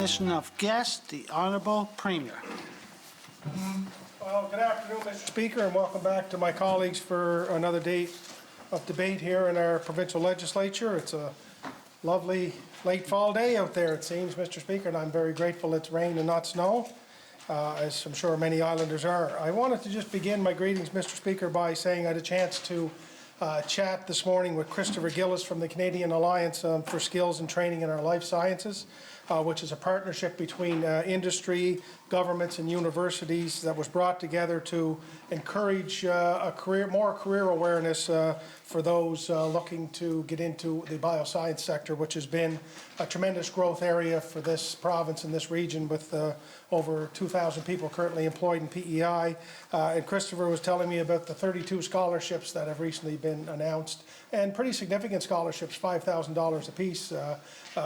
admission of guests, the Honourable Premier. Well, good afternoon, Mr. Speaker, and welcome back to my colleagues for another day of debate here in our provincial legislature. It's a lovely late fall day out there, it seems, Mr. Speaker, and I'm very grateful it's rain and not snow, as I'm sure many islanders are. I wanted to just begin my greetings, Mr. Speaker, by saying I had a chance to chat this morning with Christopher Gillis from the Canadian Alliance for Skills and Training in our Life Sciences, which is a partnership between industry, governments and universities that was brought together to encourage more career awareness for those looking to get into the bioscience sector, which has been a tremendous growth area for this province and this region, with over 2,000 people currently employed in PEI. And Christopher was telling me about the 32 scholarships that have recently been announced, and pretty significant scholarships, $5,000 apiece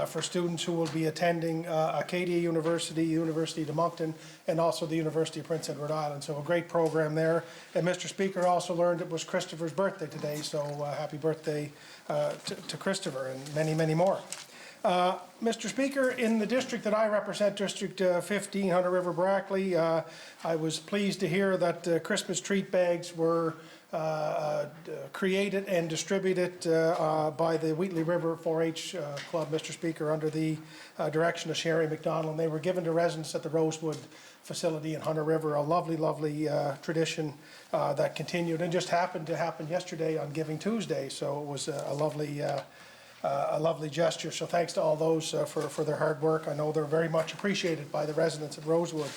for students who will be attending Acadia University, University of Moncton, and also the University of Prince Edward Island. So a great program there. And Mr. Speaker also learned it was Christopher's birthday today, so happy birthday to Christopher, and many, many more. Mr. Speaker, in the district that I represent, District 15, Hunter River Brackley, I was pleased to hear that Christmas treat bags were created and distributed by the Wheatley River 4-H Club, Mr. Speaker, under the direction of Sherry McDonald. And they were given to residents at the Rosewood facility in Hunter River, a lovely, lovely tradition that continued and just happened to happen yesterday on Giving Tuesday. So it was a lovely gesture. So thanks to all those for their hard work. I know they're very much appreciated by the residents of Rosewood.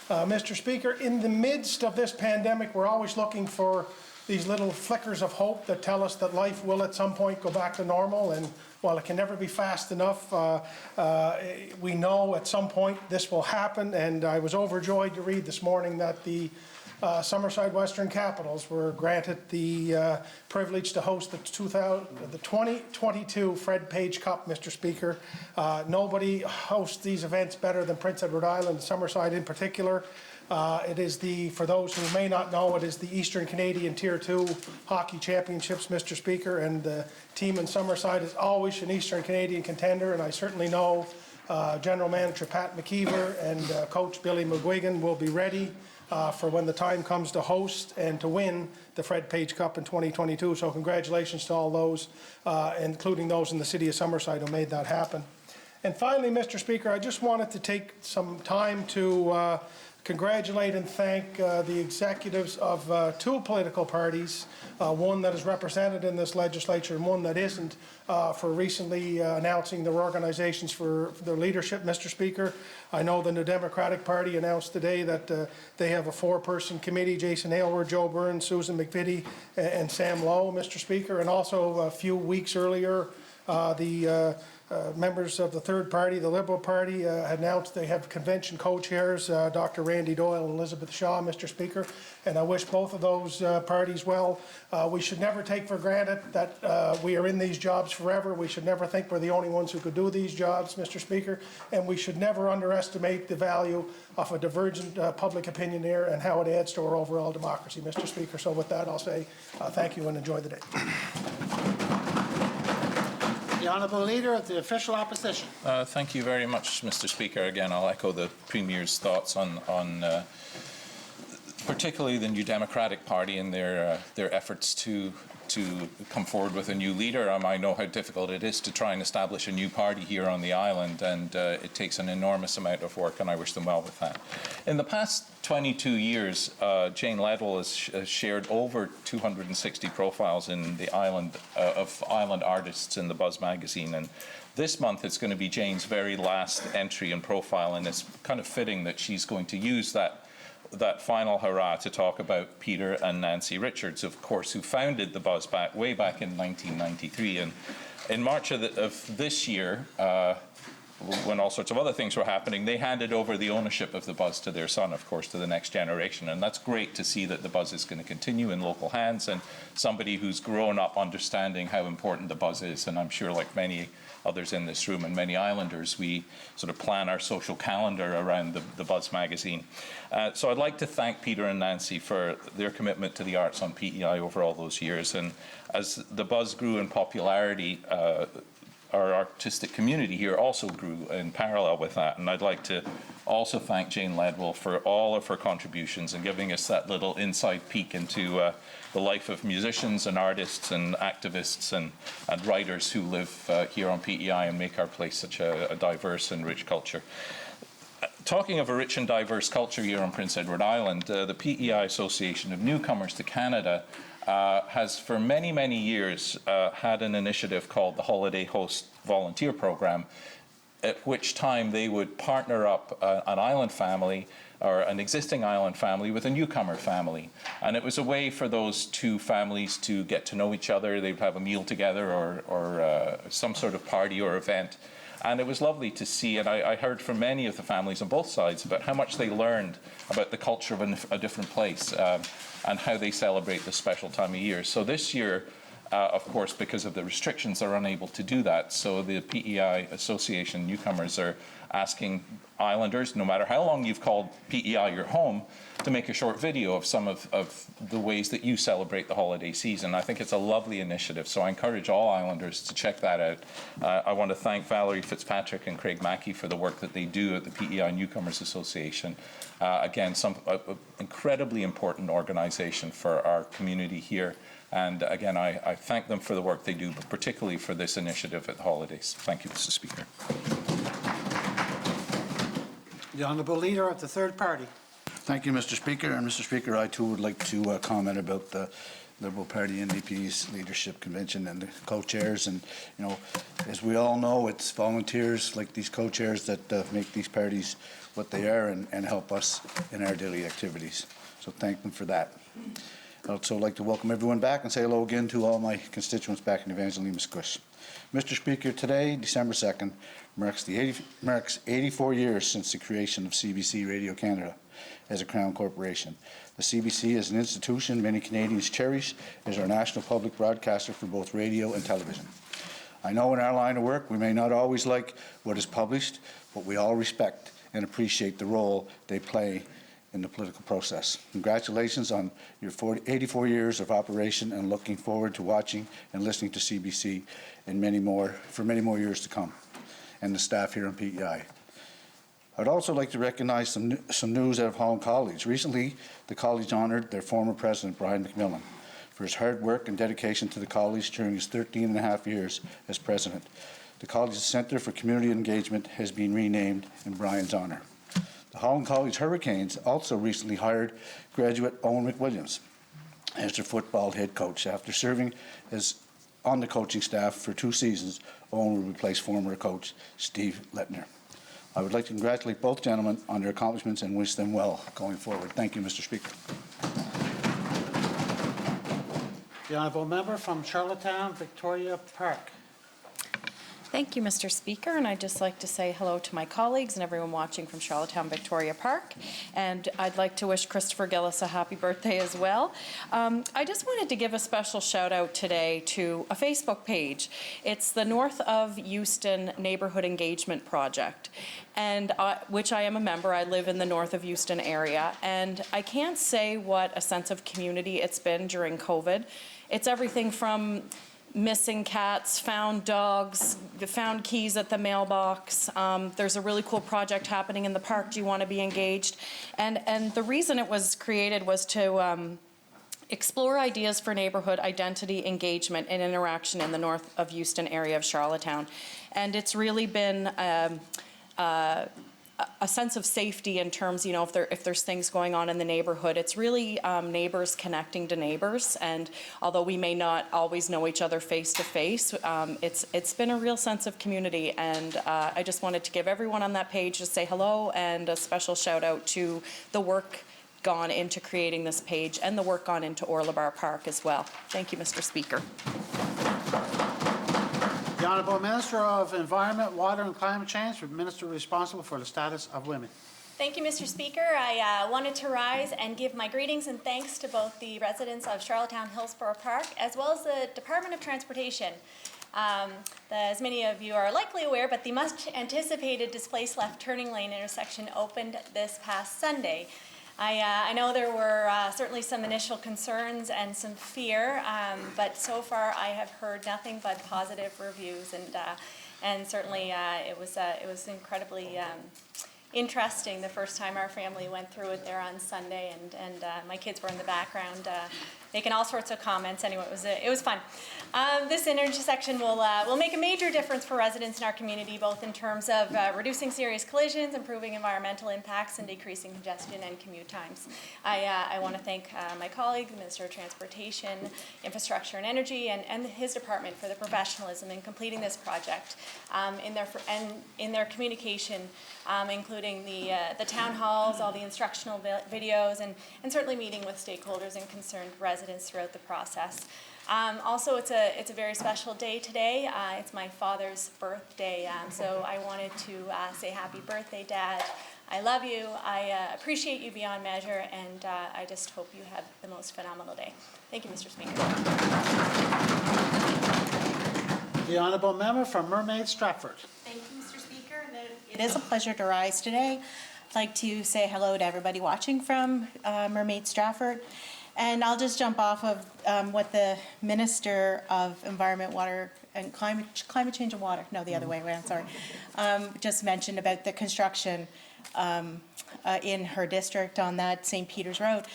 Mr. Speaker, in the midst of this pandemic, we're always looking for these little flickers of hope that tell us that life will at some point go back to normal. And while it can never be fast enough, we know at some point this will happen. And I was overjoyed to read this morning that the Summerside Western Capitals were granted the privilege to host the 2022 Fred Page Cup, Mr. Speaker. Nobody hosts these events better than Prince Edward Island, Summerside in particular. It is for those who may not know, it is the Eastern Canadian Tier 2 Hockey Championships, Mr. Speaker, and the team in Summerside is always an Eastern Canadian contender, and I certainly know General Manager Pat McKeever and Coach Billy McGuigan will be ready for when the time comes to host and to win the Fred Page Cup in 2022. So congratulations to all those, including those in the city of Summerside who made that happen. And finally, Mr. Speaker, I just wanted to take some time to congratulate and thank the executives of two political parties, one that is represented in this legislature and one that isn't, for recently announcing their organizations for their leadership, Mr. Speaker. I know the New Democratic Party announced today that they have a 4-person committee: Jason Aylward, Joe Byrne, Susan McVitie, and Sam Lowe, Mr. Speaker. And also a few weeks earlier, the members of the third party, the Liberal Party, announced they have convention co-chairs, Dr. Randy Doyle and Elizabeth Shaw, Mr. Speaker, and I wish both of those parties well. We should never take for granted that we are in these jobs forever. We should never think we're the only ones who could do these jobs, Mr. Speaker, and we should never underestimate the value of a divergent public opinion here and how it adds to our overall democracy, Mr. Speaker. So with that, I'll say thank you and enjoy the day. The Honourable Leader of the Official Opposition. Thank you very much, Mr. Speaker. Again, I'll echo the Premier's thoughts on particularly the New Democratic Party and their efforts to come forward with a new leader. I know how difficult it is to try and establish a new party here on the island, and it takes an enormous amount of work, and I wish them well with that. In the past 22 years, Jane Leddell has shared over 260 profiles in the island of island artists in the Buzz magazine, and this month it's going to be Jane's very last entry and profile, and it's kind of fitting that she's going to use that final hurrah to talk about Peter and Nancy Richards, of course, who founded the Buzz way back in 1993. And in March of this year, when all sorts of other things were happening, they handed over the ownership of the Buzz to their son, of course, to the next generation. And that's great to see that the Buzz is going to continue in local hands, and somebody who's grown up understanding how important the Buzz is. And I'm sure, like many others in this room and many islanders, we sort of plan our social calendar around the Buzz magazine. So I'd like to thank Peter and Nancy for their commitment to the arts on PEI over all those years. And as the Buzz grew in popularity, our artistic community here also grew in parallel with that. And I'd like to also thank Jane Ledwell for all of her contributions and giving us that little inside peek into the life of musicians and artists and activists and writers who live here on PEI and make our place such a diverse and rich culture. Talking of a rich and diverse culture here on Prince Edward Island, the PEI Association of Newcomers to Canada has for many, many years had an initiative called the Holiday Host Volunteer Program, at which time they would partner up an island family or an existing island family with a newcomer family. And it was a way for those two families to get to know each other. They'd have a meal together or some sort of party or event. And it was lovely to see, and I heard from many of the families on both sides about how much they learned about the culture of a different place and how they celebrate this special time of year. So this year, of course, because of the restrictions, they're unable to do that. So the PEI Association newcomers are asking islanders, no matter how long you've called PEI your home, to make a short video of some of the ways that you celebrate the holiday season. I think it's a lovely initiative, so I encourage all islanders to check that out. I want to thank Valerie Fitzpatrick and Craig Mackey for the work that they do at the PEI Newcomers Association. Again, some incredibly important organization for our community here. And again, I thank them for the work they do, but particularly for this initiative at the holidays. Thank you, Mr. Speaker. The Honourable Leader of the Third Party. Thank you, Mr. Speaker. And Mr. Speaker, I too would like to comment about the Liberal Party NDP's Leadership Convention and the co-chairs. And, you know, as we all know, it's volunteers like these co-chairs that make these parties what they are and help us in our daily activities. So thank them for that. I'd also like to welcome everyone back and say hello again to all my constituents back in Evangeline Musqueam. Mr. Speaker, today, December 2nd, marks 84 years since the creation of CBC Radio Canada as a Crown Corporation. The CBC is an institution many Canadians cherish as our national public broadcaster for both radio and television. I know in our line of work we may not always like what is published, but we all respect and appreciate the role they play in the political process. Congratulations on your 84 years of operation, and looking forward to watching and listening to CBC for many more years to come, and the staff here on PEI. I'd also like to recognize some news out of Holland College. Recently, the college honored their former president, Brian McMillan, for his hard work and dedication to the college during his 13.5 years as president. The college's Centre for Community Engagement has been renamed in Brian's honor. The Holland College Hurricanes also recently hired graduate Owen McWilliams as their football head coach. After serving on the coaching staff for 2 seasons, Owen will replace former coach Steve Lettner. I would like to congratulate both gentlemen on their accomplishments and wish them well going forward. Thank you, Mr. Speaker. The Honourable Member from Charlottetown, Victoria Park. Thank you, Mr. Speaker, and I'd just like to say hello to my colleagues and everyone watching from Charlottetown Victoria Park, and I'd like to wish Christopher Gillis a happy birthday as well. I just wanted to give a special shout out today to a Facebook page. It's the North of Euston Neighbourhood Engagement Project, and which I am a member. I live in the North of Euston area, and I can't say what a sense of community it's been during COVID. It's everything from missing cats, found dogs, found keys at the mailbox. There's a really cool project happening in the park. Do you want to be engaged? And the reason it was created was to explore ideas for neighborhood identity, engagement, and interaction in the North of Euston area of Charlottetown. And it's really been a sense of safety in terms, you know, if there's things going on in the neighborhood. It's really neighbors connecting to neighbors, and although we may not always know each other face to face, it's been a real sense of community. And I just wanted to give everyone on that page to say hello, and a special shout out to the work gone into creating this page and the work gone into Orlebar Park as well. Thank you, Mr. Speaker. The Honourable Minister of Environment, Water and Climate Change, Minister responsible for the status of women. Thank you, Mr. Speaker. I wanted to rise and give my greetings and thanks to both the residents of Charlottetown Hillsborough Park as well as the Department of Transportation. As many of you are likely aware, but the much anticipated displaced left turning lane intersection opened this past Sunday. I know there were certainly some initial concerns and some fear, but so far I have heard nothing but positive reviews, and and certainly it was incredibly interesting the first time our family went through it there on Sunday, and my kids were in the background making all sorts of comments. Anyway, it was fun. This intersection will make a major difference for residents in our community, both in terms of reducing serious collisions, improving environmental impacts, and decreasing congestion and commute times. I want to thank my colleague, the Minister of Transportation, Infrastructure and Energy, and his department for the professionalism in completing this project, in their communication, including the town halls, all the instructional videos, and certainly meeting with stakeholders and concerned residents throughout the process. Also, it's a very special day today. It's my father's birthday, so I wanted to say happy birthday, Dad. I love you. I appreciate you beyond measure, and I just hope you have the most phenomenal day. Thank you, Mr. Speaker. The honourable member from Mermaid Stratford. Thank you, Mr. Speaker. It is a pleasure to rise today. I'd like to say hello to everybody watching from Mermaid Stratford. And I'll just jump off of what the Minister of Environment, Water and Climate Change and Water, no, the other way around, sorry, just mentioned about the construction in her district on that St. Peter's Road.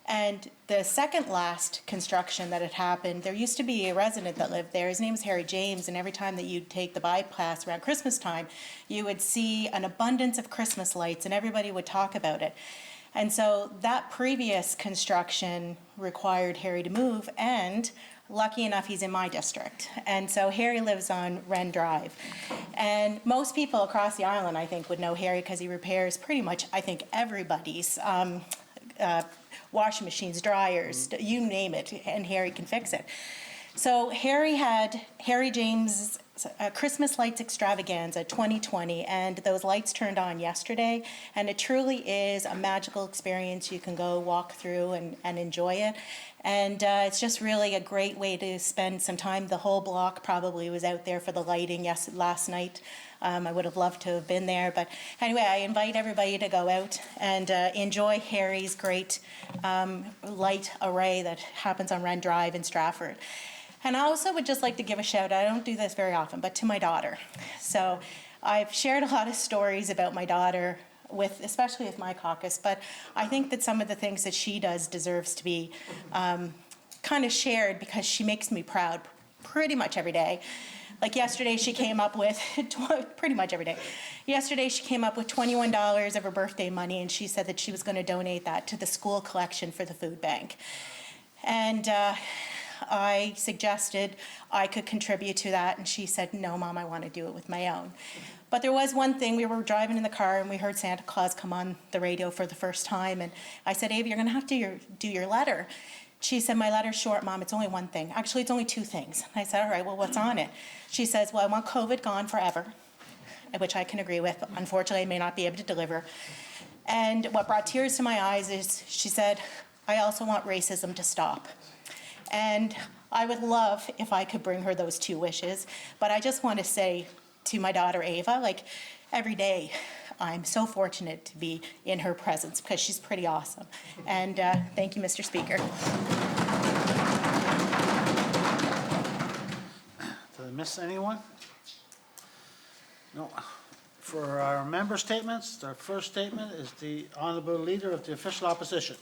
And the second last construction that had happened, there used to be a resident that lived there. His name was Harry James, and every time that you'd take the bypass around Christmas time, you would see an abundance of Christmas lights, and everybody would talk about it. And so that previous construction required Harry to move, and lucky enough, he's in my district. And so Harry lives on Wren Drive. And most people across the island, I think, would know Harry because he repairs pretty much, I think, everybody's washing machines, dryers, you name it, and Harry can fix it. So Harry had Harry James' Christmas Lights Extravaganza 2020, and those lights turned on yesterday, and it truly is a magical experience. You can go walk through and enjoy it, and it's just really a great way to spend some time. The whole block probably was out there for the lighting last night. I would have loved to have been there, but anyway, I invite everybody to go out and enjoy Harry's great light array that happens on Wren Drive in Stratford. And I also would just like to give a shout out, I don't do this very often, but to my daughter. So I've shared a lot of stories about my daughter, especially with my caucus, but I think that some of the things that she does deserves to be kind of shared because she makes me proud pretty much every day. Like yesterday, she came up with, pretty much every day, yesterday she came up with $21 of her birthday money, and she said that she was going to donate that to the school collection for the food bank. And I suggested I could contribute to that, and she said, no, Mom, I want to do it with my own. But there was one thing. We were driving in the car, and we heard Santa Claus come on the radio for the first time, and I said, Ava, you're going to have to do your letter. She said, my letter's short, Mom, it's only one thing. Actually, it's only two things. I said, all right, well, what's on it? She says, well, I want COVID gone forever, which I can agree with. Unfortunately, I may not be able to deliver. And what brought tears to my eyes is she said, I also want racism to stop. And I would love if I could bring her those two wishes. But I just want to say to my daughter, Ava, like every day, I'm so fortunate to be in her presence because she's pretty awesome. And thank you, Mr. Speaker. Did I miss anyone? No. For our member statements, our first statement is the Honourable Leader of the Official Opposition.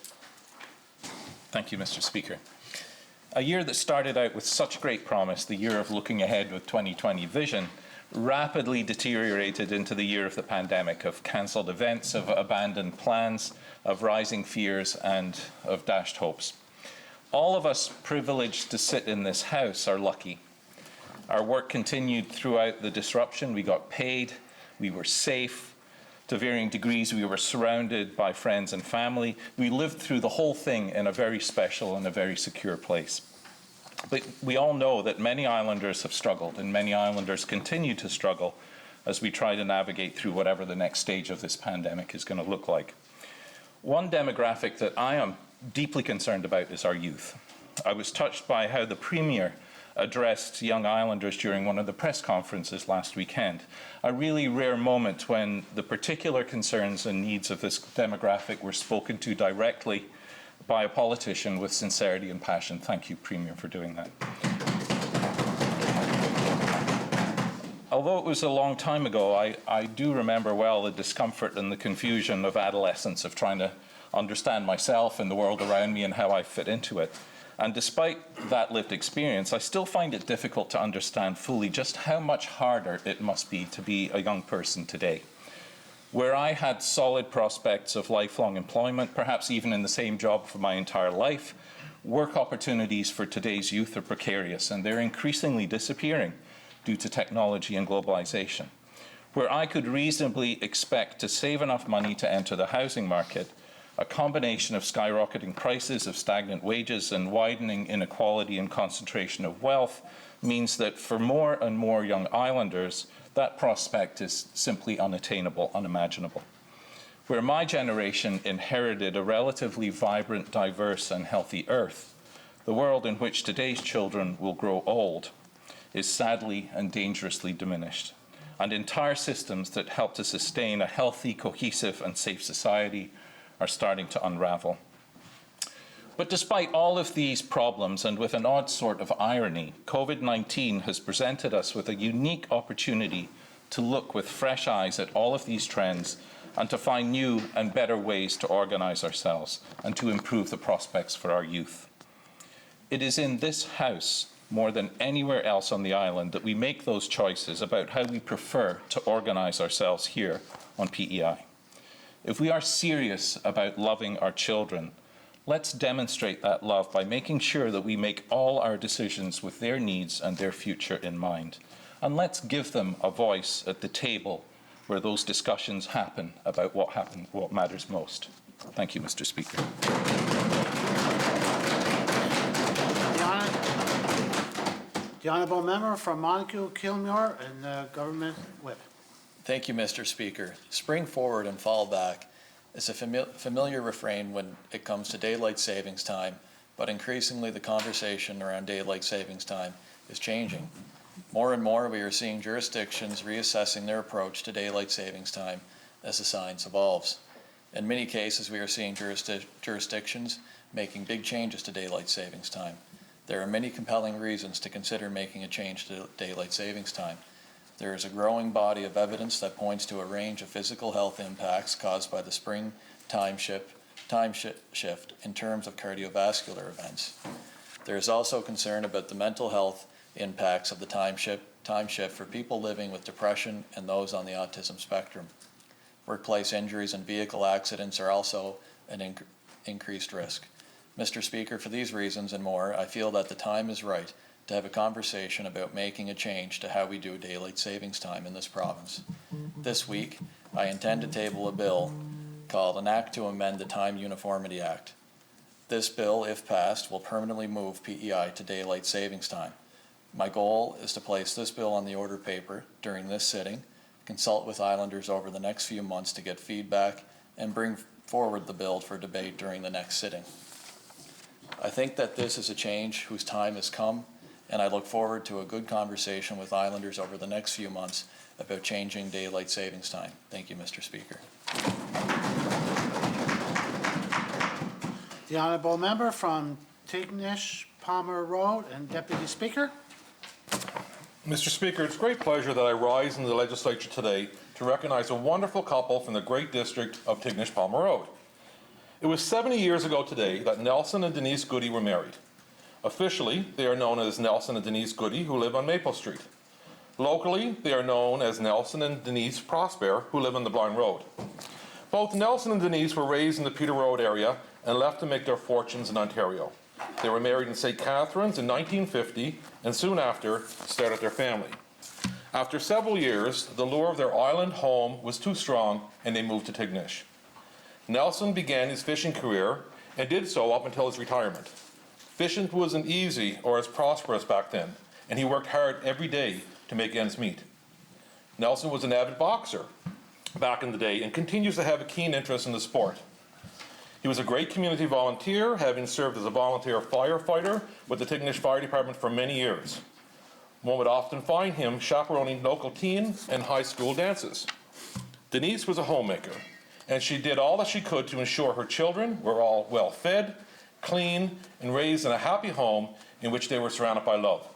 Thank you, Mr. Speaker. A year that started out with such great promise, the year of looking ahead with 2020 vision, rapidly deteriorated into the year of the pandemic, of cancelled events, of abandoned plans, of rising fears, and of dashed hopes. All of us privileged to sit in this house are lucky. Our work continued throughout the disruption. We got paid, we were safe. To varying degrees, we were surrounded by friends and family. We lived through the whole thing in a very special and a very secure place. But we all know that many islanders have struggled, and many islanders continue to struggle as we try to navigate through whatever the next stage of this pandemic is going to look like. One demographic that I am deeply concerned about is our youth. I was touched by how the Premier addressed young islanders during one of the press conferences last weekend. A really rare moment when the particular concerns and needs of this demographic were spoken to directly by a politician with sincerity and passion. Thank you, Premier, for doing that. Although it was a long time ago, I do remember well the discomfort and the confusion of adolescence, of trying to understand myself and the world around me and how I fit into it. And despite that lived experience, I still find it difficult to understand fully just how much harder it must be to be a young person today. Where I had solid prospects of lifelong employment, perhaps even in the same job for my entire life, work opportunities for today's youth are precarious, and they're increasingly disappearing due to technology and globalization. Where I could reasonably expect to save enough money to enter the housing market, a combination of skyrocketing prices, of stagnant wages, and widening inequality and concentration of wealth means that for more and more young islanders, that prospect is simply unattainable, unimaginable. Where my generation inherited a relatively vibrant, diverse, and healthy earth, the world in which today's children will grow old is sadly and dangerously diminished, and entire systems that help to sustain a healthy, cohesive, and safe society are starting to unravel. But despite all of these problems, and with an odd sort of irony, COVID-19 has presented us with a unique opportunity to look with fresh eyes at all of these trends and to find new and better ways to organize ourselves and to improve the prospects for our youth. It is in this House, more than anywhere else on the island, that we make those choices about how we prefer to organize ourselves here on PEI. If we are serious about loving our children, let's demonstrate that love by making sure that we make all our decisions with their needs and their future in mind. And let's give them a voice at the table where those discussions happen about what matters most. Thank you, Mr. Speaker. The Honourable Member from Montague, Kilmuir, and Government Whip. Thank you, Mr. Speaker. Spring forward and fall back is a familiar refrain when it comes to daylight savings time, but increasingly the conversation around daylight savings time is changing. More and more we are seeing jurisdictions reassessing their approach to daylight savings time as the science evolves. In many cases we are seeing jurisdictions making big changes to daylight savings time. There are many compelling reasons to consider making a change to daylight savings time. There is a growing body of evidence that points to a range of physical health impacts caused by the spring time shift in terms of cardiovascular events. There is also concern about the mental health impacts of the time shift for people living with depression and those on the autism spectrum. Workplace injuries and vehicle accidents are also an increased risk. Mr. Speaker, for these reasons and more, I feel that the time is right to have a conversation about making a change to how we do daylight savings time in this province. This week, I intend to table a bill called an Act to Amend the Time Uniformity Act. This bill, if passed, will permanently move PEI to daylight savings time. My goal is to place this bill on the order paper during this sitting, consult with Islanders over the next few months to get feedback, and bring forward the bill for debate during the next sitting. I think that this is a change whose time has come, and I look forward to a good conversation with Islanders over the next few months about changing daylight savings time. Thank you, Mr. Speaker. The Honourable Member from Tignish, Palmer Road, and Deputy Speaker. Mr. Speaker, it's a great pleasure that I rise in the legislature today to recognize a wonderful couple from the great district of Tignish, Palmer Road. It was 70 years ago today that Nelson and Denise Goody were married. Officially, they are known as Nelson and Denise Goody, who live on Maple Street. Locally, they are known as Nelson and Denise Prosper, who live on the Blind Road. Both Nelson and Denise were raised in the Peter Road area and left to make their fortunes in Ontario. They were married in St. Catharines in 1950 and soon after started their family. After several years, the lure of their island home was too strong and they moved to Tignish. Nelson began his fishing career and did so up until his retirement. Fishing wasn't easy or as prosperous back then, and he worked hard every day to make ends meet. Nelson was an avid boxer back in the day and continues to have a keen interest in the sport. He was a great community volunteer, having served as a volunteer firefighter with the Tignish Fire Department for many years. One would often find him chaperoning local teen and high school dances. Denise was a homemaker, and she did all that she could to ensure her children were all well fed, clean, and raised in a happy home in which they were surrounded by love.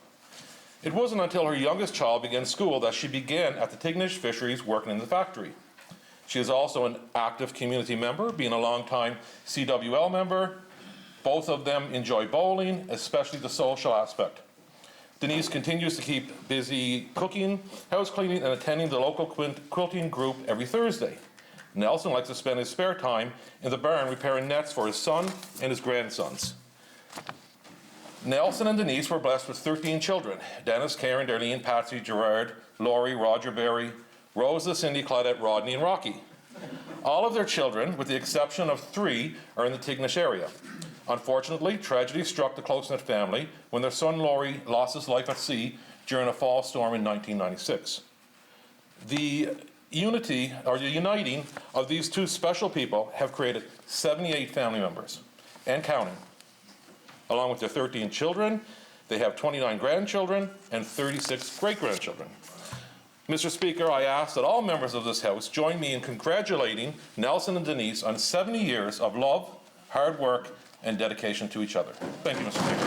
It wasn't until her youngest child began school that she began at the Tignish Fisheries working in the factory. She is also an active community member, being a long-time CWL member. Both of them enjoy bowling, especially the social aspect. Denise continues to keep busy cooking, house cleaning, and attending the local quilting group every Thursday. Nelson likes to spend his spare time in the barn repairing nets for his son and his grandsons. Nelson and Denise were blessed with 13 children: Dennis, Karen, Darlene, Patsy, Gerard, Laurie, Roger, Barry, Rosa, Cindy, Claudette, Rodney, and Rocky. All of their children, with the exception of 3, are in the Tignish area. Unfortunately, tragedy struck the close-knit family when their son Laurie lost his life at sea during a fall storm in 1996. The uniting of these 2 special people have created 78 family members and counting. Along with their 13 children, they have 29 grandchildren and 36 great-grandchildren. Mr. Speaker, I ask that all members of this House join me in congratulating Nelson and Denise on 70 years of love, hard work, and dedication to each other. Thank you, Mr. Speaker.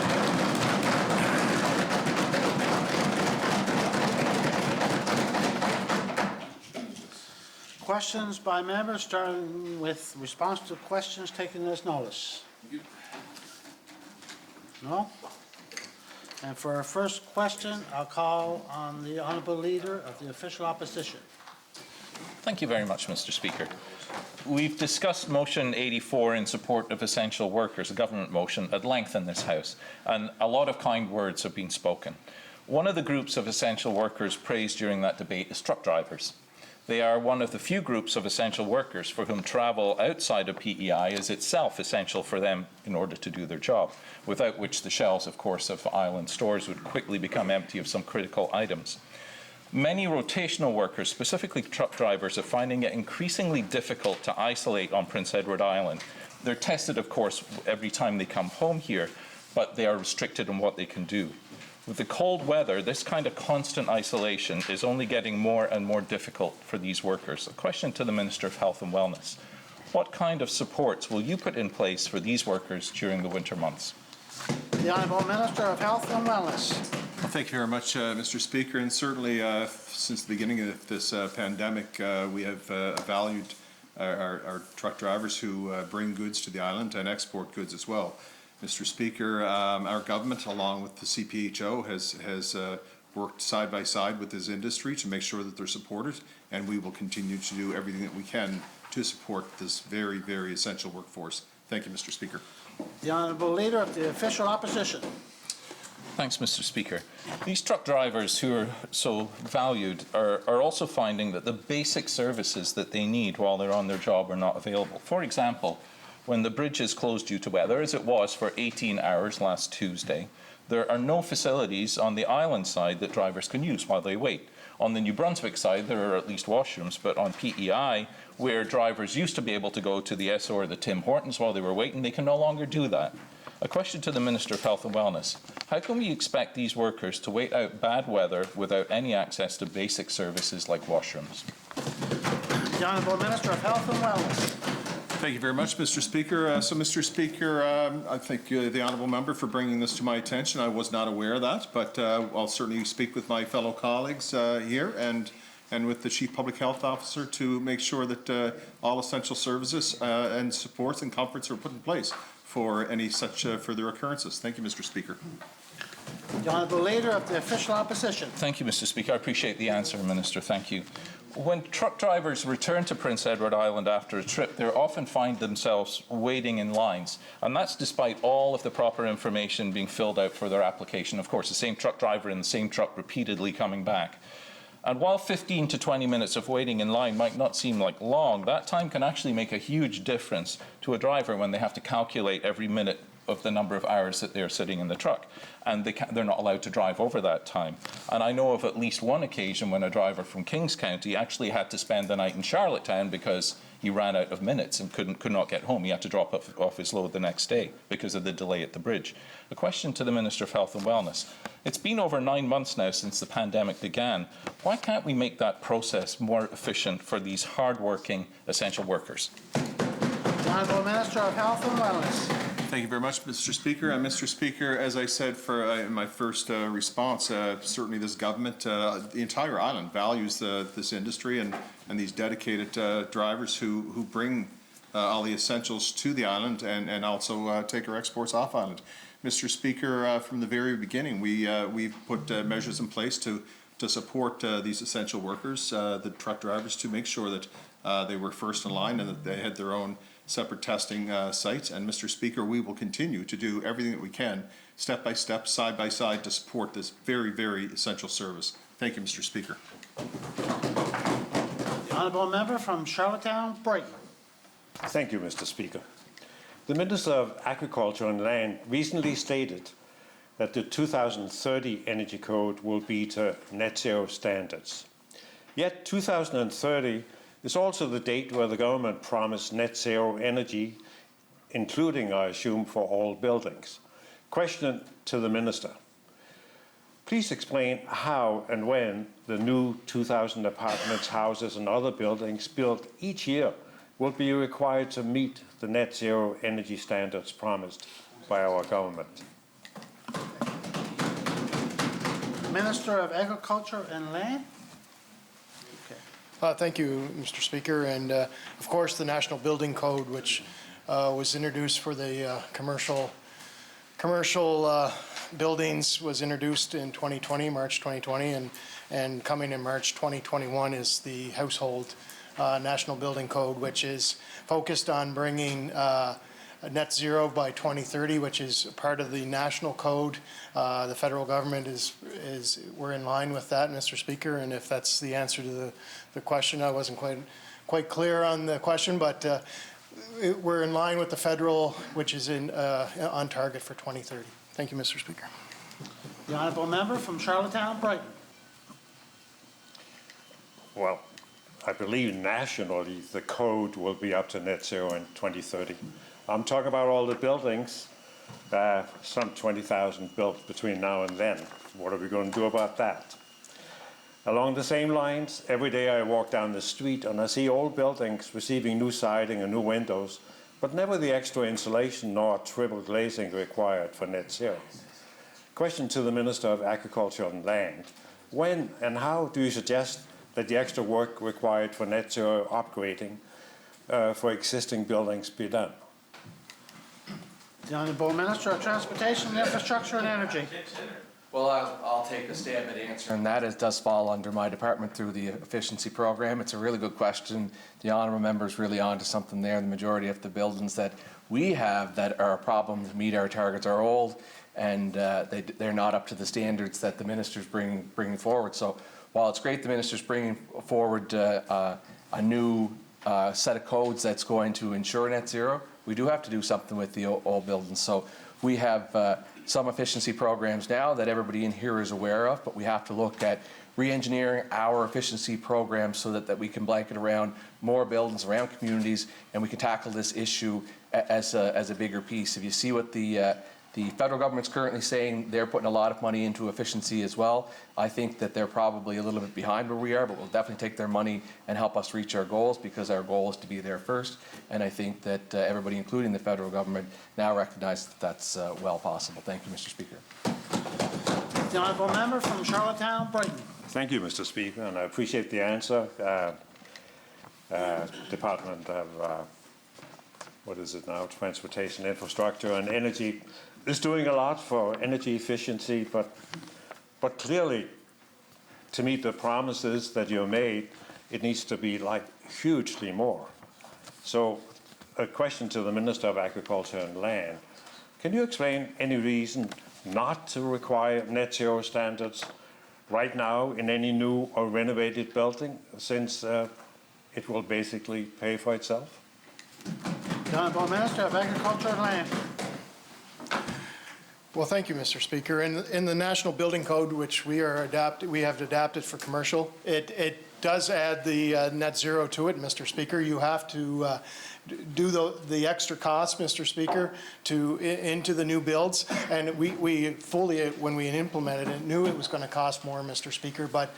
Questions by members, starting with response to questions taken as notice. No? And for our first question, I'll call on the Honourable Leader of the Official Opposition. Thank you very much, Mr. Speaker. We've discussed motion 84 in support of essential workers, a government motion, at length in this House, and a lot of kind words have been spoken. One of the groups of essential workers praised during that debate is truck drivers. They are one of the few groups of essential workers for whom travel outside of PEI is itself essential for them in order to do their job, without which the shelves, of course, of island stores would quickly become empty of some critical items. Many rotational workers, specifically truck drivers, are finding it increasingly difficult to isolate on Prince Edward Island. They're tested, of course, every time they come home here, but they are restricted in what they can do. With the cold weather, this kind of constant isolation is only getting more and more difficult for these workers. A question to the Minister of Health and Wellness. What kind of supports will you put in place for these workers during the winter months? The Honourable Minister of Health and Wellness. Well, thank you very much, Mr. Speaker. And certainly, since the beginning of this pandemic, we have valued our truck drivers who bring goods to the island and export goods as well. Mr. Speaker, our government, along with the CPHO, has worked side by side with this industry to make sure that they're supported, and we will continue to do everything that we can to support this very, very essential workforce. Thank you, Mr. Speaker. The Honourable Leader of the Official Opposition. Thanks, Mr. Speaker. These truck drivers who are so valued are also finding that the basic services that they need while they're on their job are not available. For example, when the bridge is closed due to weather, as it was for 18 hours last Tuesday, there are no facilities on the island side that drivers can use while they wait. On the New Brunswick side, there are at least washrooms, but on PEI, where drivers used to be able to go to the Esso or the Tim Hortons while they were waiting, they can no longer do that. A question to the Minister of Health and Wellness. How can we expect these workers to wait out bad weather without any access to basic services like washrooms? The Honourable Minister of Health and Wellness. Thank you very much, Mr. Speaker. So, Mr. Speaker, I thank the honourable member for bringing this to my attention. I was not aware of that, but I'll certainly speak with my fellow colleagues here and with the Chief Public Health Officer to make sure that all essential services and supports and comforts are put in place for any such further occurrences. Thank you, Mr. Speaker. The Honourable Leader of the Official Opposition. Thank you, Mr. Speaker. I appreciate the answer, Minister. Thank you. When truck drivers return to Prince Edward Island after a trip, they often find themselves waiting in lines, and that's despite all of the proper information being filled out for their application. Of course, the same truck driver in the same truck repeatedly coming back. And while 15 to 20 minutes of waiting in line might not seem like long, that time can actually make a huge difference to a driver when they have to calculate every minute of the number of hours that they're sitting in the truck, and they're not allowed to drive over that time. And I know of at least one occasion when a driver from Kings County actually had to spend the night in Charlottetown because he ran out of minutes and could not get home. He had to drop off his load the next day because of the delay at the bridge. A question to the Minister of Health and Wellness. It's been over 9 months now since the pandemic began. Why can't we make that process more efficient for these hard-working essential workers? The Honourable Minister of Health and Wellness. Thank you very much, Mr. Speaker. Mr. Speaker, as I said in my first response, certainly this government, the entire island values this industry and these dedicated drivers who bring all the essentials to the island and also take our exports off island. Mr. Speaker, from the very beginning, we've put measures in place to support these essential workers, the truck drivers, to make sure that they were first in line and that they had their own separate testing sites. And Mr. Speaker, we will continue to do everything that we can, step by step, side by side, to support this very, very essential service. Thank you, Mr. Speaker. The honourable member from Charlottetown, Brighton. Thank you, Mr. Speaker. The Minister of Agriculture and Land recently stated that the 2030 Energy Code will be to net zero standards. Yet 2030 is also the date where the government promised net zero energy, including, I assume, for all buildings. Question to the Minister. Please explain how and when the new 2,000 apartments, houses and other buildings built each year will be required to meet the net zero energy standards promised by our government. Minister of Agriculture and Land. Thank you, Mr. Speaker. And of course, the National Building Code, which was introduced for the commercial buildings, was introduced in 2020, March 2020, and coming in March 2021 is the Household National Building Code, which is focused on bringing net zero by 2030, which is part of the national code. The federal government we're in line with that, Mr. Speaker, and if that's the answer to the question, I wasn't quite clear on the question, but we're in line with the federal, which is on target for 2030. Thank you, Mr. Speaker. The honourable member from Charlottetown, Brighton. Well, I believe nationally the code will be up to net zero in 2030. I'm talking about all the buildings, some 20,000 built between now and then. What are we going to do about that? Along the same lines, every day I walk down the street and I see old buildings receiving new siding and new windows, but never the extra insulation nor triple glazing required for net zero. Question to the Minister of Agriculture and Land. When and how do you suggest that the extra work required for net zero upgrading for existing buildings be done? The Honourable Minister of Transportation, Infrastructure and Energy. Well, I'll take a stab at answering. And that does fall under my department through the efficiency program. It's a really good question. The honourable member is really on to something there. The majority of the buildings that we have that are a problem to meet our targets are old, and they're not up to the standards that the minister's bringing forward. So while it's great the minister's bringing forward a new set of codes that's going to ensure net zero, we do have to do something with the old buildings. So we have some efficiency programs now that everybody in here is aware of, but we have to look at re-engineering our efficiency programs so that we can blanket around more buildings, around communities, and we can tackle this issue as a bigger piece. If you see what the federal government's currently saying, they're putting a lot of money into efficiency as well. I think that they're probably a little bit behind where we are, but we'll definitely take their money and help us reach our goals, because our goal is to be there first. And I think that everybody, including the federal government, now recognizes that that's well possible. Thank you, Mr. Speaker. The Honourable Member from Charlottetown, Brighton. Thank you, Mr. Speaker, and I appreciate the answer. Department of, what is it now, Transportation, Infrastructure and Energy is doing a lot for energy efficiency, but clearly, to meet the promises that you made, it needs to be like hugely more. So, a question to the Minister of Agriculture and Land. Can you explain any reason not to require net zero standards right now in any new or renovated building, since it will basically pay for itself? The Honourable Minister of Agriculture and Land. Well, thank you, Mr. Speaker. In the National Building Code, which we have adapted for commercial, it does add the net zero to it, Mr. Speaker. You have to do the extra costs, Mr. Speaker, into the new builds, and we fully, when we implemented it, knew it was going to cost more, Mr. Speaker. But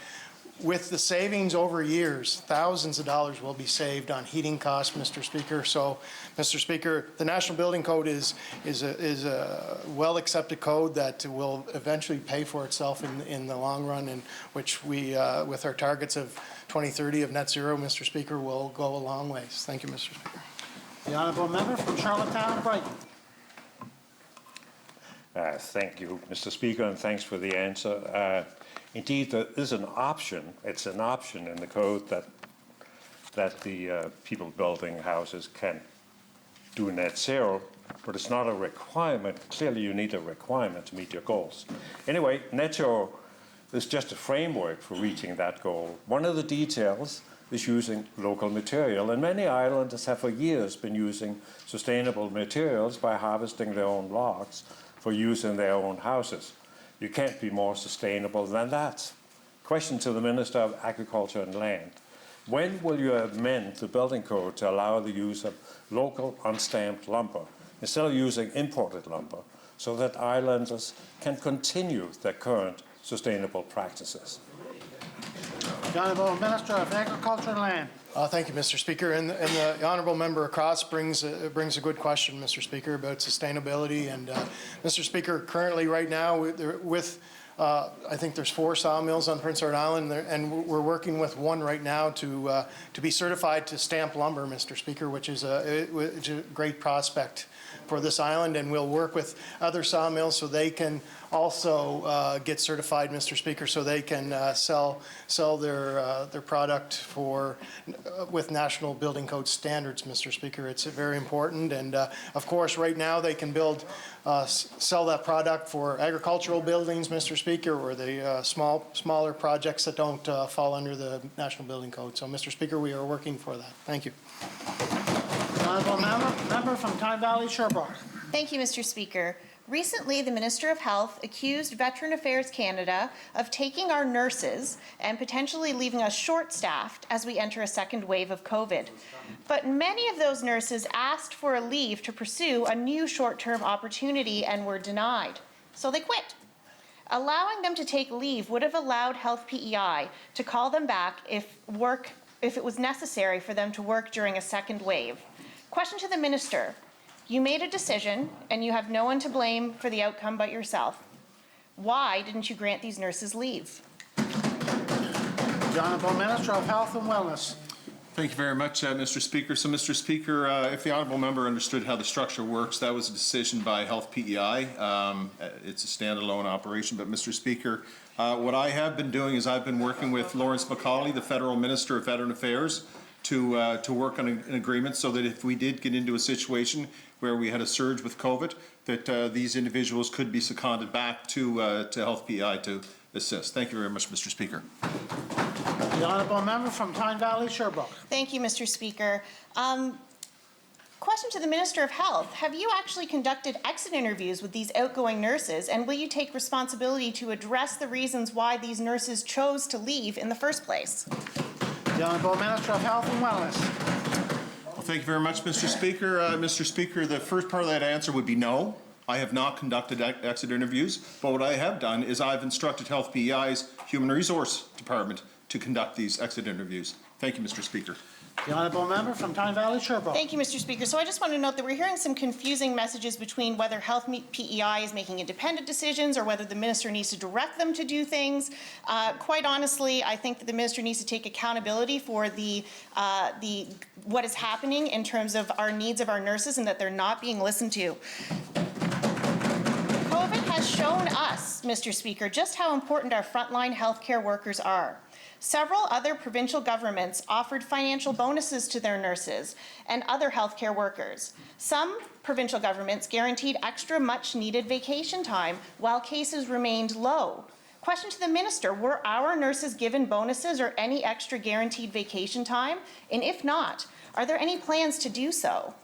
with the savings over years, thousands of dollars will be saved on heating costs, Mr. Speaker. So, Mr. Speaker, the National Building Code is a well-accepted code that will eventually pay for itself in the long run, and which we, with our targets of 2030 of net zero, Mr. Speaker, will go a long ways. Thank you, Mr. Speaker. The honourable member from Charlottetown, Brighton. Thank you, Mr. Speaker, and thanks for the answer. Indeed, there is an option. It's an option in the code that the people building houses can do net zero, but it's not a requirement. Clearly, you need a requirement to meet your goals. Anyway, net zero is just a framework for reaching that goal. One of the details is using local material, and many islanders have for years been using sustainable materials by harvesting their own logs for use in their own houses. You can't be more sustainable than that. Question to the Minister of Agriculture and Land. When will you amend the building code to allow the use of local unstamped lumber instead of using imported lumber so that islanders can continue their current sustainable practices? The Honourable Minister of Agriculture and Land. Thank you, Mr. Speaker. And the honourable member across brings a good question, Mr. Speaker, about sustainability. And Mr. Speaker, currently, right now, I think there's 4 sawmills on Prince Edward Island, and we're working with one right now to be certified to stamp lumber, Mr. Speaker, which is a great prospect for this island. And we'll work with other sawmills so they can also get certified, Mr. Speaker, so they can sell their product with National Building Code standards, Mr. Speaker. It's very important. And of course, right now they can sell that product for agricultural buildings, Mr. Speaker, or the smaller projects that don't fall under the National Building Code. So, Mr. Speaker, we are working for that. Thank you. The honourable member from Tyne Valley, Sherbrooke. Thank you, Mr. Speaker. Recently, the Minister of Health accused Veteran Affairs Canada of taking our nurses and potentially leaving us short-staffed as we enter a second wave of COVID. But many of those nurses asked for a leave to pursue a new short-term opportunity and were denied. So they quit. Allowing them to take leave would have allowed Health PEI to call them back if it was necessary for them to work during a second wave. Question to the Minister. You made a decision, and you have no one to blame for the outcome but yourself. Why didn't you grant these nurses leave? The Honourable Minister of Health and Wellness. Thank you very much, Mr. Speaker. So, Mr. Speaker, if the honourable member understood how the structure works, that was a decision by Health PEI. It's a standalone operation. But, Mr. Speaker, what I have been doing is I've been working with Lawrence MacAulay, the Federal Minister of Veteran Affairs, to work on an agreement so that if we did get into a situation where we had a surge with COVID, that these individuals could be seconded back to Health PEI to assist. Thank you very much, Mr. Speaker. The honourable member from Tyne Valley, Sherbrooke. Thank you, Mr. Speaker. Question to the Minister of Health. Have you actually conducted exit interviews with these outgoing nurses, and will you take responsibility to address the reasons why these nurses chose to leave in the first place? The Honourable Minister of Health and Wellness. Well, thank you very much, Mr. Speaker. Mr. Speaker, the first part of that answer would be no. I have not conducted exit interviews, but what I have done is I've instructed Health PEI's Human Resource Department to conduct these exit interviews. Thank you, Mr. Speaker. The honourable member from Tyne Valley, Sherbrooke. Thank you, Mr. Speaker. So I just want to note that we're hearing some confusing messages between whether Health PEI is making independent decisions or whether the minister needs to direct them to do things. Quite honestly, I think that the minister needs to take accountability for what is happening in terms of our needs of our nurses and that they're not being listened to. COVID has shown us, Mr. Speaker, just how important our frontline healthcare workers are. Several other provincial governments offered financial bonuses to their nurses and other healthcare workers. Some provincial governments guaranteed extra much-needed vacation time while cases remained low. Question to the minister, were our nurses given bonuses or any extra guaranteed vacation time? And if not, are there any plans to do so?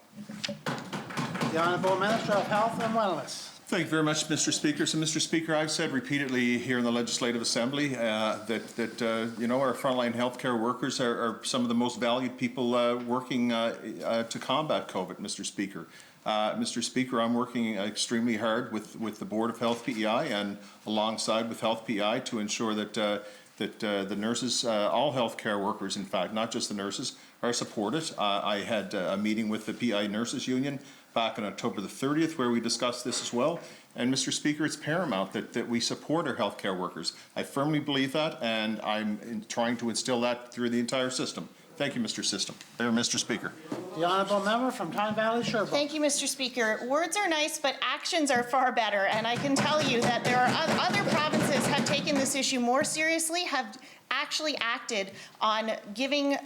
The Honourable Minister of Health and Wellness. Thank you very much, Mr. Speaker. So, Mr. Speaker, I've said repeatedly here in the Legislative Assembly that you know, our frontline healthcare workers are some of the most valued people working to combat COVID, Mr. Speaker. Mr. Speaker, I'm working extremely hard with the Board of Health PEI and alongside with Health PEI to ensure that that the nurses, all healthcare workers, in fact, not just the nurses, are supported. I had a meeting with the PI Nurses Union back on October the 30th where we discussed this as well. And Mr. Speaker, it's paramount that we support our healthcare workers. I firmly believe that, and I'm trying to instill that through the entire system. Thank you, Mr. Speaker. The honourable member from Tyne Valley Sherbrooke. Thank you, Mr. Speaker. Words are nice, but actions are far better. And I can tell you that there are other provinces have taken this issue more seriously, have actually acted on giving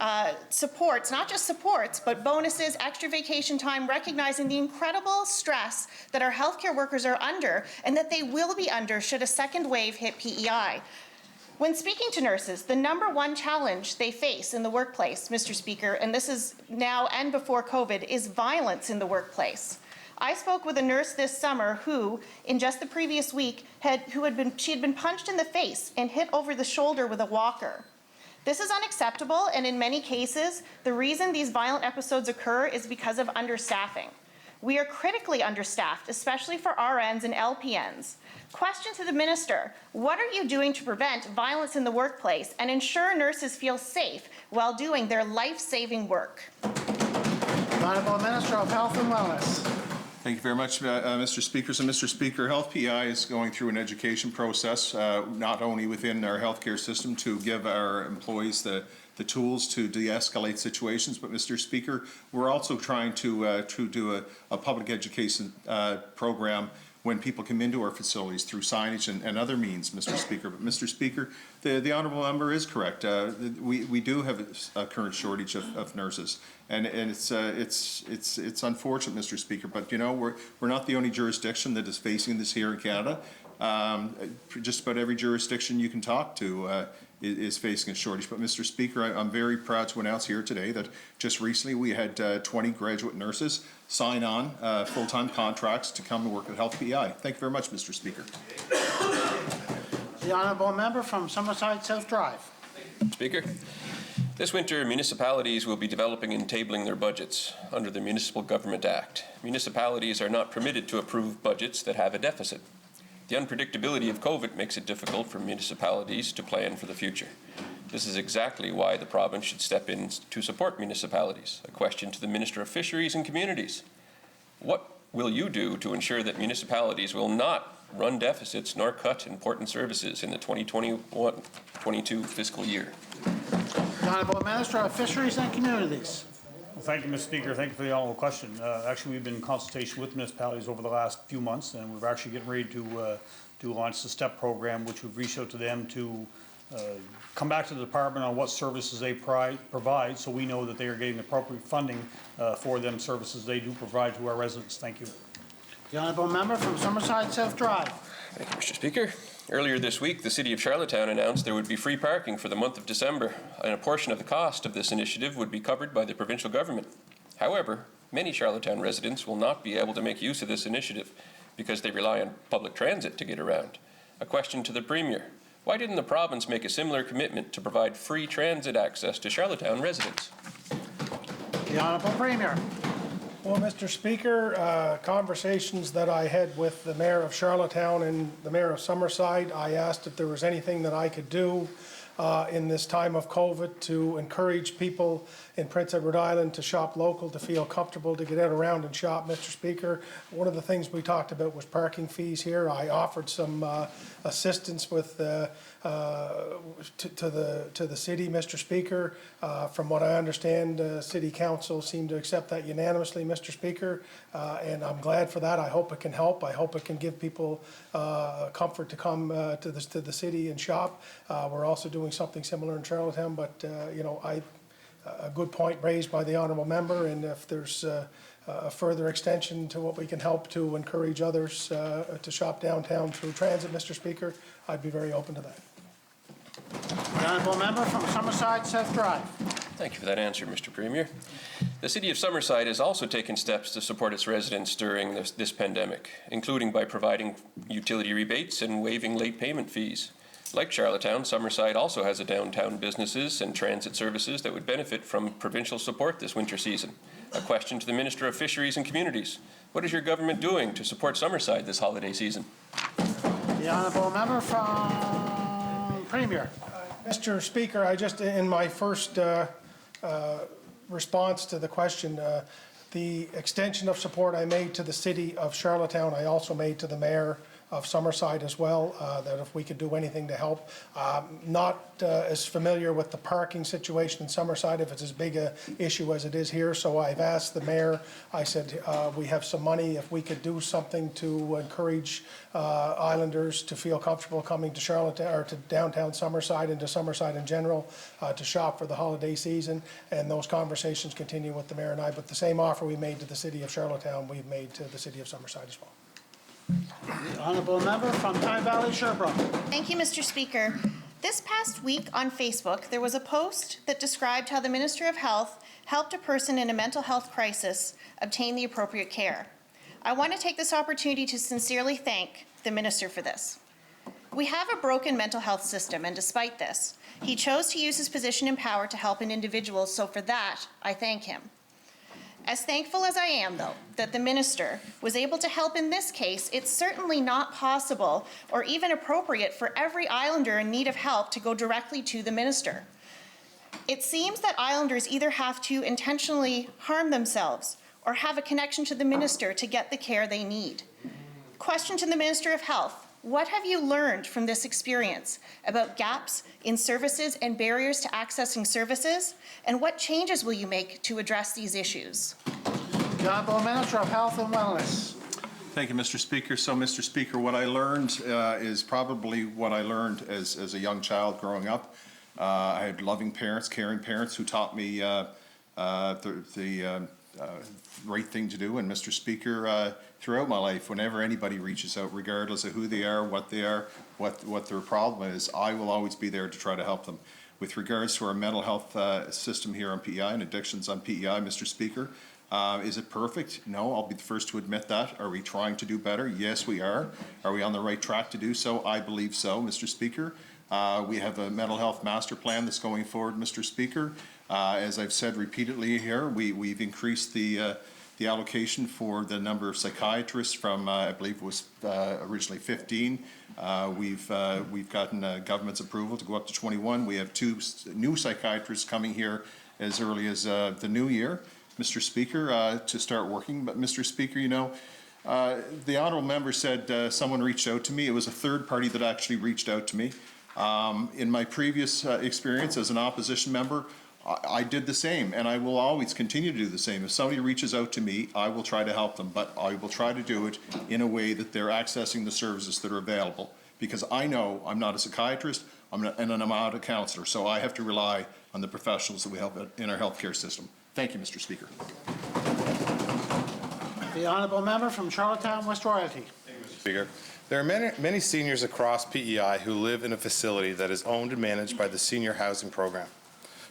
supports, not just supports, but bonuses, extra vacation time, recognizing the incredible stress that our healthcare workers are under and that they will be under should a second wave hit PEI. When speaking to nurses, the #1 challenge they face in the workplace, Mr. Speaker, and this is now and before COVID, is violence in the workplace. I spoke with a nurse this summer who, in just the previous week, she had been punched in the face and hit over the shoulder with a walker. This is unacceptable, and in many cases, the reason these violent episodes occur is because of understaffing. We are critically understaffed, especially for RNs and LPNs. Question to the Minister, what are you doing to prevent violence in the workplace and ensure nurses feel safe while doing their life-saving work? The Honourable Minister of Health and Wellness. Thank you very much, Mr. Speaker. So, Mr. Speaker, Health PEI is going through an education process, not only within our healthcare system to give our employees the tools to de-escalate situations, but, Mr. Speaker, we're also trying to do a public education program when people come into our facilities through signage and other means, Mr. Speaker. But, Mr. Speaker, the honourable member is correct. We do have a current shortage of nurses, and it's unfortunate, Mr. Speaker. But you know, we're not the only jurisdiction that is facing this here in Canada. Just about every jurisdiction you can talk to is facing a shortage. But, Mr. Speaker, I'm very proud to announce here today that just recently we had 20 graduate nurses sign on full-time contracts to come and work at Health PEI. Thank you very much, Mr. Speaker. The honourable member from Summerside South Drive. Speaker, this winter municipalities will be developing and tabling their budgets under the Municipal Government Act. Municipalities are not permitted to approve budgets that have a deficit. The unpredictability of COVID makes it difficult for municipalities to plan for the future. This is exactly why the province should step in to support municipalities. A question to the Minister of Fisheries and Communities. What will you do to ensure that municipalities will not run deficits nor cut important services in the 2021-22 fiscal year? The Honourable Minister of Fisheries and Communities. Well, thank you, Mr. Speaker. Thank you for the honourable question. Actually, we've been in consultation with municipalities over the last few months, and we're actually getting ready to launch the STEP program, which we've reached out to them to come back to the department on what services they provide, so we know that they are getting appropriate funding for them services they do provide to our residents. Thank you. The honourable member from Summerside South Drive. Thank you, Mr. Speaker. Earlier this week, the City of Charlottetown announced there would be free parking for the month of December, and a portion of the cost of this initiative would be covered by the provincial government. However, many Charlottetown residents will not be able to make use of this initiative because they rely on public transit to get around. A question to the Premier. Why didn't the province make a similar commitment to provide free transit access to Charlottetown residents? The Honourable Premier. Well, Mr. Speaker, conversations that I had with the Mayor of Charlottetown and the Mayor of Summerside, I asked if there was anything that I could do in this time of COVID to encourage people in Prince Edward Island to shop local, to feel comfortable, to get out around and shop, Mr. Speaker. One of the things we talked about was parking fees here. I offered some assistance with to the city, Mr. Speaker. From what I understand, City Council seemed to accept that unanimously, Mr. Speaker, and I'm glad for that. I hope it can help. I hope it can give people comfort to come to the city and shop. We're also doing something similar in Charlottetown, but you know, a good point raised by the honourable member, and if there's a further extension to what we can help to encourage others to shop downtown through transit, Mr. Speaker, I'd be very open to that. The honourable member from Summerside South Drive. Thank you for that answer, Mr. Premier. The City of Summerside has also taken steps to support its residents during this pandemic, including by providing utility rebates and waiving late payment fees. Like Charlottetown, Summerside also has a downtown businesses and transit services that would benefit from provincial support this winter season. A question to the Minister of Fisheries and Communities. What is your government doing to support Summerside this holiday season? The honourable member from Premier. Mr. Speaker, I just, in my first response to the question, the extension of support I made to the city of Charlottetown, I also made to the mayor of Summerside as well, that if we could do anything to help. Not as familiar with the parking situation in Summerside, if it's as big a issue as it is here, so I've asked the mayor, I said, we have some money, if we could do something to encourage islanders to feel comfortable coming to Charlottetown, or to downtown Summerside and to Summerside in general, to shop for the holiday season, and those conversations continue with the mayor and I, but the same offer we made to the city of Charlottetown, we've made to the city of Summerside as well. The honourable member from Tyne Valley, Sherbrooke. Thank you, Mr. Speaker. This past week on Facebook, there was a post that described how the Minister of Health helped a person in a mental health crisis obtain the appropriate care. I want to take this opportunity to sincerely thank the Minister for this. We have a broken mental health system, and despite this, he chose to use his position in power to help an individual, so for that, I thank him. As thankful as I am, though, that the minister was able to help in this case, it's certainly not possible or even appropriate for every islander in need of help to go directly to the minister. It seems that islanders either have to intentionally harm themselves or have a connection to the minister to get the care they need. Question to the Minister of Health: what have you learned from this experience about gaps in services and barriers to accessing services? And what changes will you make to address these issues? The Honourable Minister of Health and Wellness. Thank you, Mr. Speaker. So, Mr. Speaker, what I learned is probably what I learned as a young child growing up. I had loving parents, caring parents who taught me the right thing to do. And Mr. Speaker, throughout my life, whenever anybody reaches out, regardless of who they are, what their problem is, I will always be there to try to help them. With regards to our mental health system here on PEI and addictions on PEI, Mr. Speaker, is it perfect? No, I'll be the first to admit that. Are we trying to do better? Yes, we are. Are we on the right track to do so? I believe so, Mr. Speaker. We have a mental health master plan that's going forward, Mr. Speaker. As I've said repeatedly here, we've increased the allocation for the number of psychiatrists from, I believe it was originally 15. We've gotten government's approval to go up to 21. We have 2 new psychiatrists coming here as early as the new year, Mr. Speaker, to start working. But Mr. Speaker, you know, the honourable member said someone reached out to me. It was a third party that actually reached out to me. In my previous experience as an opposition member, I did the same, and I will always continue to do the same. If somebody reaches out to me, I will try to help them, but I will try to do it in a way that they're accessing the services that are available. Because I know I'm not a psychiatrist, and I'm not a counsellor, so I have to rely on the professionals that we help in our healthcare system. Thank you, Mr. Speaker. The honourable member from Charlottetown, West Royalty. Thank you, Mr. Speaker. There are many seniors across PEI who live in a facility that is owned and managed by the Senior Housing Program.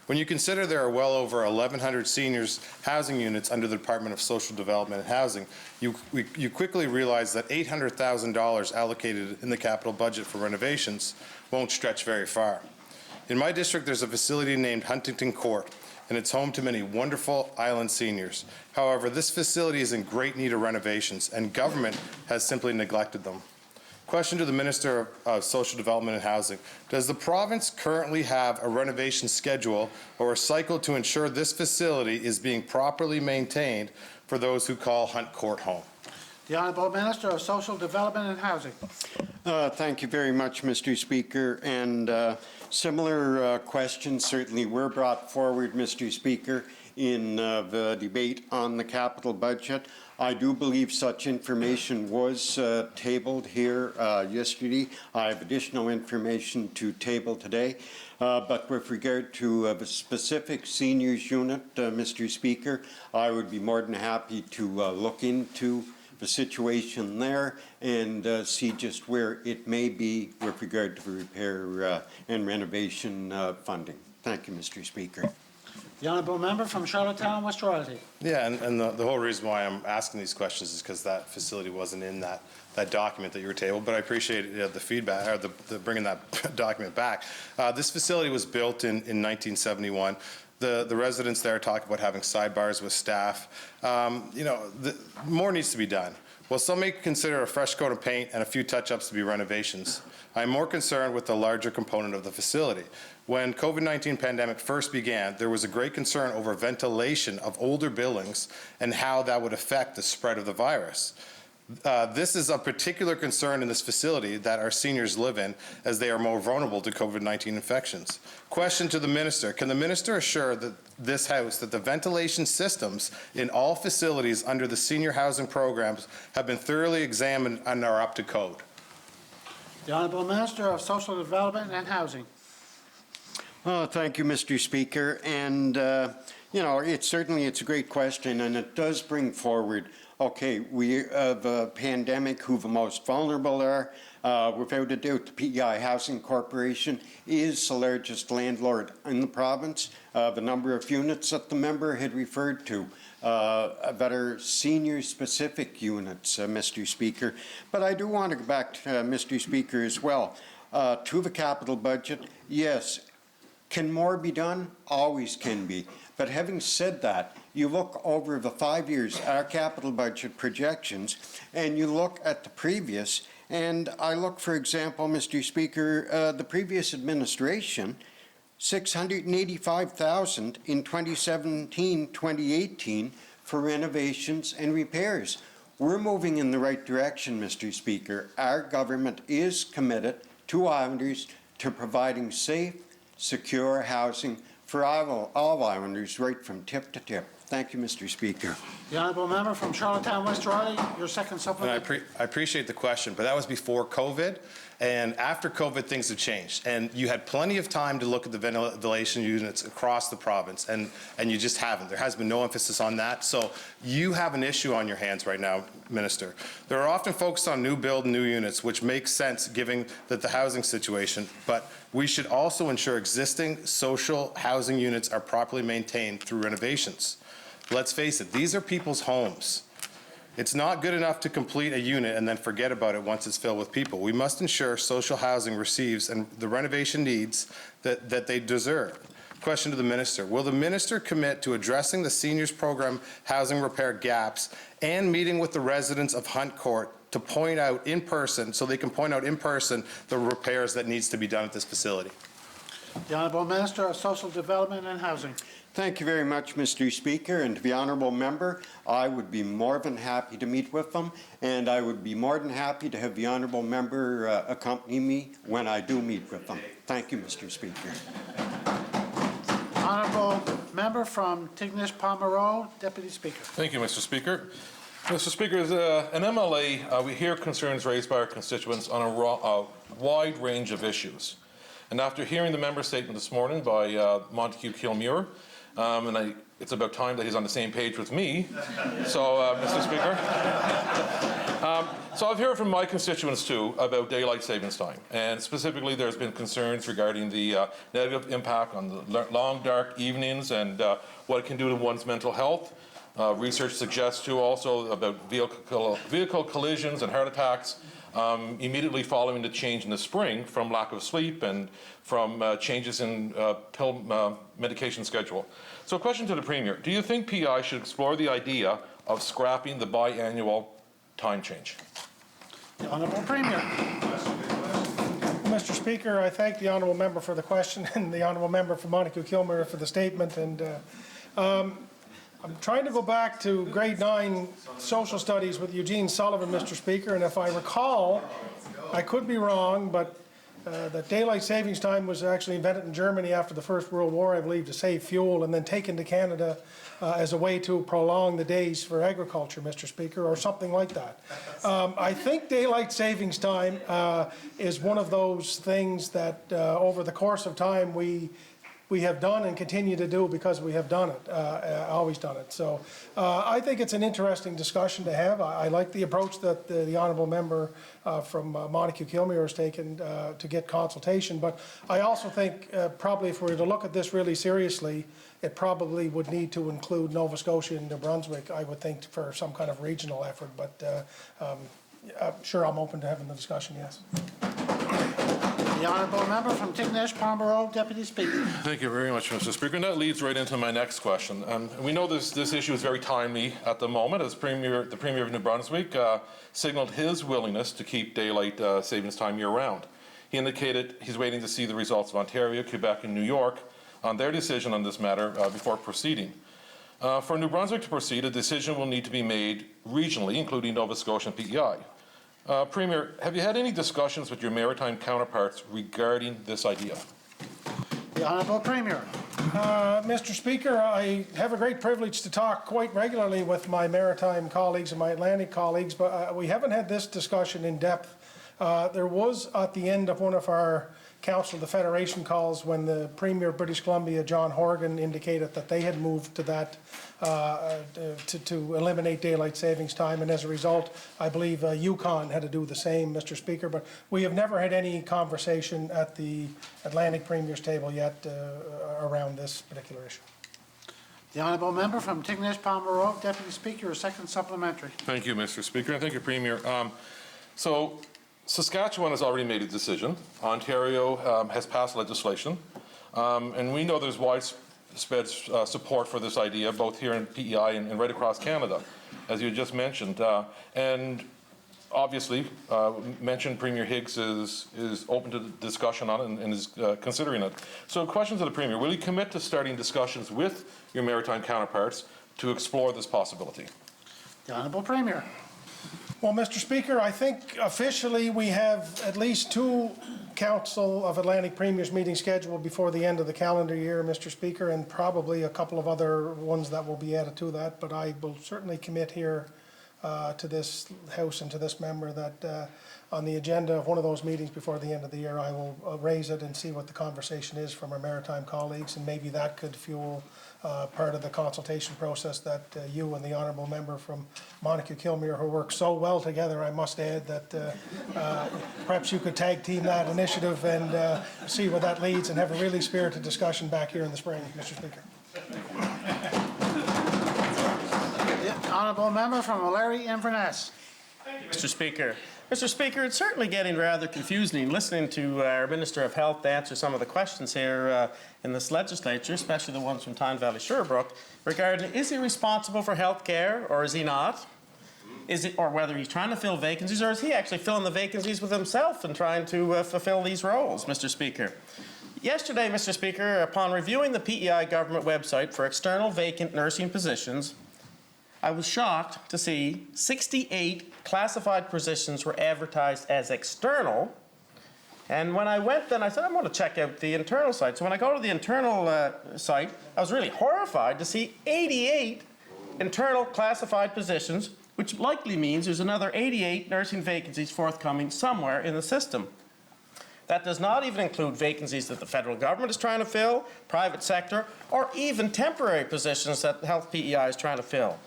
When you consider there are well over 1,100 seniors housing units under the Department of Social Development and Housing, you quickly realize that $800,000 allocated in the capital budget for renovations won't stretch very far. In my district, there's a facility named Huntington Court, and it's home to many wonderful island seniors. However, this facility is in great need of renovations, and government has simply neglected them. Question to the Minister of Social Development and Housing. Does the province currently have a renovation schedule or a cycle to ensure this facility is being properly maintained for those who call Hunt Court home? The Honourable Minister of Social Development and Housing. Thank you very much, Mr. Speaker. And similar questions certainly were brought forward, Mr. Speaker, in the debate on the capital budget. I do believe such information was tabled here yesterday. I have additional information to table today. But with regard to a specific seniors unit, Mr. Speaker, I would be more than happy to look into the situation there and see just where it may be with regard to repair and renovation funding. Thank you, Mr. Speaker. The honourable member from Charlottetown, West Royalty. Yeah, and the whole reason why I'm asking these questions is because that facility wasn't in that document that you were tabled, but I appreciate the feedback, or the bringing that document back. This facility was built in 1971. the residents there talk about having sidebars with staff. More needs to be done. While some may consider a fresh coat of paint and a few touch-ups to be renovations, I'm more concerned with the larger component of the facility. When COVID-19 pandemic first began, there was a great concern over ventilation of older buildings and how that would affect the spread of the virus. This is of particular concern in this facility that our seniors live in, as they are more vulnerable to COVID-19 infections. Question to the minister: can the minister assure that this House that the ventilation systems in all facilities under the senior housing programs have been thoroughly examined and are up to code? The Honourable Minister of Social Development and Housing. Thank you, Mr. Speaker. And, it's a great question, and it does bring forward, okay, we have a pandemic, who the most vulnerable are. Without a doubt, the PEI Housing Corporation is the largest landlord in the province. The number of units that the member had referred to that are senior-specific units, Mr. Speaker. But I do want to go back to Mr. Speaker as well. To the capital budget, yes. Can more be done? Always can be. But having said that, you look over the 5 years, our capital budget projections, and you look at the previous, and I look, for example, Mr. Speaker, the previous administration, $685,000 in 2017-2018 for renovations and repairs. We're moving in the right direction, Mr. Speaker. Our government is committed to Islanders to providing safe, secure housing for all Islanders, right from tip to tip. Thank you, Mr. Speaker. The Honourable Member from Charlottetown West Riley, your second supplementary. I appreciate the question, but that was before COVID. And after COVID, things have changed. And you had plenty of time to look at the ventilation units across the province, and you just haven't. There has been no emphasis on that. So you have an issue on your hands right now, Minister. There are often focused on new build, new units, which makes sense given that the housing situation, but we should also ensure existing social housing units are properly maintained through renovations. Let's face it, these are people's homes. It's not good enough to complete a unit and then forget about it once it's filled with people. We must ensure social housing receives and the renovation needs that they deserve. Question to the minister: will the minister commit to addressing the seniors program housing repair gaps and meeting with the residents of Hunt Court to point out in person, so they can point out in person the repairs that needs to be done at this facility? The Honourable Minister of Social Development and Housing. Thank you very much, Mr. Speaker. And to the Honourable Member, I would be more than happy to meet with them, and I would be more than happy to have the Honourable Member accompany me when I do meet with them. Thank you, Mr. Speaker. Honourable Member from Tignish-Palmer, Deputy Speaker. Thank you, Mr. Speaker. Mr. Speaker, as an MLA, we hear concerns raised by our constituents on a wide range of issues. And after hearing the member statement this morning by Montague Kilmuir, it's about time that he's on the same page with me. So, Mr. Speaker. So I've heard from my constituents too about daylight savings time, and specifically there's been concerns regarding the negative impact on the long dark evenings and what it can do to one's mental health. Research suggests too also about vehicle collisions and heart attacks immediately following the change in the spring from lack of sleep and from changes in pill medication schedule. So a question to the Premier: do you think PEI should explore the idea of scrapping the biannual time change? The Honourable Premier. Mr. Speaker, I thank the Honourable Member for the question and the Honourable Member from Montague Kilmuir for the statement. And I'm trying to go back to grade 9 social studies with Eugene Sullivan, Mr. Speaker, and if I recall, I could be wrong, but that daylight savings time was actually invented in Germany after the First World War, I believe, to save fuel, and then taken to Canada as a way to prolong the days for agriculture, Mr. Speaker, or something like that. I think daylight savings time is one of those things that over the course of time we have done and continue to do because we have done it, always done it. So I think it's an interesting discussion to have. I like the approach that the Honourable Member from Montague Kilmuir has taken to get consultation, but I also think probably if we were to look at this really seriously, it probably would need to include Nova Scotia and New Brunswick, I would think, for some kind of regional effort, but sure, I'm open to having the discussion, yes. The honourable member from Tignish, Palmer Road, Deputy Speaker. Thank you very much, Mr. Speaker. And that leads right into my next question. We know this issue is very timely at the moment, as the Premier of New Brunswick signaled his willingness to keep daylight savings time year-round. He indicated he's waiting to see the results of Ontario, Quebec, and New York on their decision on this matter before proceeding. For New Brunswick to proceed, a decision will need to be made regionally, including Nova Scotia and PEI. Premier, have you had any discussions with your maritime counterparts regarding this idea? The Honourable Premier. Mr. Speaker, I have a great privilege to talk quite regularly with my maritime colleagues and my Atlantic colleagues, but we haven't had this discussion in depth. There was at the end of one of our Council of the Federation calls when the Premier of British Columbia, John Horgan, indicated that they had moved to that to eliminate daylight savings time, and as a result, I believe Yukon had to do the same, Mr. Speaker. But we have never had any conversation at the Atlantic Premier's table yet around this particular issue. The honourable member from Tignish, Palmer Road, Deputy Speaker, a second supplementary. Thank you, Mr. Speaker, and thank you, Premier. So Saskatchewan has already made a decision. Ontario has passed legislation, and we know there's widespread support for this idea, both here in PEI and right across Canada, as you just mentioned. And obviously, mentioned Premier Higgs is open to discussion on it and is considering it. So, question to the Premier: will you commit to starting discussions with your maritime counterparts to explore this possibility? The honourable Premier. Well, Mr. Speaker, I think officially we have at least 2 Council of Atlantic Premiers meetings scheduled before the end of the calendar year, Mr. Speaker, and probably a couple of other ones that will be added to that. But I will certainly commit here to this House and to this member that on the agenda of one of those meetings before the end of the year, I will raise it and see what the conversation is from our maritime colleagues, and maybe that could fuel part of the consultation process that you and the honourable member from Monaco-Kilmere, who work so well together, I must add, that perhaps you could tag team that initiative and see where that leads and have a really spirited discussion back here in the spring, Mr. Speaker. The honourable member from O'Leary-Inverness. Mr. Speaker. Mr. Speaker, it's certainly getting rather confusing listening to our Minister of Health answer some of the questions here in this legislature, especially the ones from Tyne Valley Sherbrooke, regarding is he responsible for health care or is he not? Is it, or whether he's trying to fill vacancies, or is he actually filling the vacancies with himself and trying to fulfill these roles, Mr. Speaker? Yesterday, Mr. Speaker, upon reviewing the PEI government website for external vacant nursing positions, I was shocked to see 68 classified positions were advertised as external. And when I went then, I said, I'm going to check out the internal site. So when I go to the internal site, I was really horrified to see 88 internal classified positions, which likely means there's another 88 nursing vacancies forthcoming somewhere in the system. That does not even include vacancies that the federal government is trying to fill, private sector, or even temporary positions that Health PEI is trying to fill.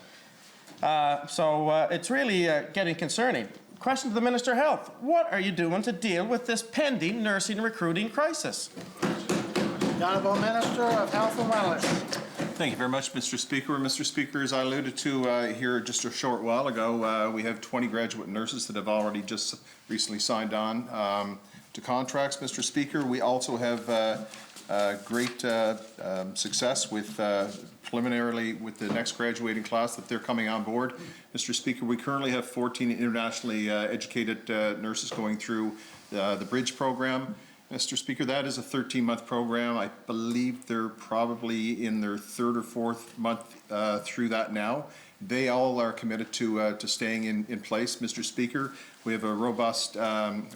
So it's really getting concerning. Question to the Minister of Health. What are you doing to deal with this pending nursing recruiting crisis? The Honourable Minister of Health and Wellness. Thank you very much, Mr. Speaker. Mr. Speaker, as I alluded to here just a short while ago, we have 20 graduate nurses that have already just recently signed on to contracts, Mr. Speaker. We also have great success with preliminarily with the next graduating class that they're coming on board. Mr. Speaker, we currently have 14 internationally educated nurses going through the Bridge program. Mr. Speaker, that is a 13-month program. I believe they're probably in their 3rd or 4th month through that now. They all are committed to staying in place, Mr. Speaker. We have a robust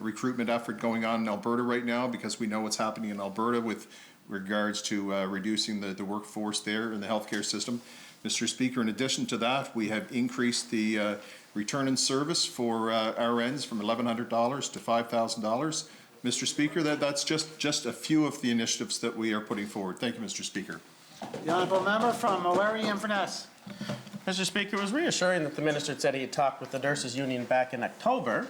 recruitment effort going on in Alberta right now because we know what's happening in Alberta with regards to reducing the workforce there in the healthcare system. Mr. Speaker, in addition to that, we have increased the return in service for RNs from $1,100 to $5,000. Mr. Speaker, that's just a few of the initiatives that we are putting forward. Thank you, Mr. Speaker. The honourable member from O'Leary-Inverness. Mr. Speaker, it was reassuring that the Minister said he had talked with the Nurses Union back in October.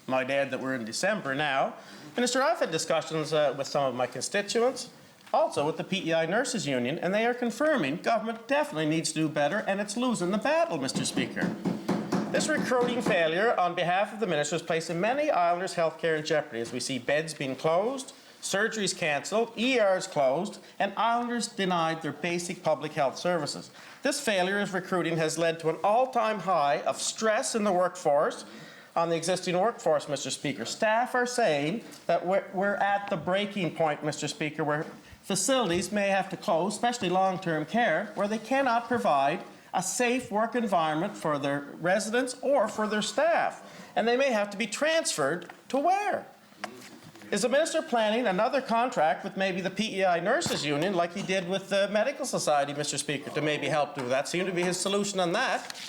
Might add that we're in December now. Minister, I've had discussions with some of my constituents, also with the PEI Nurses Union, and they are confirming government definitely needs to do better and it's losing the battle, Mr. Speaker. This recruiting failure on behalf of the minister is placing many Islanders' healthcare in jeopardy as we see beds being closed, surgeries cancelled, ERs closed, and Islanders denied their basic public health services. This failure of recruiting has led to an all-time high of stress in the workforce, on the existing workforce, Mr. Speaker. Staff are saying that we're at the breaking point, Mr. Speaker, where facilities may have to close, especially long-term care, where they cannot provide a safe work environment for their residents or for their staff. And they may have to be transferred to where? Is the minister planning another contract with maybe the PEI Nurses Union like he did with the Medical Society, Mr. Speaker, to maybe help do that? Seemed to be his solution on that.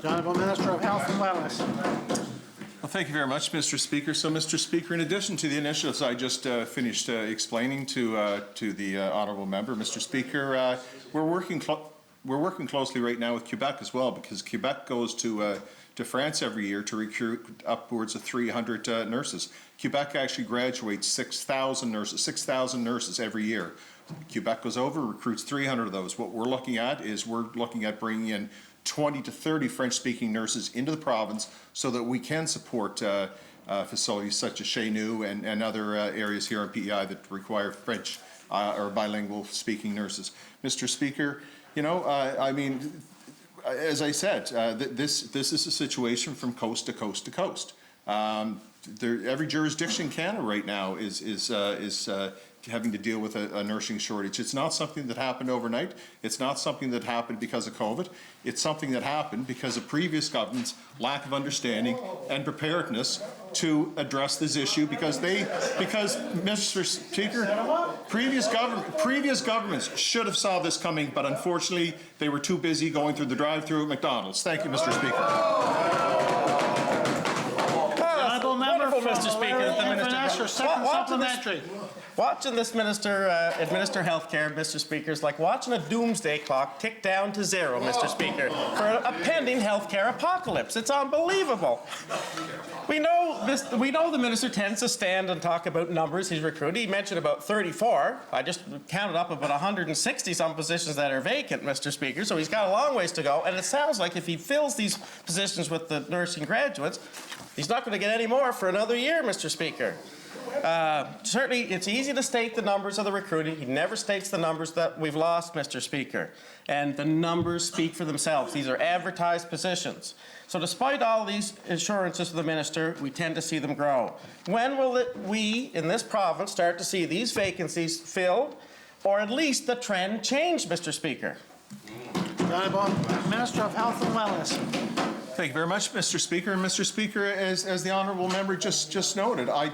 The Honourable Minister of Health and Wellness. Well, thank you very much, Mr. Speaker. So, Mr. Speaker, in addition to the initiatives I just finished explaining to the honourable member, Mr. Speaker, we're working closely right now with Quebec as well, because Quebec goes to France every year to recruit upwards of 300 nurses. Quebec actually graduates 6,000 nurses every year. Quebec goes over, recruits 300 of those. What we're looking at is bringing in 20 to 30 French-speaking nurses into the province so that we can support facilities such as Chez Nous and other areas here in PEI that require French or bilingual speaking nurses. Mr. Speaker, you know, I mean, as I said, this is a situation from coast to coast to coast. Every jurisdiction in Canada right now is having to deal with a nursing shortage. It's not something that happened overnight. It's not something that happened because of COVID. It's something that happened because of previous governments' lack of understanding and preparedness to address this issue. Because Mr. Speaker, previous governments should have saw this coming, but unfortunately they were too busy going through the drive-through at McDonald's. Thank you, Mr. Speaker. Mr. Speaker, the minister. Supplementary. Watching this minister administer health care, Mr. Speaker, is like watching a doomsday clock tick down to zero, Mr. Speaker, for a pending health care apocalypse. It's unbelievable. We know the minister tends to stand and talk about numbers he's recruited. He mentioned about 34. I just counted up about 160 some positions that are vacant, Mr. Speaker, so he's got a long ways to go. And it sounds like if he fills these positions with the nursing graduates, he's not going to get any more for another year, Mr. Speaker. Certainly, it's easy to state the numbers of the recruiting. He never states the numbers that we've lost, Mr. Speaker. And the numbers speak for themselves. These are advertised positions. So despite all these assurances to the minister, we tend to see them grow. When will we in this province start to see these vacancies filled, or at least the trend change, Mr. Speaker? The Honourable Minister of Health and Wellness. Thank you very much, Mr. Speaker. And Mr. Speaker, as the honourable member just noted, I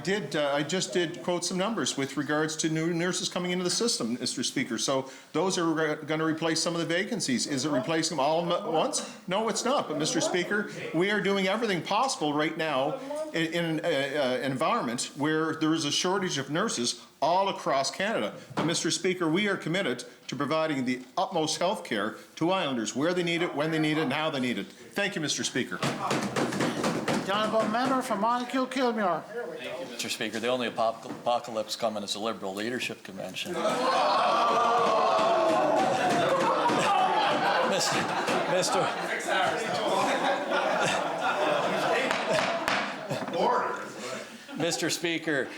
just did quote some numbers with regards to new nurses coming into the system, Mr. Speaker. So those are going to replace some of the vacancies. Is it replacing them all at once? No, it's not. But Mr. Speaker, we are doing everything possible right now in an environment where there is a shortage of nurses all across Canada. But Mr. Speaker, we are committed to providing the utmost health care to Islanders where they need it, when they need it, and how they need it. Thank you, Mr. Speaker. The Honourable Member from Montague Kilmuir. Thank you, Mr. Speaker. The only apocalypse coming is a Liberal Leadership Convention. Mr. Speaker,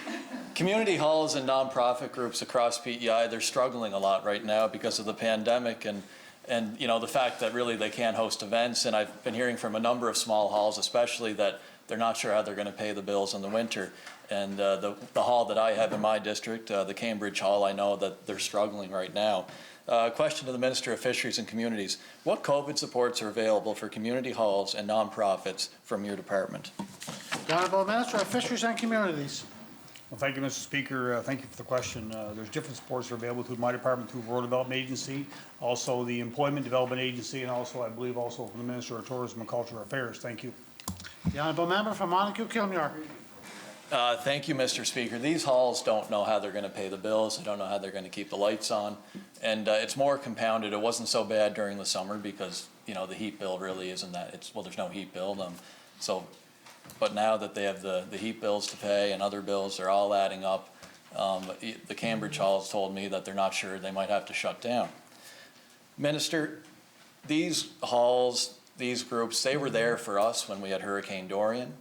community halls and nonprofit groups across PEI, they're struggling a lot right now because of the pandemic and you know, the fact that really they can't host events. And I've been hearing from a number of small halls, especially, that they're not sure how they're going to pay the bills in the winter. And the hall that I have in my district, the Cambridge Hall, I know that they're struggling right now. Question to the Minister of Fisheries and Communities. What COVID supports are available for community halls and nonprofits from your department? The Honourable Minister of Fisheries and Communities. Well, thank you, Mr. Speaker. Thank you for the question. There's different supports that are available through my department, through Rural Development Agency, also the Employment Development Agency, and also, I believe, also from the Minister of Tourism and Cultural Affairs. Thank you. The Honourable Member from Montague Kilmuir. Thank you, Mr. Speaker. These halls don't know how they're going to pay the bills. They don't know how they're going to keep the lights on. And it's more compounded. It wasn't so bad during the summer because, you know, the heat bill really isn't that. Well, there's no heat bill. But now that they have the heat bills to pay and other bills, they're all adding up. The Cambridge Hall has told me that they're not sure they might have to shut down. Minister, these halls these groups, they were there for us when we had Hurricane Dorian,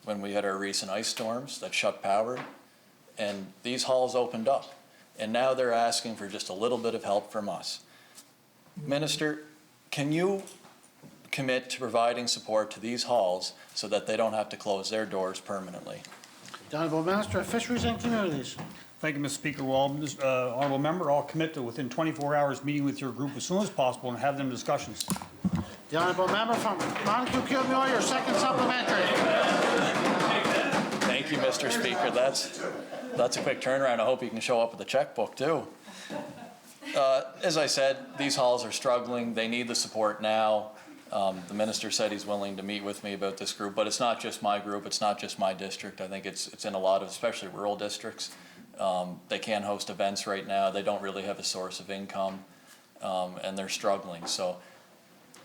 when we had our recent ice storms that shut power, and these halls opened up. And now they're asking for just a little bit of help from us. Minister, can you commit to providing support to these halls so that they don't have to close their doors permanently? The Honourable Minister of Fisheries and Communities. Thank you, Mr. Speaker. Well, Honourable Member, I'll commit to within 24 hours meeting with your group as soon as possible and have them discussions. The Honourable Member from Monaco-Kilmuir, your second supplementary. Thank you, Mr. Speaker. That's a quick turnaround. I hope you can show up with a checkbook, too. As I said, these halls are struggling. They need the support now. The minister said he's willing to meet with me about this group, but it's not just my group. It's not just my district. I think it's in a lot of, especially rural districts. They can't host events right now. They don't really have a source of income, and they're struggling. So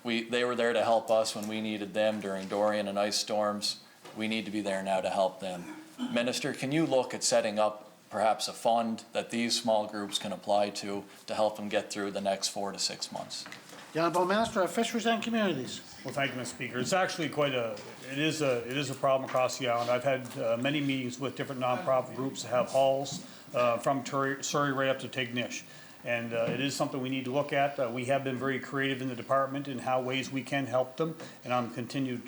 they were there to help us when we needed them during Dorian and ice storms. We need to be there now to help them. Minister, can you look at setting up perhaps a fund that these small groups can apply to help them get through the next 4 to 6 months? The Honourable Minister of Fisheries and Communities. Well, thank you, Mr. Speaker. It's actually it is a problem across the island. I've had many meetings with different nonprofit groups that have halls from Surrey right up to Tignish. And it is something we need to look at. We have been very creative in the department in how ways we can help them. And I will continue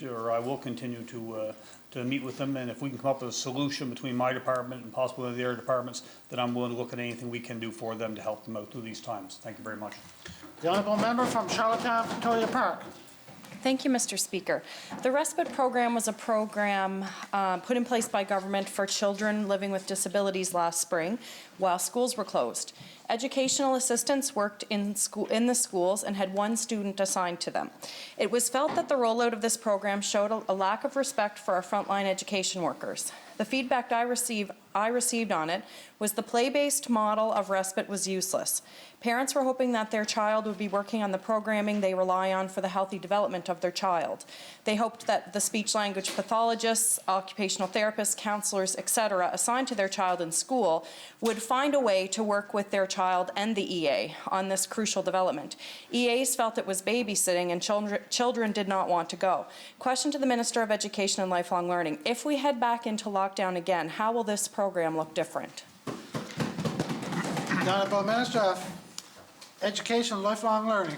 to meet with them. And if we can come up with a solution between my department and possibly the other departments, then I'm willing to look at anything we can do for them to help them out through these times. Thank you very much. The Honourable Member from Charlottetown, Victoria Park. Thank you, Mr. Speaker. The Respite Program was a program put in place by government for children living with disabilities last spring while schools were closed. Educational assistants worked in the schools and had one student assigned to them. It was felt that the rollout of this program showed a lack of respect for our frontline education workers. The feedback I received on it was the play-based model of respite was useless. Parents were hoping that their child would be working on the programming they rely on for the healthy development of their child. They hoped that the speech-language pathologists, occupational therapists, counselors, etc., assigned to their child in school would find a way to work with their child and the EA on this crucial development. EAs felt it was babysitting and children did not want to go. Question to the Minister of Education and Lifelong Learning. If we head back into lockdown again, how will this program look different? The Honourable Minister of Education and Lifelong Learning.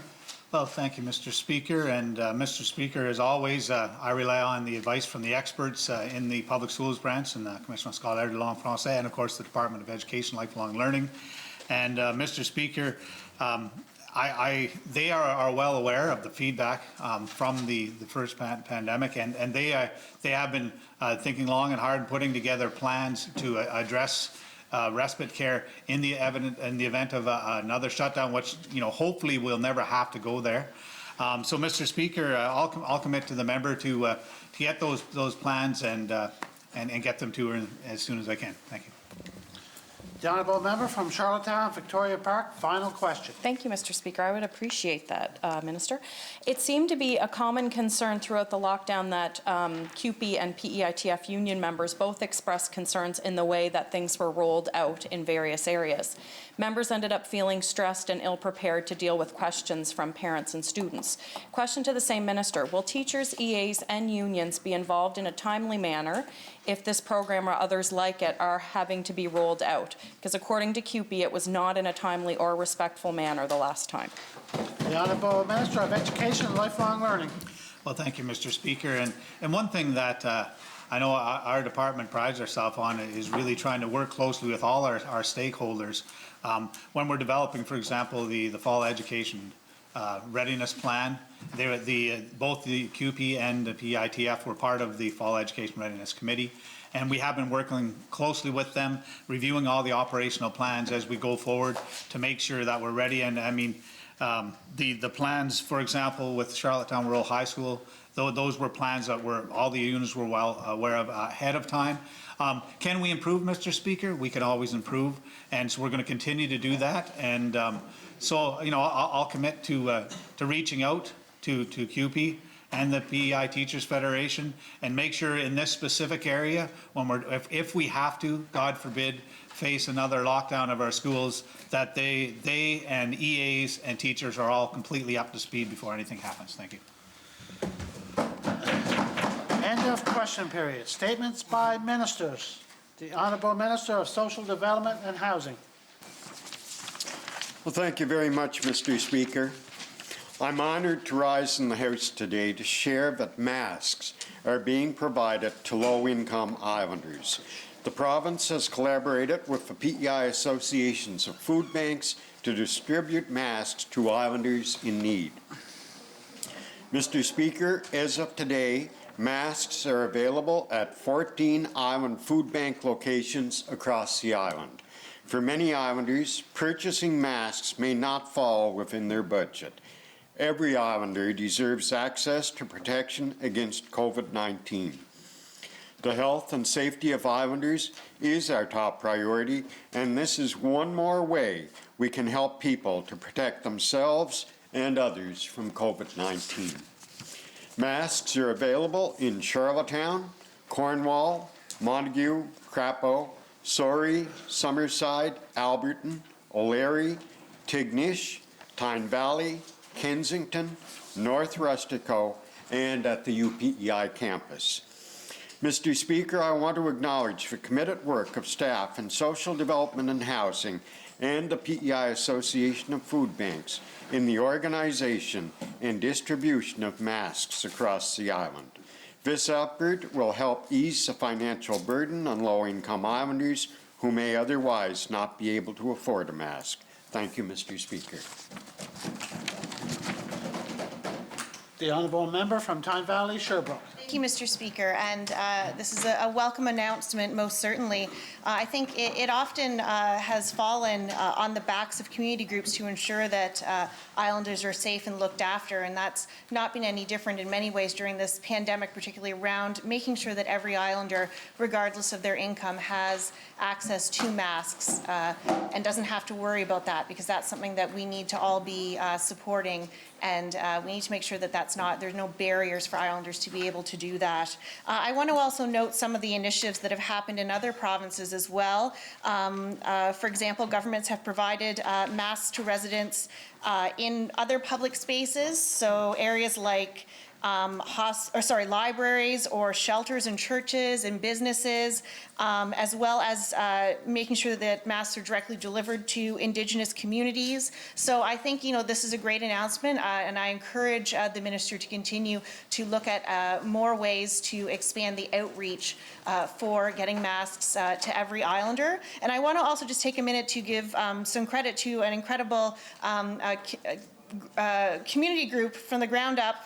Well, thank you, Mr. Speaker. And Mr. Speaker, as always, I rely on the advice from the experts in the Public Schools Branch and the Commission Scolaire de Langue Française and, of course, the Department of Education and Lifelong Learning. And Mr. Speaker, they are well aware of the feedback from the first pandemic, and they have been thinking long and hard and putting together plans to address respite care in the event of another shutdown, which hopefully we'll never have to go there. So, Mr. Speaker, I'll commit to the member to get those plans and get them to her as soon as I can. Thank you. The Honourable Member from Charlottetown, Victoria Park, final question. Thank you, Mr. Speaker. I would appreciate that, Minister. It seemed to be a common concern throughout the lockdown that CUPE and PEITF union members both expressed concerns in the way that things were rolled out in various areas. Members ended up feeling stressed and ill-prepared to deal with questions from parents and students. Question to the same minister, will teachers, EAs, and unions be involved in a timely manner if this program or others like it are having to be rolled out? Because according to CUPE, it was not in a timely or respectful manner the last time. The Honourable Minister of Education and Lifelong Learning. Well, thank you, Mr. Speaker. And one thing that I know our department prides ourselves on is really trying to work closely with all our stakeholders when we're developing, for example, the fall education readiness plan. Both the CUPE and the PEITF were part of the fall education readiness committee. And we have been working closely with them, reviewing all the operational plans as we go forward to make sure that we're ready. And I mean, the plans, for example, with Charlottetown Rural High School, those were plans that all the units were well aware of ahead of time. Can we improve, Mr. Speaker? We can always improve, and so we're going to continue to do that. And so, I'll commit to reaching out to CUPE and the PEI Teachers Federation and make sure in this specific area, when if we have to, God forbid, face another lockdown of our schools, that they and EAs and teachers are all completely up to speed before anything happens. Thank you. End of question period. Statements by ministers. The Honourable Minister of Social Development and Housing. Well, thank you very much, Mr. Speaker. I'm honored to rise in the House today to share that masks are being provided to low-income islanders. The province has collaborated with the PEI Associations of Food Banks to distribute masks to islanders in need. Mr. Speaker, as of today, masks are available at 14 island food bank locations across the island. For many islanders, purchasing masks may not fall within their budget. Every islander deserves access to protection against COVID-19. The health and safety of islanders is our top priority, and this is one more way we can help people to protect themselves and others from COVID-19. Masks are available in Charlottetown, Cornwall, Montague, Crapo, Surrey, Summerside, Alberton, O'Leary, Tignish, Tyne Valley, Kensington, North Rustico, and at the UPEI campus. Mr. Speaker, I want to acknowledge the committed work of staff in social development and housing and the PEI Association of Food Banks in the organization and distribution of masks across the island. This effort will help ease the financial burden on low-income islanders who may otherwise not be able to afford a mask. Thank you, Mr. Speaker. The Honourable Member from Tyne Valley, Sherbrooke. Thank you, Mr. Speaker, and this is a welcome announcement, most certainly. I think it often has fallen on the backs of community groups to ensure that islanders are safe and looked after, and that's not been any different in many ways during this pandemic, particularly around making sure that every islander, regardless of their income, has access to masks and doesn't have to worry about that, because that's something that we need to all be supporting, and we need to make sure that there's no barriers for islanders to be able to do that. I want to also note some of the initiatives that have happened in other provinces as well. For example, governments have provided masks to residents in other public spaces, so areas like libraries or shelters and churches and businesses, as well as making sure that masks are directly delivered to Indigenous communities. So I think, this is a great announcement, and I encourage the Minister to continue to look at more ways to expand the outreach for getting masks to every islander. And I want to also just take a minute to give some credit to an incredible community group from the ground up,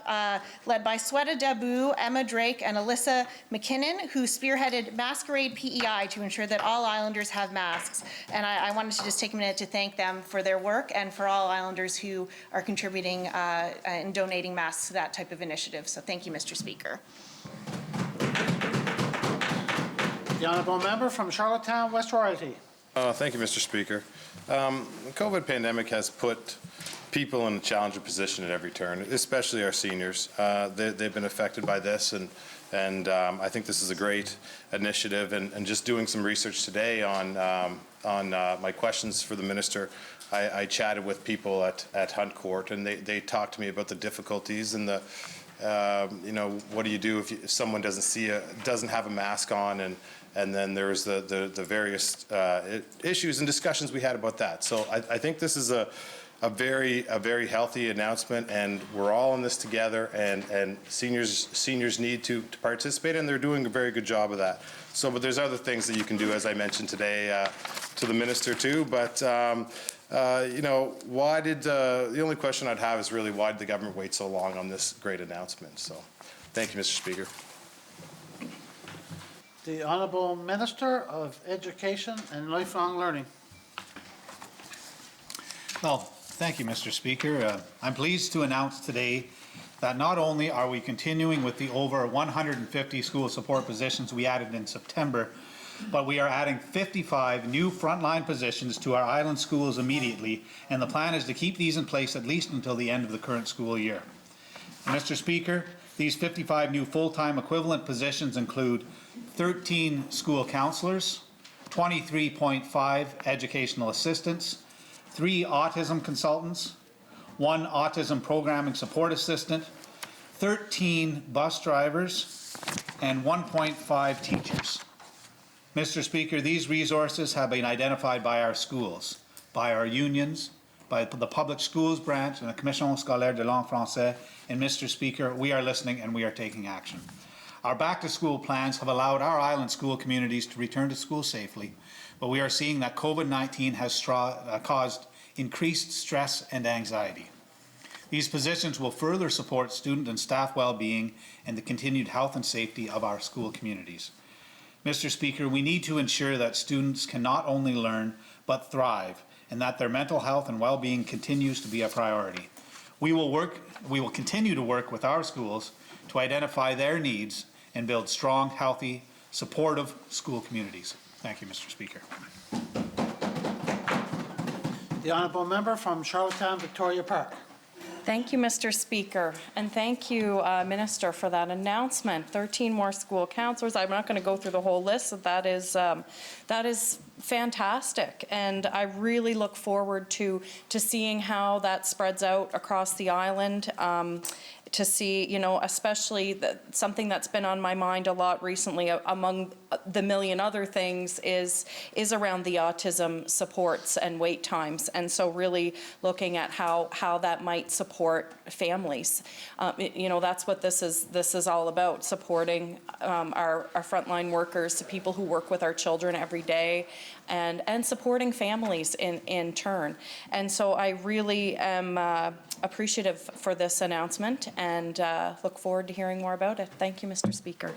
led by Sweta Dabu, Emma Drake, and Alyssa McKinnon, who spearheaded Masquerade PEI to ensure that all islanders have masks. And I wanted to just take a minute to thank them for their work and for all islanders who are contributing and donating masks to that type of initiative. So thank you, Mr. Speaker. The Honourable Member from Charlottetown, West Royalty. Thank you, Mr. Speaker. The COVID pandemic has put people in a challenging position at every turn, especially our seniors. They've been affected by this, and I think this is a great initiative. And just doing some research today on my questions for the minister, I chatted with people at Hunt Court, and they talked to me about the difficulties and the what do you do if someone doesn't have a mask on, and then there's the various issues and discussions we had about that. So I think this is a very healthy announcement, and we're all in this together, and seniors need to participate, and they're doing a very good job of that. So, but there's other things that you can do, as I mentioned today to the minister too. But why did the only question I'd have is really why did the government wait so long on this great announcement? So, thank you, Mr. Speaker. The Honourable Minister of Education and Lifelong Learning. Well, thank you, Mr. Speaker. I'm pleased to announce today that not only are we continuing with the over 150 school support positions we added in September, but we are adding 55 new frontline positions to our island schools immediately, and the plan is to keep these in place at least until the end of the current school year. Mr. Speaker, these 55 new full-time equivalent positions include 13 school counselors, 23.5 educational assistants, 3 autism consultants, 1 autism programming support assistant, 13 bus drivers, and 1.5 teachers. Mr. Speaker, these resources have been identified by our schools, by our unions, by the public schools branch and the Commission scolaire de langue française. And Mr. Speaker, we are listening and we are taking action. Our back-to-school plans have allowed our island school communities to return to school safely, but we are seeing that COVID-19 has caused increased stress and anxiety. These positions will further support student and staff well-being and the continued health and safety of our school communities. Mr. Speaker, we need to ensure that students can not only learn, but thrive, and that their mental health and well-being continues to be a priority. We will continue to work with our schools to identify their needs and build strong, healthy, supportive school communities. Thank you, Mr. Speaker. The honourable member from Charlottetown, Victoria Park. Thank you, Mr. Speaker, and thank you, Minister, for that announcement. 13 more school counselors. I'm not going to go through the whole list. That is fantastic, and I really look forward to seeing how that spreads out across the island. To see, you know, especially something that's been on my mind a lot recently, among the million other things, is around the autism supports and wait times, and so really looking at how that might support families. You know, that's what this is all about: supporting our frontline workers, the people who work with our children every day, and supporting families in turn. And so I really am appreciative for this announcement and look forward to hearing more about it. Thank you, Mr. Speaker.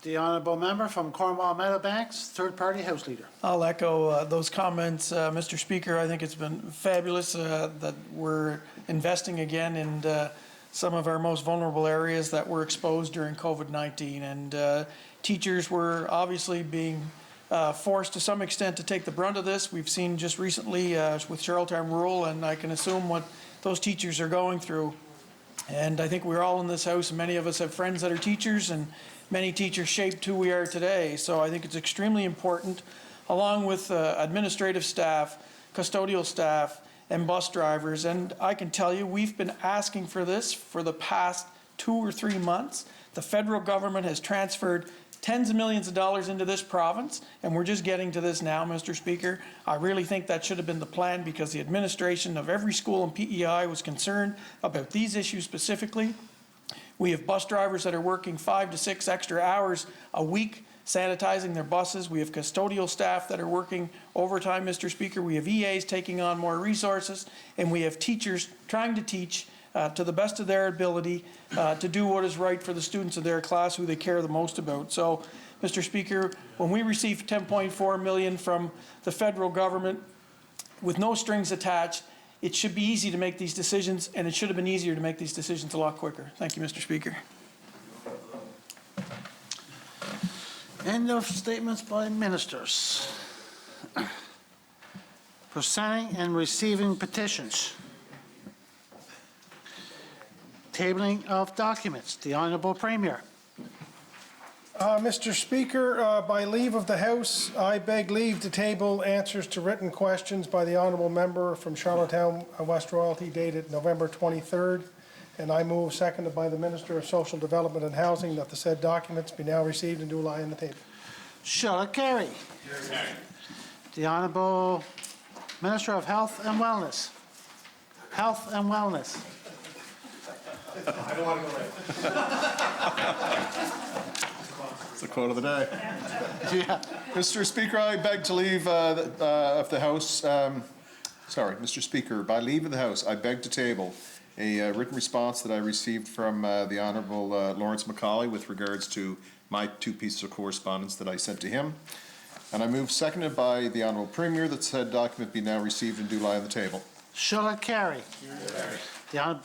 The honourable member from Cornwall Meadowbanks, third-party House Leader. I'll echo those comments, Mr. Speaker. I think it's been fabulous that we're investing again in some of our most vulnerable areas that were exposed during COVID-19. And teachers were obviously being forced to some extent to take the brunt of this. We've seen just recently with Charlottetown Rural, and I can assume what those teachers are going through. And I think we're all in this house, and many of us have friends that are teachers, and many teachers shaped who we are today. So I think it's extremely important, along with administrative staff, custodial staff, and bus drivers. And I can tell you, we've been asking for this for the past 2 or 3 months. The federal government has transferred tens of millions of dollars into this province, and we're just getting to this now, Mr. Speaker. I really think that should have been the plan, because the administration of every school in PEI was concerned about these issues specifically. We have bus drivers that are working 5 to 6 extra hours a week sanitizing their buses. We have custodial staff that are working overtime, Mr. Speaker. We have EAs taking on more resources, and we have teachers trying to teach to the best of their ability to do what is right for the students of their class who they care the most about. So, Mr. Speaker, when we received $10.4 million from the federal government with no strings attached, it should be easy to make these decisions, and it should have been easier to make these decisions a lot quicker. Thank you, Mr. Speaker. End of statements by ministers. Presenting and receiving petitions. Tabling of documents. The Honourable Premier. Mr. Speaker, by leave of the House, I beg leave to table answers to written questions by the Honourable Member from Charlottetown West Royalty dated November 23rd, and I move, seconded by the Minister of Social Development and Housing, that the said documents be now received and do lie on the table. Shall it carry? The Honourable Minister of Health and Wellness. Health and Wellness. I don't want to go there. It's the quote of the day. Yeah. Mr. Speaker, I beg to leave of the House. Mr. Speaker, by leave of the House, I beg to table a written response that I received from the Honourable Lawrence Macaulay with regards to my 2 pieces of correspondence that I sent to him. And I move, seconded by the Honourable Premier, that said document be now received and do lie on the table. Shall it carry? The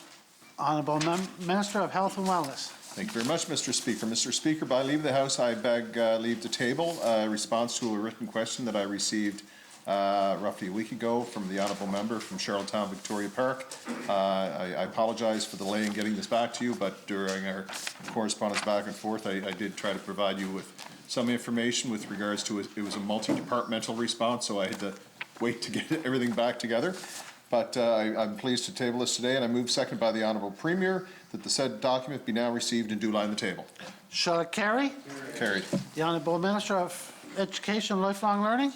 Honourable Minister of Health and Wellness. Thank you very much, Mr. Speaker. Mr. Speaker, by leave of the House, I beg leave to table a response to a written question that I received roughly a week ago from the Honourable Member from Charlottetown Victoria Park. I apologise for the delay in getting this back to you, but during our correspondence back and forth, I did try to provide you with some information with regards to it. It was a multi-departmental response, so I had to wait to get everything back together. but I'm pleased to table this today, and I move seconded by the Honourable Premier that the said document be now received and do lie on the table. Shall it carry? Carried. The Honourable Minister of Education and Lifelong Learning.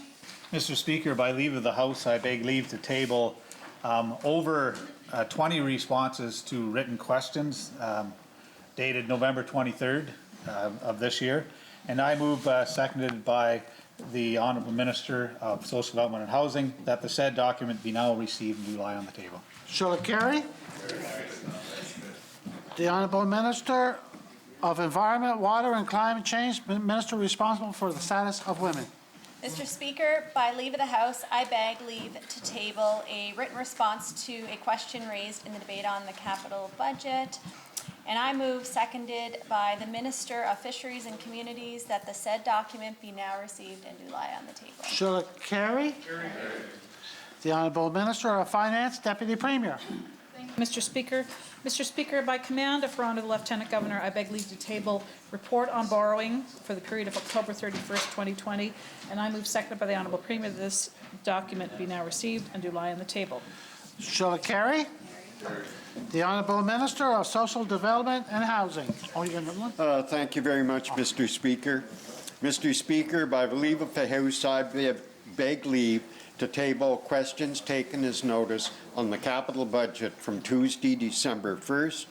Mr. Speaker, by leave of the House, I beg leave to table over 20 responses to written questions dated November 23rd of this year. And I move, seconded by the Honourable Minister of Social Development and Housing, that the said document be now received and do lie on the table. Shall it carry? The Honourable Minister of Environment, Water and Climate Change, Minister responsible for the status of women. Mr. Speaker, by leave of the House, I beg leave to table a written response to a question raised in the debate on the capital budget. And I move, seconded by the Minister of Fisheries and Communities, that the said document be now received and do lie on the table. Shall it carry? The Honourable Minister of Finance, Deputy Premier. Mr. Speaker. Mr. Speaker, by command of Honourable Lieutenant Governor, I beg leave to table report on borrowing for the period of October 31st, 2020, and I move seconded by the Honourable Premier that this document be now received and do lie on the table. Shall it carry? The Honourable Minister of Social Development and Housing. Oh, you got another one? Thank you very much, Mr. Speaker. Mr. Speaker, by leave of the House, I beg leave to table questions taken as notice on the capital budget from Tuesday, December 1st,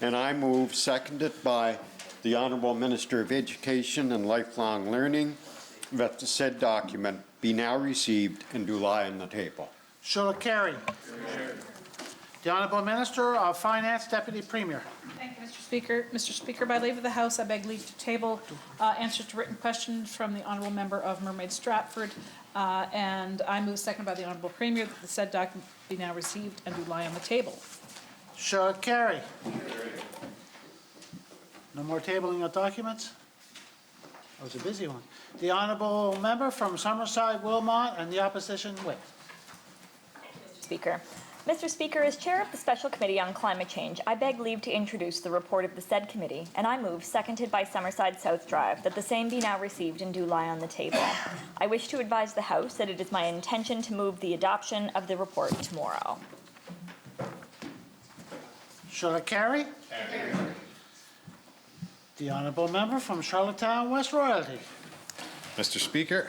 and I move, seconded by the Honourable Minister of Education and Lifelong Learning, that the said document be now received and do lie on the table. Shall it carry? The Honourable Minister of Finance, Deputy Premier. Thank you, Mr. Speaker. Mr. Speaker, by leave of the House, I beg leave to table answers to written questions from the Honourable Member of Mermaid Stratford, and I move seconded by the Honourable Premier that the said document be now received and do lie on the table. Shall it carry? No more tabling of documents? That was a busy one. The Honourable Member from Summerside, Wilmot, and the Opposition Whip. Speaker. Mr. Speaker, as Chair of the Special Committee on Climate Change, I beg leave to introduce the report of the said committee, and I move, seconded by Summerside South Drive, that the same be now received and do lie on the table. I wish to advise the House that it is my intention to move the adoption of the report tomorrow. Shall it carry? The Honourable Member from Charlottetown, West Royalty. Mr. Speaker,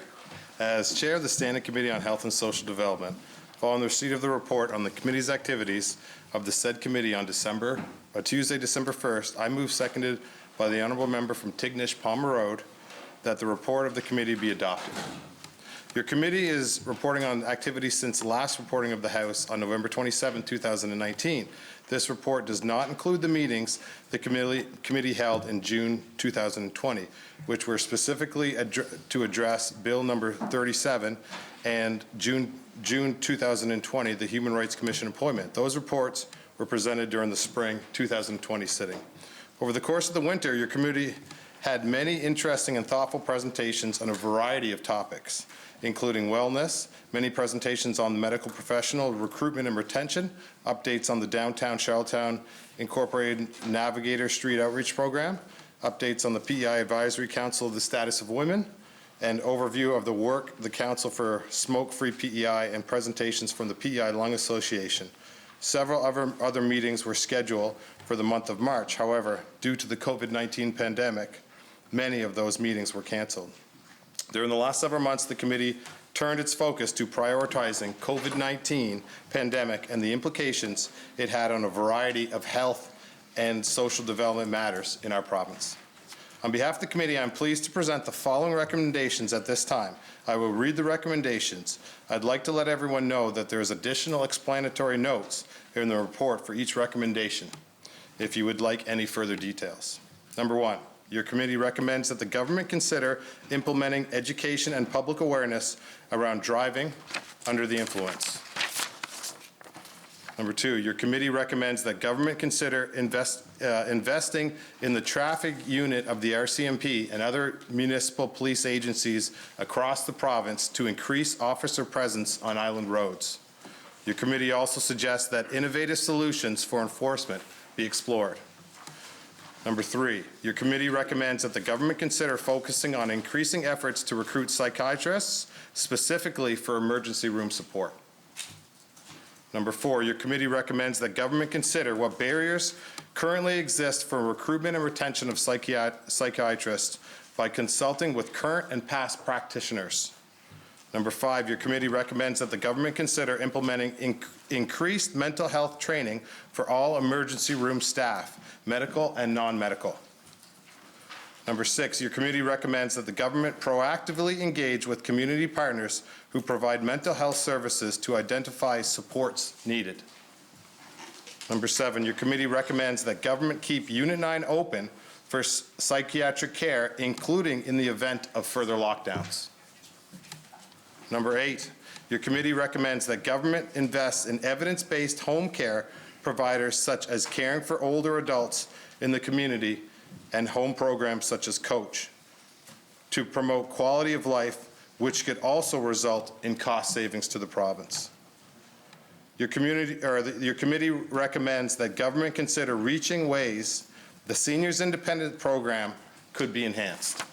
as Chair of the Standing Committee on Health and Social Development, following the receipt of the report on the committee's activities of the said committee on Tuesday, December 1st, I move, seconded by the Honourable Member from Tignish Palmer Road, that the report of the committee be adopted. Your committee is reporting on activities since the last reporting of the House on November 27, 2019. This report does not include the meetings the committee held in June 2020, which were specifically to address Bill number 37 and June 2020, the Human Rights Commission appointment. Those reports were presented during the spring 2020 sitting. Over the course of the winter, your committee had many interesting and thoughtful presentations on a variety of topics, including wellness, many presentations on the medical professional recruitment and retention, updates on the Downtown Charlottetown Incorporated Navigator Street Outreach Program, updates on the PEI Advisory Council of the Status of Women, and overview of the work of the Council for Smoke-Free PEI and presentations from the PEI Lung Association. Several other meetings were scheduled for the month of March. However, due to the COVID-19 pandemic, many of those meetings were canceled. During the last several months, the committee turned its focus to prioritizing COVID-19 pandemic and the implications it had on a variety of health and social development matters in our province. On behalf of the committee, I'm pleased to present the following recommendations at this time. I will read the recommendations. I'd like to let everyone know that there is additional explanatory notes in the report for each recommendation, if you would like any further details. Number one, your committee recommends that the government consider implementing education and public awareness around driving under the influence. Number two, your committee recommends that government consider investing in the traffic unit of the RCMP and other municipal police agencies across the province to increase officer presence on island roads. Your committee also suggests that innovative solutions for enforcement be explored. Number three, your committee recommends that the government consider focusing on increasing efforts to recruit psychiatrists, specifically for emergency room support. Number 4, your committee recommends that government consider what barriers currently exist for recruitment and retention of psychiatrists by consulting with current and past practitioners. Number 5, your committee recommends that the government consider implementing increased mental health training for all emergency room staff, medical and non-medical. Number 6, your committee recommends that the government proactively engage with community partners who provide mental health services to identify supports needed. Number 7, your committee recommends that government keep Unit 9 open for psychiatric care, including in the event of further lockdowns. Number 8, your committee recommends that government invests in evidence-based home care providers such as caring for older adults in the community and home programs such as Coach to promote quality of life, which could also result in cost savings to the province. Your committee recommends that government consider reaching ways the Seniors Independent Program could be enhanced.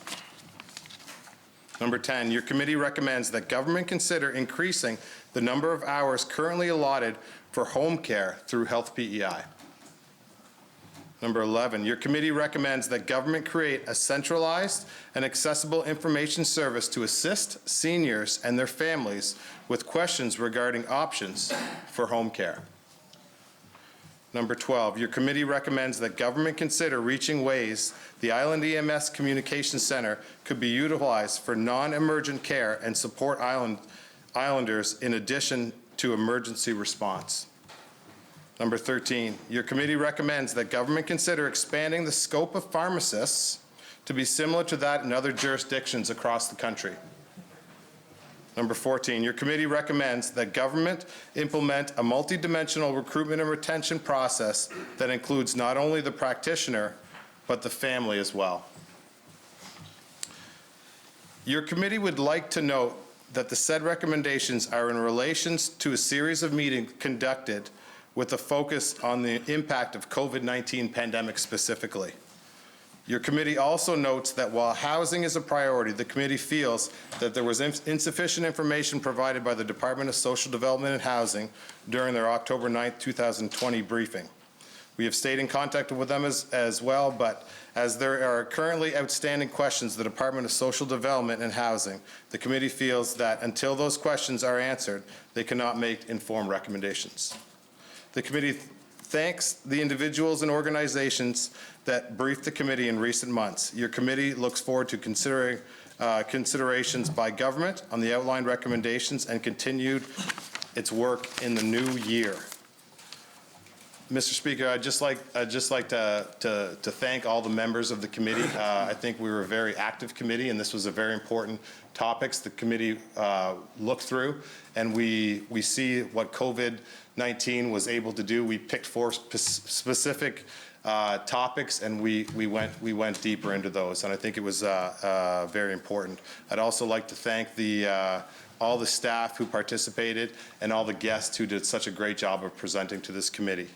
Number 10, your committee recommends that government consider increasing the number of hours currently allotted for home care through Health PEI. Number 11, your committee recommends that government create a centralized and accessible information service to assist seniors and their families with questions regarding options for home care. Number 12, your committee recommends that government consider reaching ways the Island EMS Communication Center could be utilized for non-emergent care and support islanders in addition to emergency response. Number 13, your committee recommends that government consider expanding the scope of pharmacists to be similar to that in other jurisdictions across the country. Number 14, your committee recommends that government implement a multidimensional recruitment and retention process that includes not only the practitioner, but the family as well. Your committee would like to note that the said recommendations are in relation to a series of meetings conducted with a focus on the impact of COVID-19 pandemic specifically. Your committee also notes that while housing is a priority, the committee feels that there was insufficient information provided by the Department of Social Development and Housing during their October 9, 2020 briefing. We have stayed in contact with them as well, but as there are currently outstanding questions the Department of Social Development and Housing, the committee feels that until those questions are answered, they cannot make informed recommendations. The committee thanks the individuals and organizations that briefed the committee in recent months. Your committee looks forward to considerations by government on the outlined recommendations and continued its work in the new year. Mr. Speaker, I'd just like to thank all the members of the committee. I think we were a very active committee, and this was a very important topics the committee looked through, and we see what COVID-19 was able to do. We picked 4 specific topics, and we went deeper into those, and I think it was very important. I'd also like to thank all the staff who participated and all the guests who did such a great job of presenting to this committee.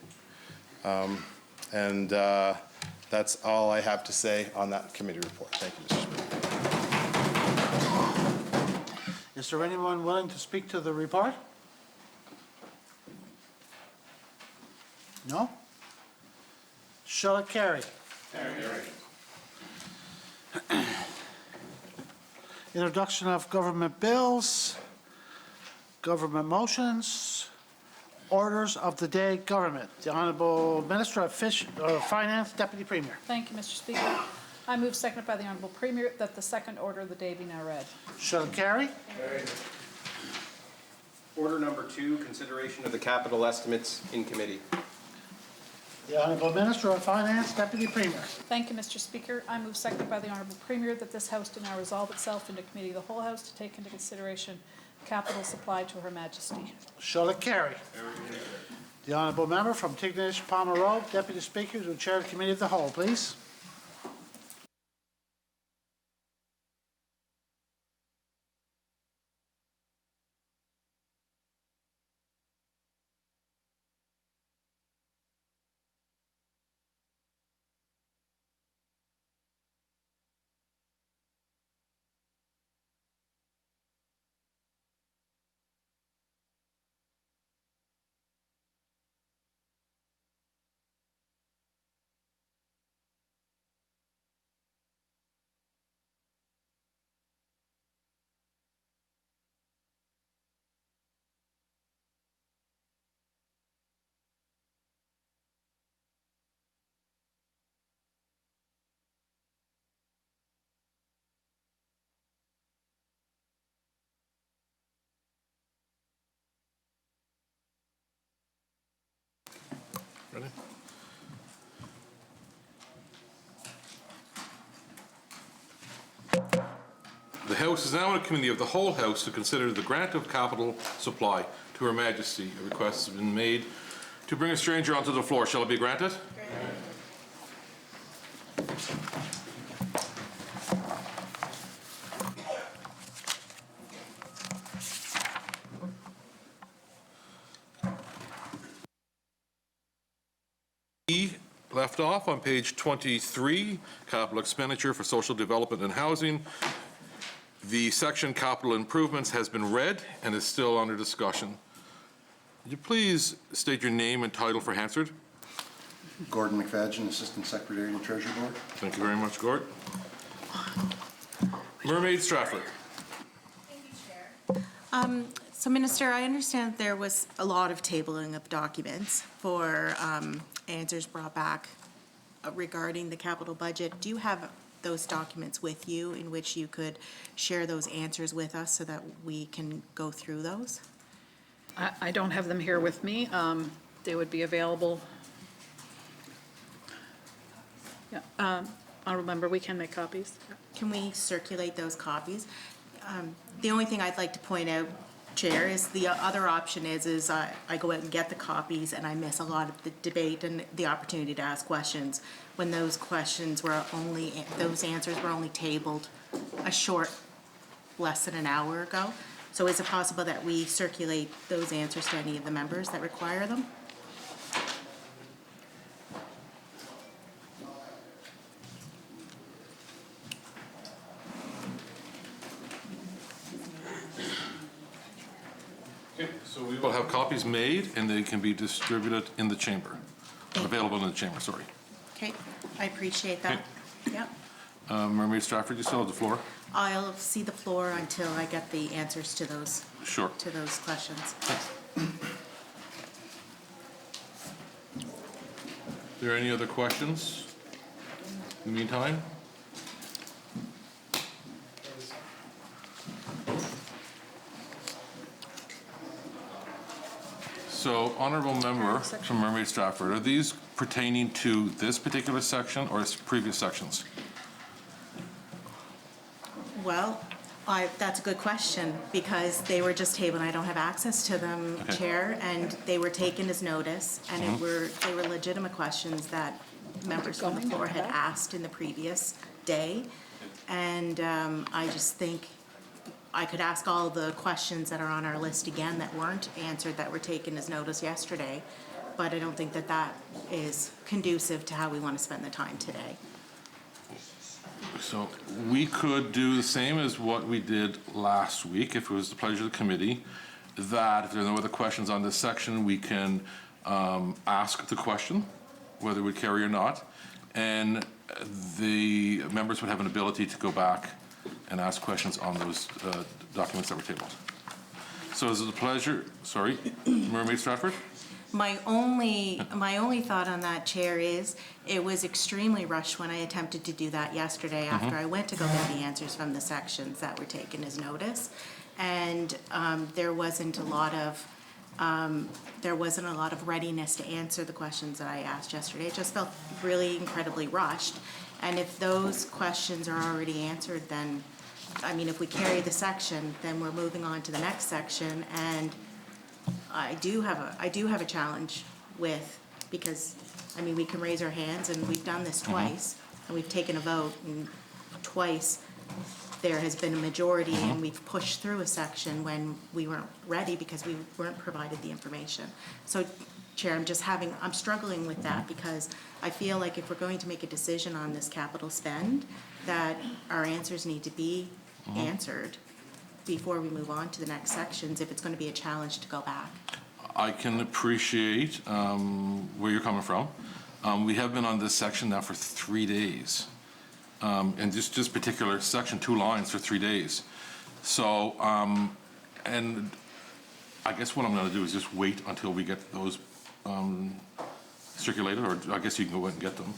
That's all I have to say on that committee report. Thank you, Mr. Speaker. Is there anyone willing to speak to the report? No? Shall it carry? Introduction of government bills, government motions, orders of the day government. The Honourable Minister of Finance, Deputy Premier. Thank you, Mr. Speaker. I move, seconded by the Honourable Premier, that the second order of the day be now read. Shall it carry? Order number 2, consideration of the capital estimates in committee. The Honourable Minister of Finance, Deputy Premier. Thank you, Mr. Speaker. I move, seconded by the Honourable Premier, that this House do now resolve itself into Committee of the Whole House to take into consideration capital supplied to Her Majesty. Shall it carry? The Honourable Member from Tignish Palmer Road, Deputy Speaker, to chair the Committee of the Whole, please. Ready? The House is now in a committee of the whole House to consider the grant of capital supply to Her Majesty. A request has been made to bring a stranger onto the floor. Shall it be granted? Left off on page 23, capital expenditure for social development and housing. The section capital improvements has been read and is still under discussion. Would you please state your name and title for Hansard? Gordon McFadgen, Assistant Secretary to Treasury Board. Thank you very much, Gord. Mermaid Stratford. So Minister, I understand there was a lot of tabling of documents for answers brought back regarding the capital budget. Do you have those documents with you in which you could share those answers with us so that we can go through those? I don't have them here with me. They would be available. Yeah, Honourable Member, we can make copies. Can we circulate those copies? The only thing I'd like to point out, Chair, is the other option is I go out and get the copies and I miss a lot of the debate and the opportunity to ask questions when those questions were only, those answers were only tabled a short, less than an hour ago. So is it possible that we circulate those answers to any of the members that require them? So we will have copies made and they can be distributed in the chamber, available in the chamber, sorry. Okay, I appreciate that. Yep. Mermaid Stratford, you still have the floor? I'll see the floor until I get the answers to those. Sure. To those questions. Are there any other questions in the meantime? So, honourable member from Mermaid Stratford, are these pertaining to this particular section or previous sections? Well, that's a good question because they were just tabled. I don't have access to them, Okay. Chair, and they were taken as notice, and they were legitimate questions that members from the floor had asked in the previous day. And I just think I could ask all the questions that are on our list again that weren't answered, that were taken as notice yesterday, but I don't think that that is conducive to how we want to spend the time today. So we could do the same as what we did last week, if it was the pleasure of the committee, that if there are no other questions on this section, we can ask the question, whether we carry or not, and the members would have an ability to go back and ask questions on those documents that were tabled. So is it a pleasure, sorry, Mermaid Stratford? My only thought on that, Chair, is it was extremely rushed when I attempted to do that yesterday after I went to go get the answers from the sections that were taken as notice. And there wasn't a lot of readiness to answer the questions that I asked yesterday. It just felt really incredibly rushed. And if those questions are already answered, then, I mean, if we carry the section, then we're moving on to the next section. And I do have a challenge with, because, I mean, we can raise our hands, and we've done this twice, and we've taken a vote, and twice there has been a majority, and we've pushed through a section when we weren't ready because we weren't provided the information. So, Chair, I'm struggling with that because I feel like if we're going to make a decision on this capital spend, that our answers need to be answered before we move on to the next sections, if it's going to be a challenge to go back. I can appreciate where you're coming from. We have been on this section now for 3 days. And just particular section, 2 lines for 3 days. So, and I guess what I'm going to do is just wait until we get those circulated, or I guess you can go ahead and get them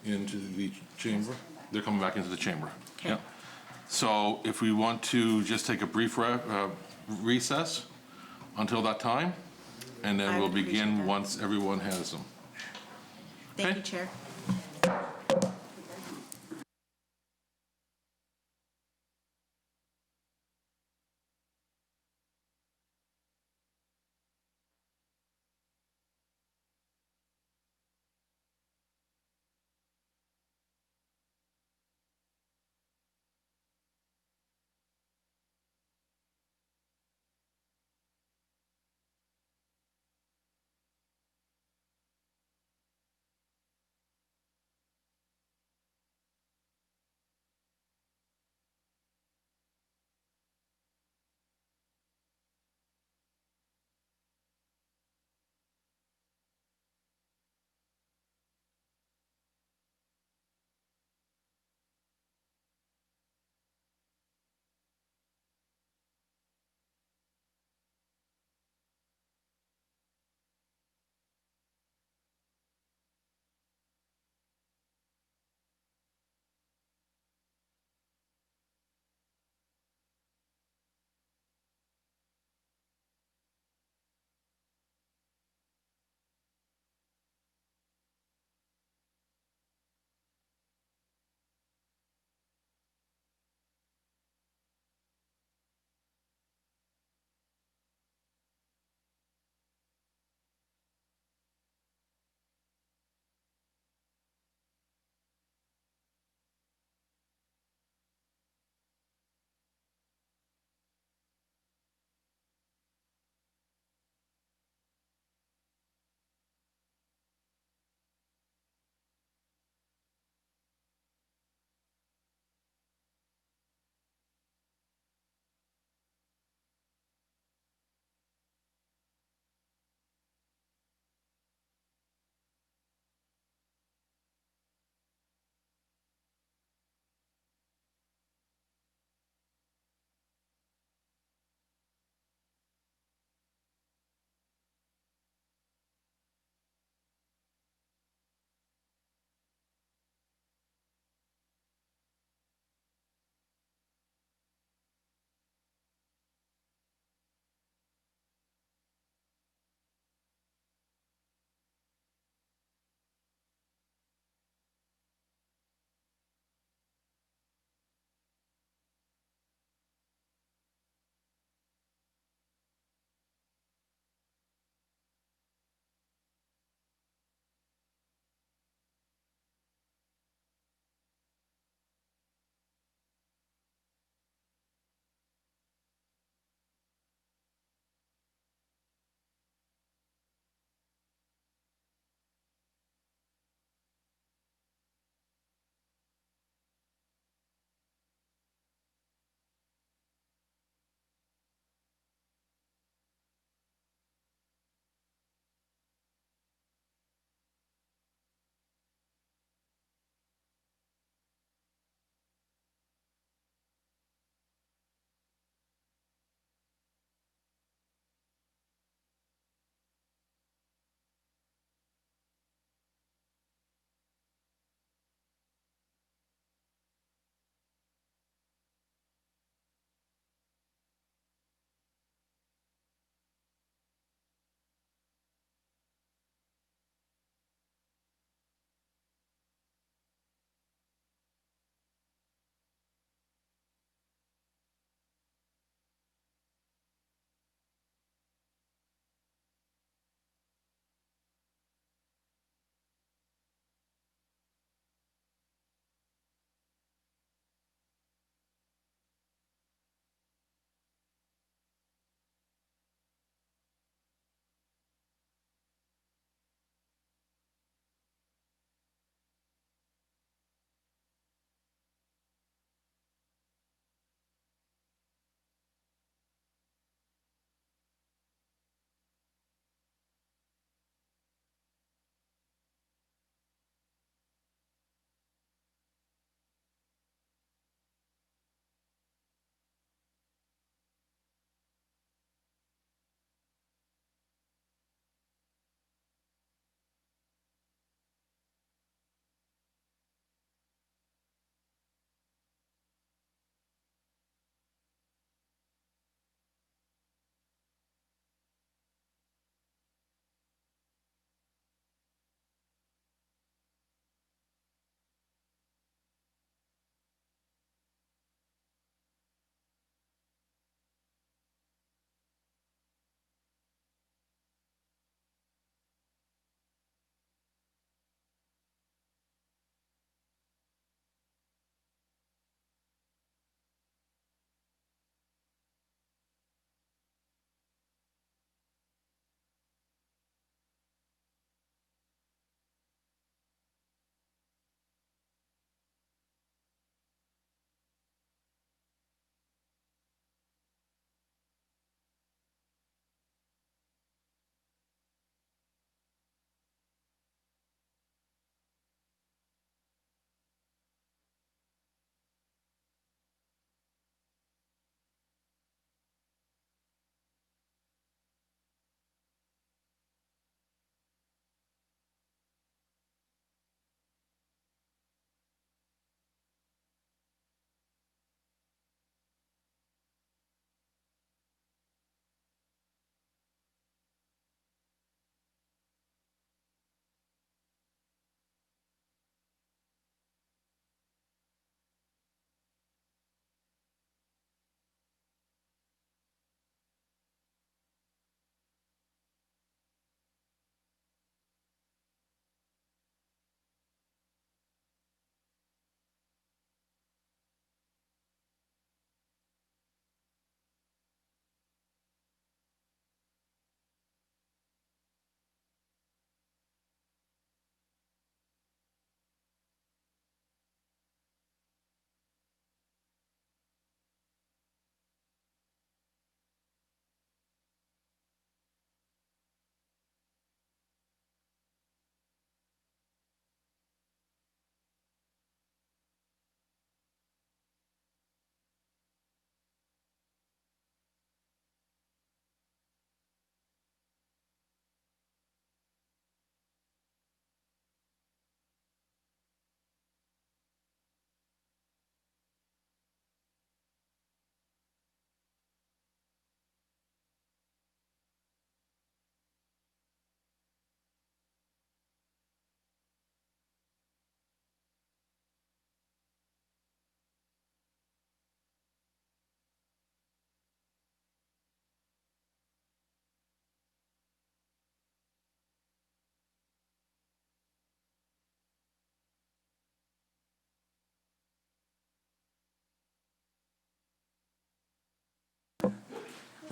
into the chamber. They're coming back into the chamber. Okay. Yeah. So if we want to just take a brief recess until that time. and then I we'll would appreciate begin that. once everyone has them. Thank you, Chair.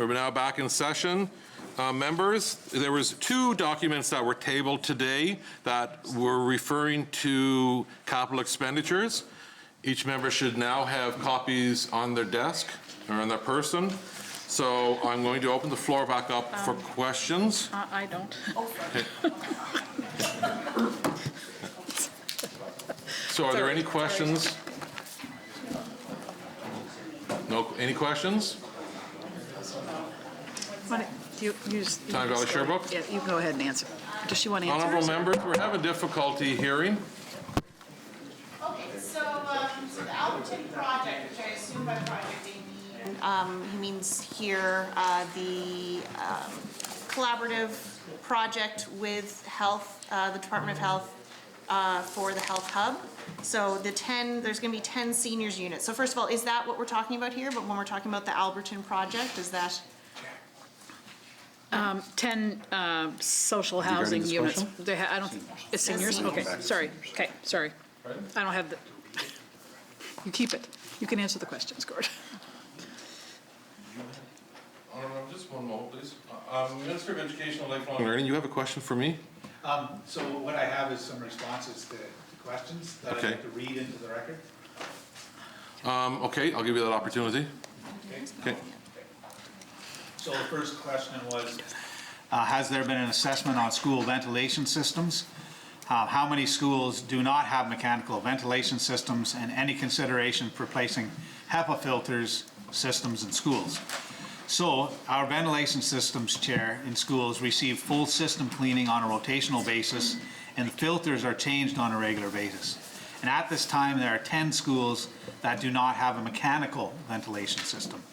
We're now back in session. Members, there was 2 documents that were tabled today that were referring to capital expenditures. Each member should now have copies on their desk or on their person. So I'm going to open the floor back up for questions. I don't. Okay. So are there any questions? No, any questions? Tyne Valley Sherbrooke? Yeah, you can go ahead and answer. Does she want to answer? Honourable members, we're having difficulty hearing. Okay, so the Alberton project, which I assume by project they mean, he means here, the collaborative project with health, the Department of Health, for the Health Hub. So there's gonna be 10 seniors units. So first of all, is that what we're talking about here? But when we're talking about the Alberton project, is that? 10 social housing this units. question? I don't, it's seniors? Okay, sorry. Okay, sorry. I don't have the, you keep it. You can answer the questions, Gord. Honourable, just one moment, please. Minister of Education and Lifelong Learning, you have a question for me? So what I have is some responses to questions that I'd like to read into the record. Okay, I'll give you that opportunity. Okay. So the first question was, has there been an assessment on school ventilation systems? How many schools do not have mechanical ventilation systems, and any consideration for placing HEPA filters systems in schools? So our ventilation systems, Chair, in schools receive full system cleaning on a rotational basis, and the filters are changed on a regular basis. And at this time, there are 10 schools that do not have a mechanical ventilation system.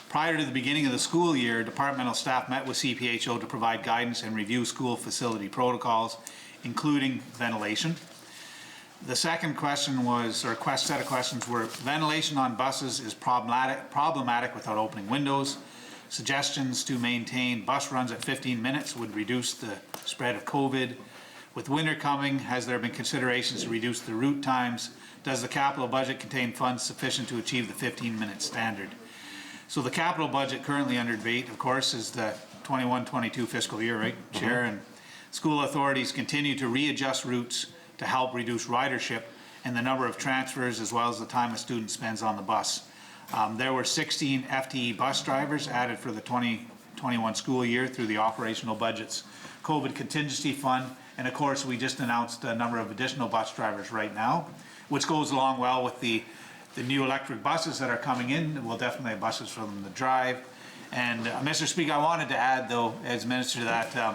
Prior to the beginning of the school year, departmental staff met with CPHO to provide guidance and review school facility protocols, including ventilation. The second question was, or set of questions were, ventilation on buses is problematic without opening windows. Suggestions to maintain bus runs at 15 minutes would reduce the spread of COVID. With winter coming, has there been considerations to reduce the route times? Does the capital budget contain funds sufficient to achieve the 15-minute standard? So the capital budget currently under debate, of course, is the 21-22 fiscal year, right, Chair? And school authorities continue to readjust routes to help reduce ridership and the number of transfers, as well as the time a student spends on the bus. There were 16 FTE bus drivers added for the 2021 school year through the operational budget's COVID contingency fund. And of course, we just announced a number of additional bus drivers right now, which goes along well with the new electric buses that are coming in. We'll definitely have buses for them to drive. And Mr. Speaker, I wanted to add, though, as Minister, that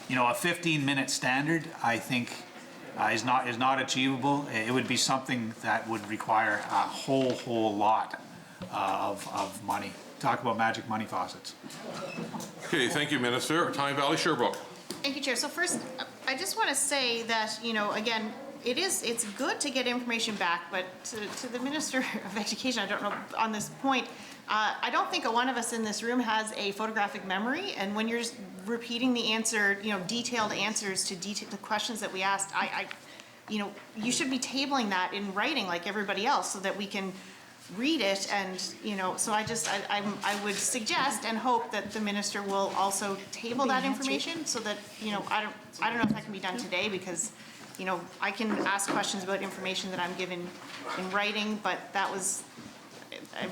you know, a 15-minute standard, I think, is not achievable. It would be something that would require a whole lot of money. Talk about magic money faucets. Okay, thank you, Minister. Tyne Valley Sherbrooke. Thank you, Chair. So first, I just want to say that, you know, again, it's good to get information back, but to the Minister of Education, I don't know, on this point, I don't think one of us in this room has a photographic memory, and when you're just repeating the answer, you know, detailed answers to the questions that we asked, you know, you should be tabling that in writing like everybody else so that we can read it. And, you know, so I would suggest and hope that the Minister will also table that information so that, you know, I don't know if that can be done today, because, you know, I can ask questions about information that I'm given in writing, but that was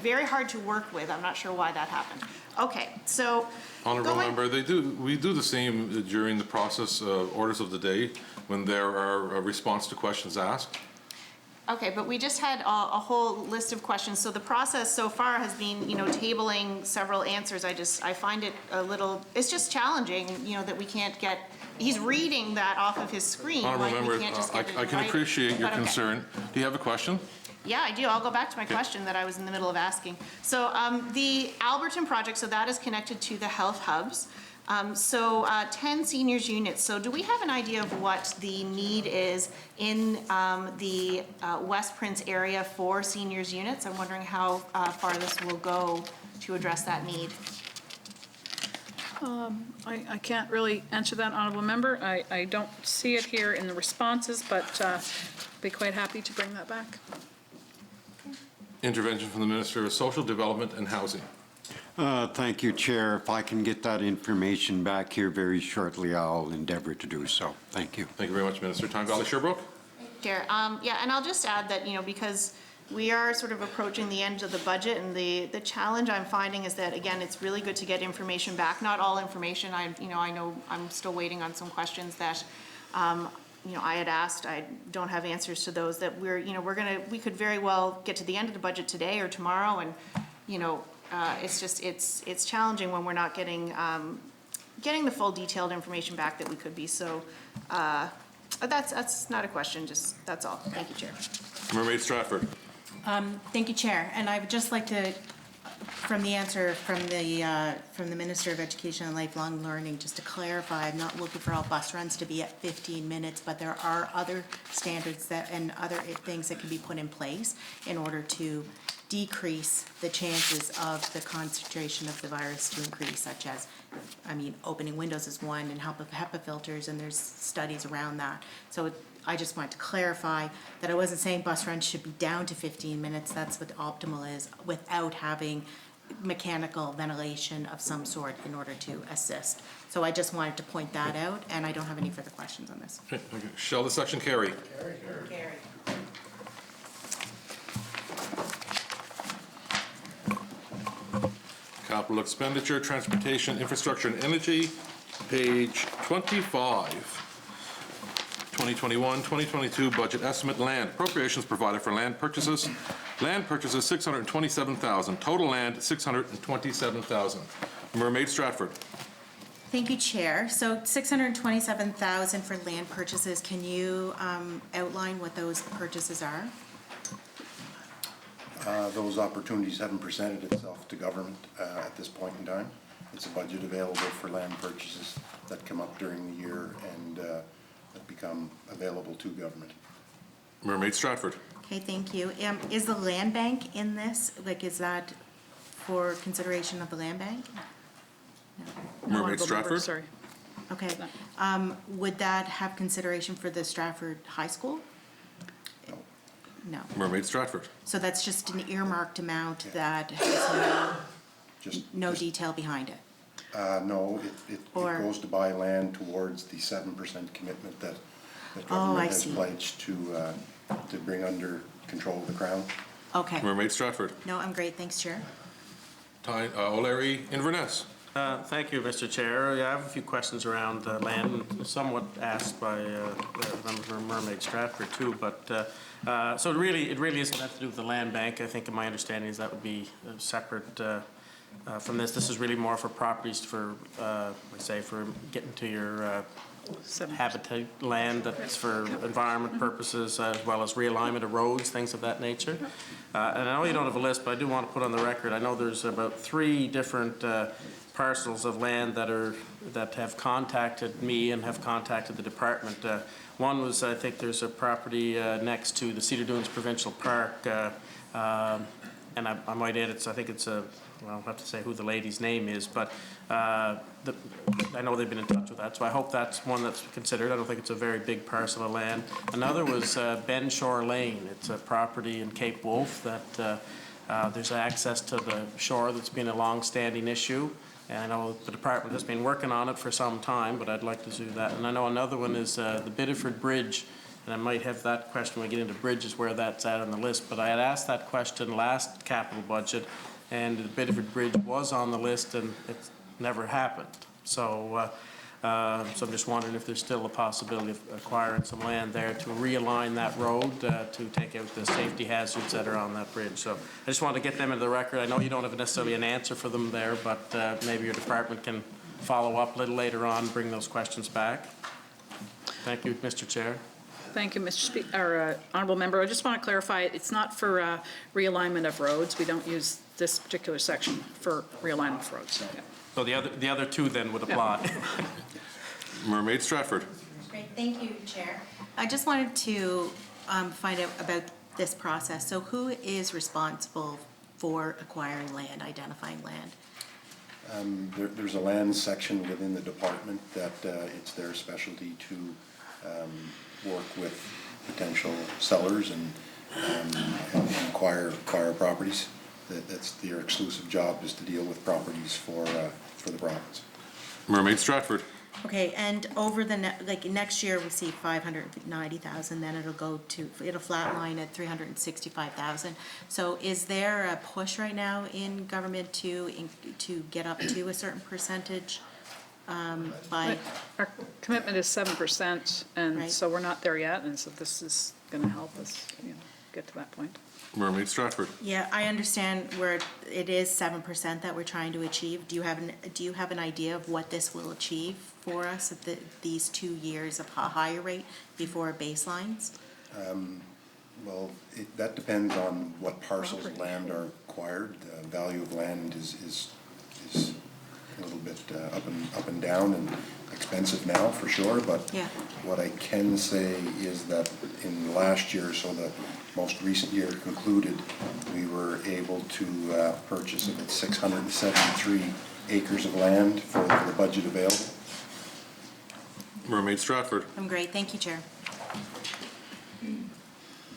very hard to work with. I'm not sure why that happened. Okay, so Honourable member, we do the same during the process of orders of the day when there are a response to questions asked. Okay, but we just had a whole list of questions. So the process so far has been, you know, tabling several answers. I find it a little, it's just challenging, you know, that we can't get, he's reading that off of his screen. Honourable like, member, I can appreciate your concern. Do you have a question? Yeah, I do. I'll go back to my question that I was in the middle of asking. So the Alberton project, so that is connected to the health hubs. 10 seniors units. So do we have an idea of what the need is in the West Prince area for seniors units? I'm wondering how far this will go to address that need. I can't really answer that, honourable member. I don't see it here in the responses, but be quite happy to bring that back. Intervention from the Minister of Social Development and Housing. Thank you, Chair. If I can get that information back here very shortly, I'll endeavor to do so. Thank you. Thank you very much, Minister. Tyne Valley Sherbrooke? Chair, yeah, and I'll just add that, because we are sort of approaching the end of the budget, and the challenge I'm finding is that, again, it's really good to get information back. Not all information. I know I'm still waiting on some questions that, I had asked. I don't have answers to those that we could very well get to the end of the budget today or tomorrow, and, it's challenging when we're not getting the full detailed information back that we could be. So that's not a question, just that's all. Thank you, Chair. Mermaid Stratford. Thank you, Chair. And I would just like to, from the answer from the Minister of Education and Lifelong Learning, just to clarify, I'm not looking for all bus runs to be at 15 minutes, but there are other standards and other things that can be put in place in order to decrease the chances of the concentration of the virus to increase, such as, opening windows is one, and HEPA filters, and there's studies around that. So I just wanted to clarify that I wasn't saying bus runs should be down to 15 minutes. That's what optimal is, without having mechanical ventilation of some sort in order to assist. So I just wanted to point that out, and I don't have any further questions on this. Okay, thank you. Shall the section carry? Carry. Capital expenditure, transportation, infrastructure, and energy, page 25. 2021-2022 budget estimate, land appropriations provided for land purchases. Land purchases $627,000. Total land $627,000. Mermaid Stratford. Thank you, Chair. So $627,000 for land purchases. Can you outline what those purchases are? Those opportunities haven't presented itself to government at this point in time. It's a budget available for land purchases that come up during the year and that become available to government. Mermaid Stratford. Okay, thank you. Is the land bank in this? Is that for consideration of the land bank? No. Mermaid Stratford. Sorry. Okay. Would that have consideration for the Stratford High School? No. Mermaid Stratford. So that's just an earmarked amount that has no detail behind it? No, it goes to buy land towards the 7% commitment that government has pledged to bring under control of the Crown. Okay. Mermaid Stratford. No, I'm great. Thanks, Chair. O'Leary Inverness. Thank you, Mr. Chair. I have a few questions around land, somewhat asked by the member for Mermaid Stratford too. But so it really is going to have to do with the land bank. I think, in my understanding, is that would be separate from this. This is really more for properties for, for getting to your habitat land that's for environment purposes, as well as realignment of roads, things of that nature. And I know you don't have a list, but I do want to put on the record, I know there's about 3 different parcels of land that have contacted me and have contacted the department. One was, I think there's a property next to the Cedar Dunes Provincial Park, and I might add I think it's a, well, I'll have to say who the lady's name is, but I know they've been in touch with that, so I hope that's one that's considered. I don't think it's a very big parcel of land. Another was Ben Shore Lane. It's a property in Cape Wolf that there's access to the shore that's been a long-standing issue. And I know the department has been working on it for some time, but I'd like to do that. And I know another one is the Biddeford Bridge, and I might have that question when we get into bridges where that's at on the list. But I had asked that question last capital budget, and the Biddeford Bridge was on the list, and it never happened. So, so I'm just wondering if there's still a possibility of acquiring some land there to realign that road to take out the safety hazards that are on that bridge. So I just wanted to get them into the record. I know you don't have necessarily an answer for them there, but maybe your department can follow up a little later on, bring those questions back. Thank you, Mr. Chair. Thank you, Mr. Speaker, Honourable Member. I just want to clarify, it's not for realignment of roads. We don't use this particular section for realignment of roads. Yeah. So the other 2 then would apply. Yeah. Mermaid Stratford. Great, thank you, Chair. I just wanted to find out about this process. So who is responsible for acquiring land, identifying land? There's a land section within the department that it's their specialty to work with potential sellers and acquire properties. that's their exclusive job, is to deal with properties for the province. Mermaid Stratford. Okay, and over the, next year, we see 590,000, then it'll flatline at 365,000. So is there a push right now in government to get up to a certain percentage by? Our commitment is 7%, and Right. so we're not there yet, and so this is going to help us, get to that point. Mermaid Stratford. Yeah, I understand where it is 7% that we're trying to achieve. Do you have an idea of what this will achieve for us at these 2 years of a higher rate before it baselines? Well, that depends on what parcels of land are acquired. The value of land is a little bit up and down and expensive now for sure, but Yeah. what I can say is that in last year, so the most recent year concluded, we were able to purchase about 673 acres of land for the budget available. Mermaid Stratford. I'm great, thank you, Chair.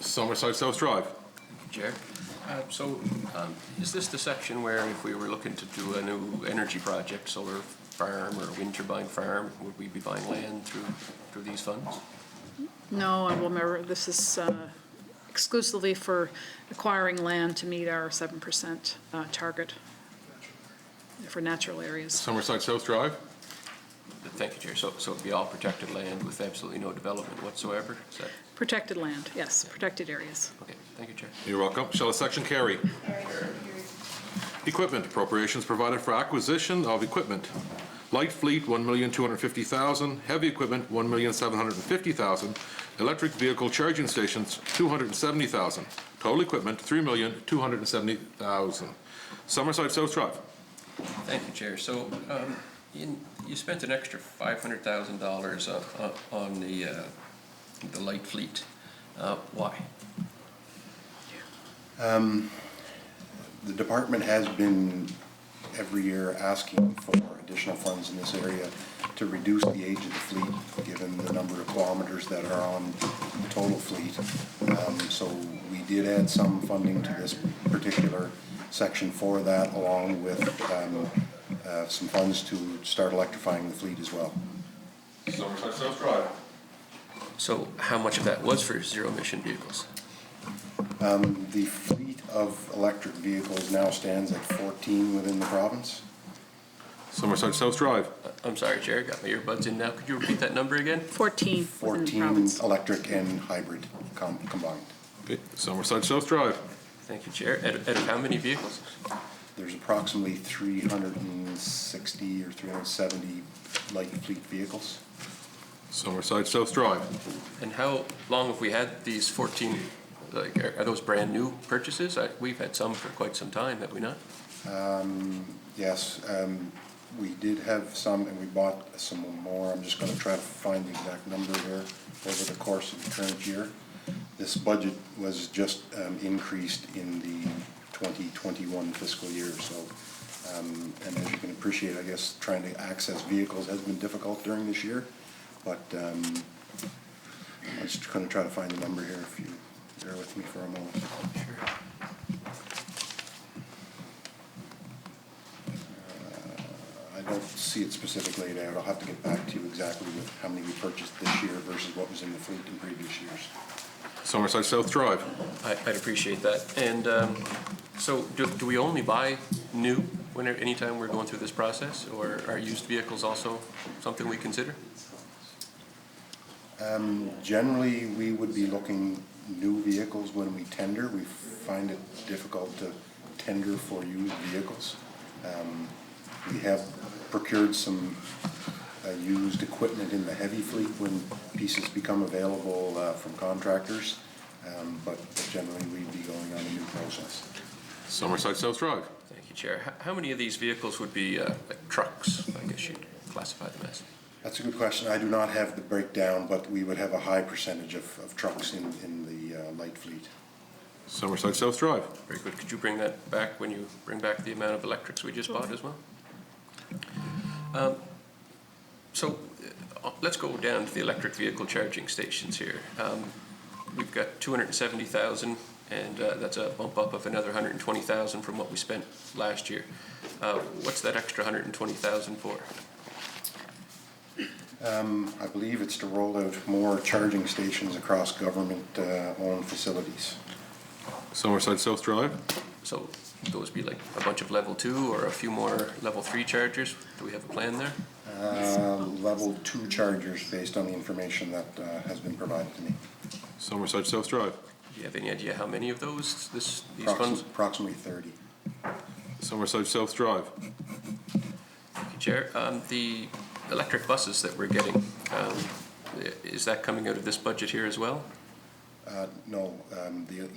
Summerside South Drive. Chair. Is this the section where if we were looking to do a new energy project, solar farm or a wind turbine farm, would we be buying land through these funds? No, and remember, this is exclusively for acquiring land to meet our 7% target for natural areas. Summerside South Drive. Thank you, Chair. So it'd be all protected land with absolutely no development whatsoever? Is that? Protected land, yes, protected areas. Okay, thank you, Chair. You're welcome. Shall a section carry? Equipment appropriations provided for acquisition of equipment. Light fleet, $1,250,000. Heavy equipment, $1,750,000. Electric vehicle charging stations, $270,000. Total equipment, $3,270,000. Summerside South Drive. Thank you, Chair. So you spent an extra $500,000 on the light fleet. Why? The department has been every year asking for additional funds in this area to reduce the age of the fleet, given the number of kilometers that are on the total fleet. So we did add some funding to this particular section for that, along with some funds to start electrifying the fleet as well. Summerside South Drive. So how much of that was for zero-emission vehicles? The fleet of electric vehicles now stands at 14 within the province. Summerside South Drive. I'm sorry, Chair, got my earbuds in now. Could you repeat that number again? 14 within the 14 province. electric and hybrid combined. Okay. Summerside South Drive. Thank you, Chair. Out of how many vehicles? There's approximately 360 or 370 light fleet vehicles. Summerside South Drive. And how long have we had these 14, are those brand new purchases? We've had some for quite some time, have we not? Yes, we did have some and we bought some more. I'm just going to try to find the exact number here over the course of the current year. This budget was just increased in the 2021 fiscal year. So, and as you can appreciate, I guess trying to access vehicles has been difficult during this year. But I'm just going to try to find the number here if you bear with me for a moment. Sure. I don't see it specifically laid out. I'll have to get back to you exactly with how many we purchased this year versus what was in the fleet in previous years. Summerside South Drive. I'd appreciate that. And so do we only buy new anytime we're going through this process, or are used vehicles also something we consider? Generally, we would be looking new vehicles when we tender. We find it difficult to tender for used vehicles. We have procured some used equipment in the heavy fleet when pieces become available from contractors, but generally we'd be going on a new process. Summerside South Drive. Thank you, Chair. How many of these vehicles would be like trucks, I guess you'd classify them as? That's a good question. I do not have the breakdown, but we would have a high percentage of trucks in the light fleet. Summerside South Drive. Very good. Could you bring that back when you bring back the amount of electrics we just bought as well? Let's go down to the electric vehicle charging stations here. We've got 270,000 and that's a bump up of another 120,000 from what we spent last year. What's that extra 120,000 for? I believe it's to roll out more charging stations across government-owned facilities. Summerside South Drive? So those be like a bunch of level 2 or a few more level 3 chargers? Do we have a plan there? Level 2 chargers based on the information that has been provided to me. Summerside South Drive? Do you have any idea how many of those these funds? Approximately 30. Summerside South Drive? Thank you, Chair. The electric buses that we're getting, is that coming out of this budget here as well? No,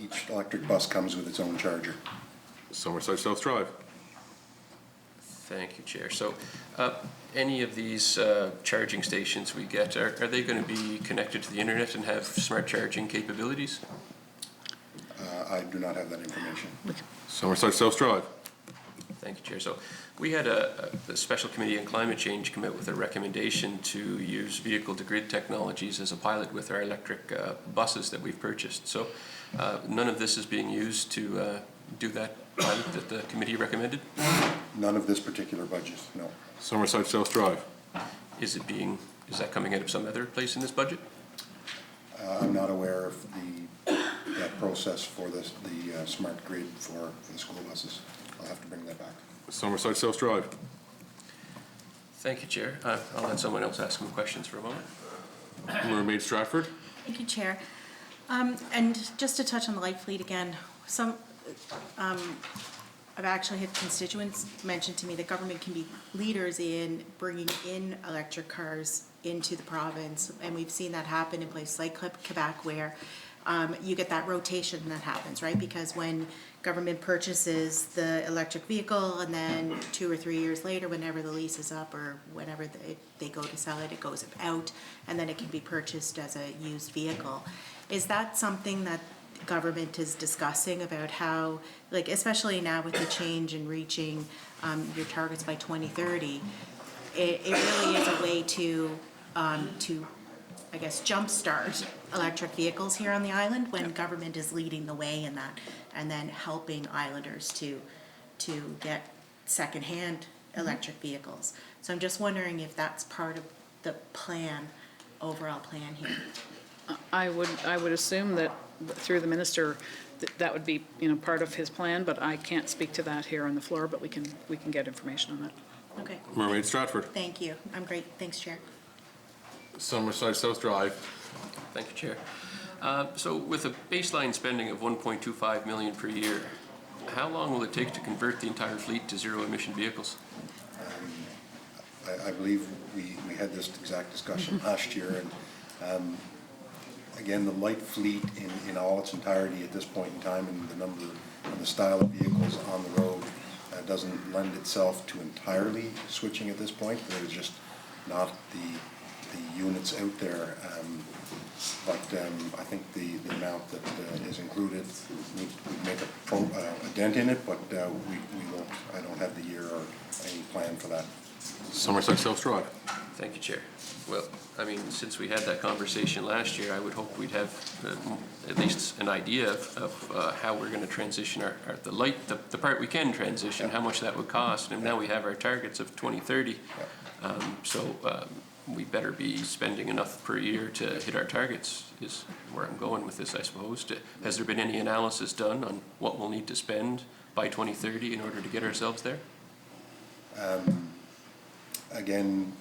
each electric bus comes with its own charger. Summerside South Drive? Thank you, Chair. So any of these charging stations we get, are they going to be connected to the internet and have smart charging capabilities? I do not have that information. Summerside South Drive? Thank you, Chair. So we had the Special Committee on Climate Change come out with a recommendation to use vehicle-to-grid technologies as a pilot with our electric buses that we've purchased. So none of this is being used to do that pilot that the committee recommended? None of this particular budget, no. Summerside South Drive? Is that coming out of some other place in this budget? I'm not aware of that process for the smart grid for the school buses. I'll have to bring that back. Summerside South Drive? Thank you, Chair. I'll let someone else ask some questions for a moment. Mermaid Stratford? Thank you, Chair. And just to touch on the light fleet again, I've actually had constituents mention to me that government can be leaders in bringing in electric cars into the province, and we've seen that happen in places like Quebec where you get that rotation that happens, right? Because when government purchases the electric vehicle and then 2 or 3 years later, whenever the lease is up or whenever they go to sell it, it goes out and then it can be purchased as a used vehicle. Is that something that government is discussing about how, like, especially now with the change in reaching your targets by 2030, it really is a way to I guess, jumpstart electric vehicles here on the island when government is leading the way in that, and then helping islanders to get secondhand electric vehicles. So I'm just wondering if that's part of the plan, overall plan here. I would assume that through the minister, that would be, part of his plan, but I can't speak to that here on the floor, but we can get information on that. Okay. Mermaid Stratford? Thank you. I'm great. Thanks, Chair. Summerside South Drive? Thank you, Chair. So with a baseline spending of $1.25 million per year, how long will it take to convert the entire fleet to zero-emission vehicles? I believe we had this exact discussion last year, and again, the light fleet in all its entirety at this point in time, and the number and the style of vehicles on the road doesn't lend itself to entirely switching at this point. There's just not the units out there, but I think the amount that is included would make a dent in it, but we won't. I don't have the year or any plan for that. Summerside South Drive? Thank you, Chair. Well, I mean, since we had that conversation last year, I would hope we'd have at least an idea of how we're going to transition the part we can transition, how much that would cost, and now we have our targets of 2030. We better be spending enough per year to hit our targets, is where I'm going with this, I suppose. Has there been any analysis done on what we'll need to spend by 2030 in order to get ourselves there? Again,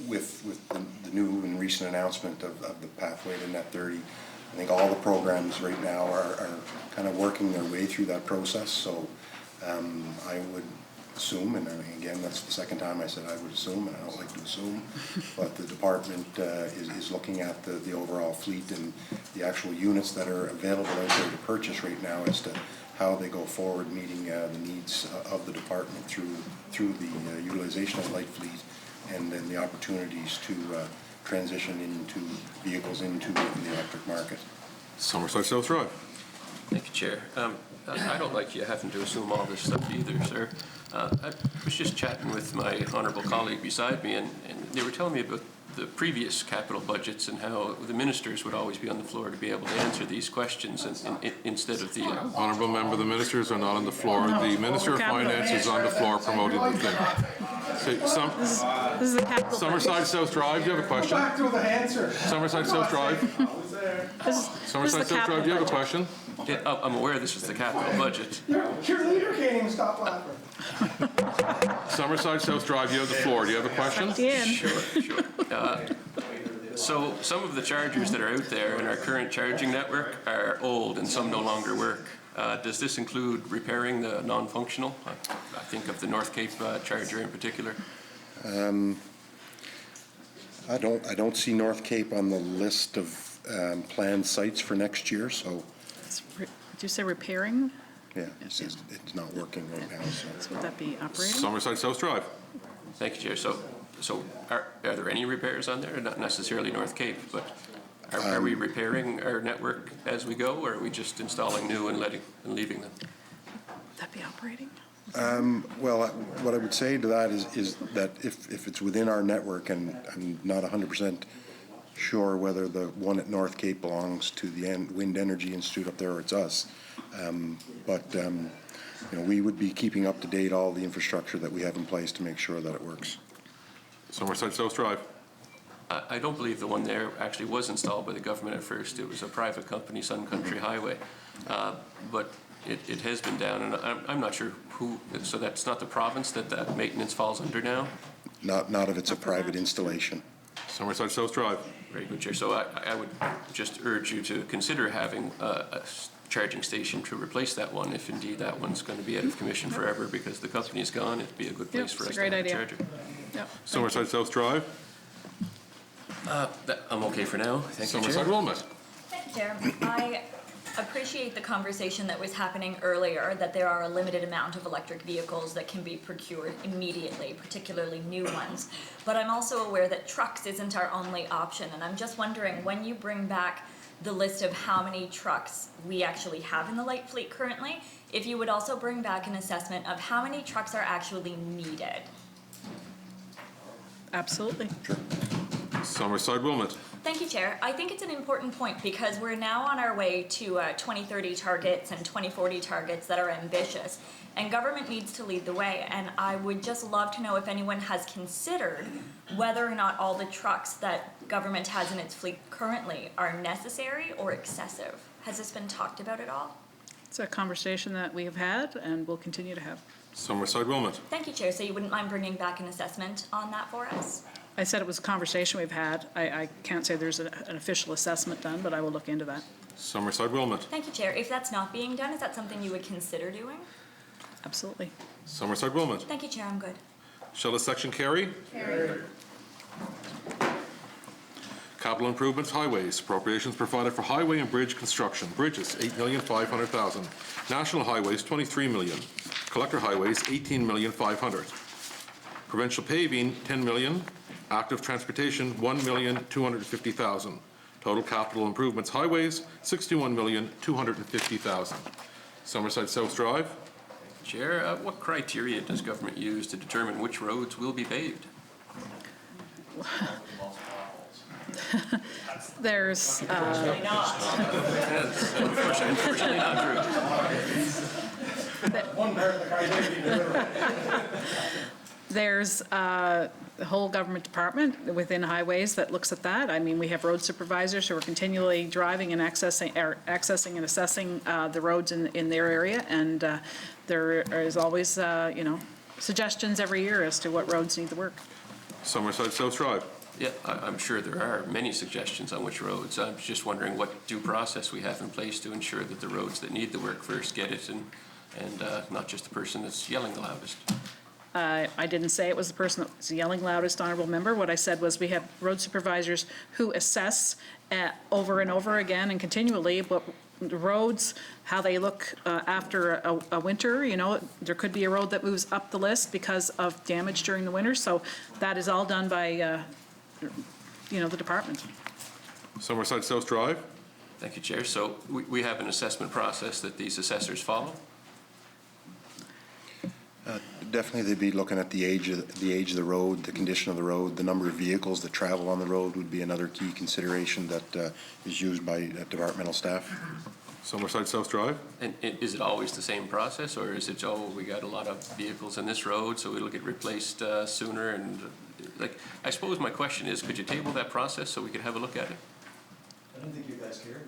with the new and recent announcement of the pathway to net 30, I think all the programs right now are kind of working their way through that process. So I would assume, and again, that's the second time I said I would assume, and I don't like to assume, but the department is looking at the overall fleet and the actual units that are available out there to purchase right now as to how they go forward meeting the needs of the department through the utilization of light fleet and then the opportunities to transition into vehicles into the electric market. Summerside South Drive? Thank you, Chair. I don't like you having to assume all this stuff either, sir. I was just chatting with my honourable colleague beside me, and they were telling me about the previous capital budgets and how the ministers would always be on the floor to be able to answer these questions instead of the... Honourable member, the ministers are not on the floor. The Minister of Finance is on the floor promoting the thing. This is the capital. Summerside South Drive, do you have a question? Back to the answer. Summerside South Drive? Summerside South Drive, do you have a question? Yeah, I'm aware this is the capital budget. Your leader can't even stop laughing. Summerside South Drive, you have the floor. Do you have a question? Sure. So some of the chargers that are out there in our current charging network are old and some no longer work. Does this include repairing the non-functional? I think of the North Cape charger in particular. I don't see North Cape on the list of planned sites for next year, so Did you say repairing? yeah, it's not working right now. So would that be operating? Summerside South Drive. Thank you, Chair. So are there any repairs on there? Not necessarily North Cape, but are we repairing our network as we go, or are we just installing new and leaving them? Would that be operating? Well, what I would say to that is that if it's within our network, and I'm not 100% sure whether the one at North Cape belongs to the Wind Energy Institute up there or it's us, we would be keeping up to date all the infrastructure that we have in place to make sure that it works. Summerside South Drive. I don't believe the one there actually was installed by the government at first. It was a private company, Sun Country Highway. But it has been down, and I'm not sure who, so that's not the province that maintenance falls under now? Not if it's a private installation. Summerside South Drive. Very good, Chair. So I would just urge you to consider having a charging station to replace that one, if indeed that one's going to be out of commission forever because the company is gone. It'd be a good place for us to have a charger. Summerside South Drive. I'm okay for now. Thank you, Chair. Summerside Wilmot. Thank you, Chair. I appreciate the conversation that was happening earlier, that there are a limited amount of electric vehicles that can be procured immediately, particularly new ones. But I'm also aware that trucks isn't our only option, and I'm just wondering, when you bring back the list of how many trucks we actually have in the light fleet currently, if you would also bring back an assessment of how many trucks are actually needed. Absolutely. Summerside Wilmot. Thank you, Chair. I think it's an important point because we're now on our way to 2030 targets and 2040 targets that are ambitious, and government needs to lead the way. And I would just love to know if anyone has considered whether or not all the trucks that government has in its fleet currently are necessary or excessive. Has this been talked about at all? It's a conversation that we have had and will continue to have. Summerside Wilmot. Thank you, Chair. So you wouldn't mind bringing back an assessment on that for us? I said it was a conversation we've had. I can't say there's an official assessment done, but I will look into that. Summerside Wilmot. Thank you, Chair. If that's not being done, is that something you would consider doing? Absolutely. Summerside Wilmot. Thank you, Chair. I'm good. Shall the section carry? Carry. Capital improvements, highways. Appropriations provided for highway and bridge construction. Bridges, $8,500,000. National highways, $23 million. Collector highways, $18,500,000. Provincial paving, $10 million. Active transportation, $1,250,000. Total capital improvements, highways, $61,250,000. Summerside South Drive. Chair, what criteria does government use to determine which roads will be paved? There's... Unfortunately not. Unfortunately not true. One part of the criteria. There's the whole government department within highways that looks at that. I mean, we have road supervisors who are continually driving and accessing and assessing the roads in their area, and there is always, suggestions every year as to what roads need the work. Summerside South Drive. Yeah, I'm sure there are many suggestions on which roads. I'm just wondering what due process we have in place to ensure that the roads that need the work first get it, and not just the person that's yelling the loudest. I didn't say it was the person that was yelling loudest, honourable member. What I said was we have road supervisors who assess over and over again and continually what the roads, how they look after a winter. There could be a road that moves up the list because of damage during the winter. So that is all done by, the department. Summerside South Drive. Thank you, Chair. So we have an assessment process that these assessors follow? Definitely, they'd be looking at the age of the road, the condition of the road, the number of vehicles that travel on the road would be another key consideration that is used by departmental staff. Summerside South Drive? And is it always the same process, or is it, oh, we got a lot of vehicles in this road, so it'll get replaced sooner? And like, I suppose my question is, could you table that process so we could have a look at it? I don't think you guys cared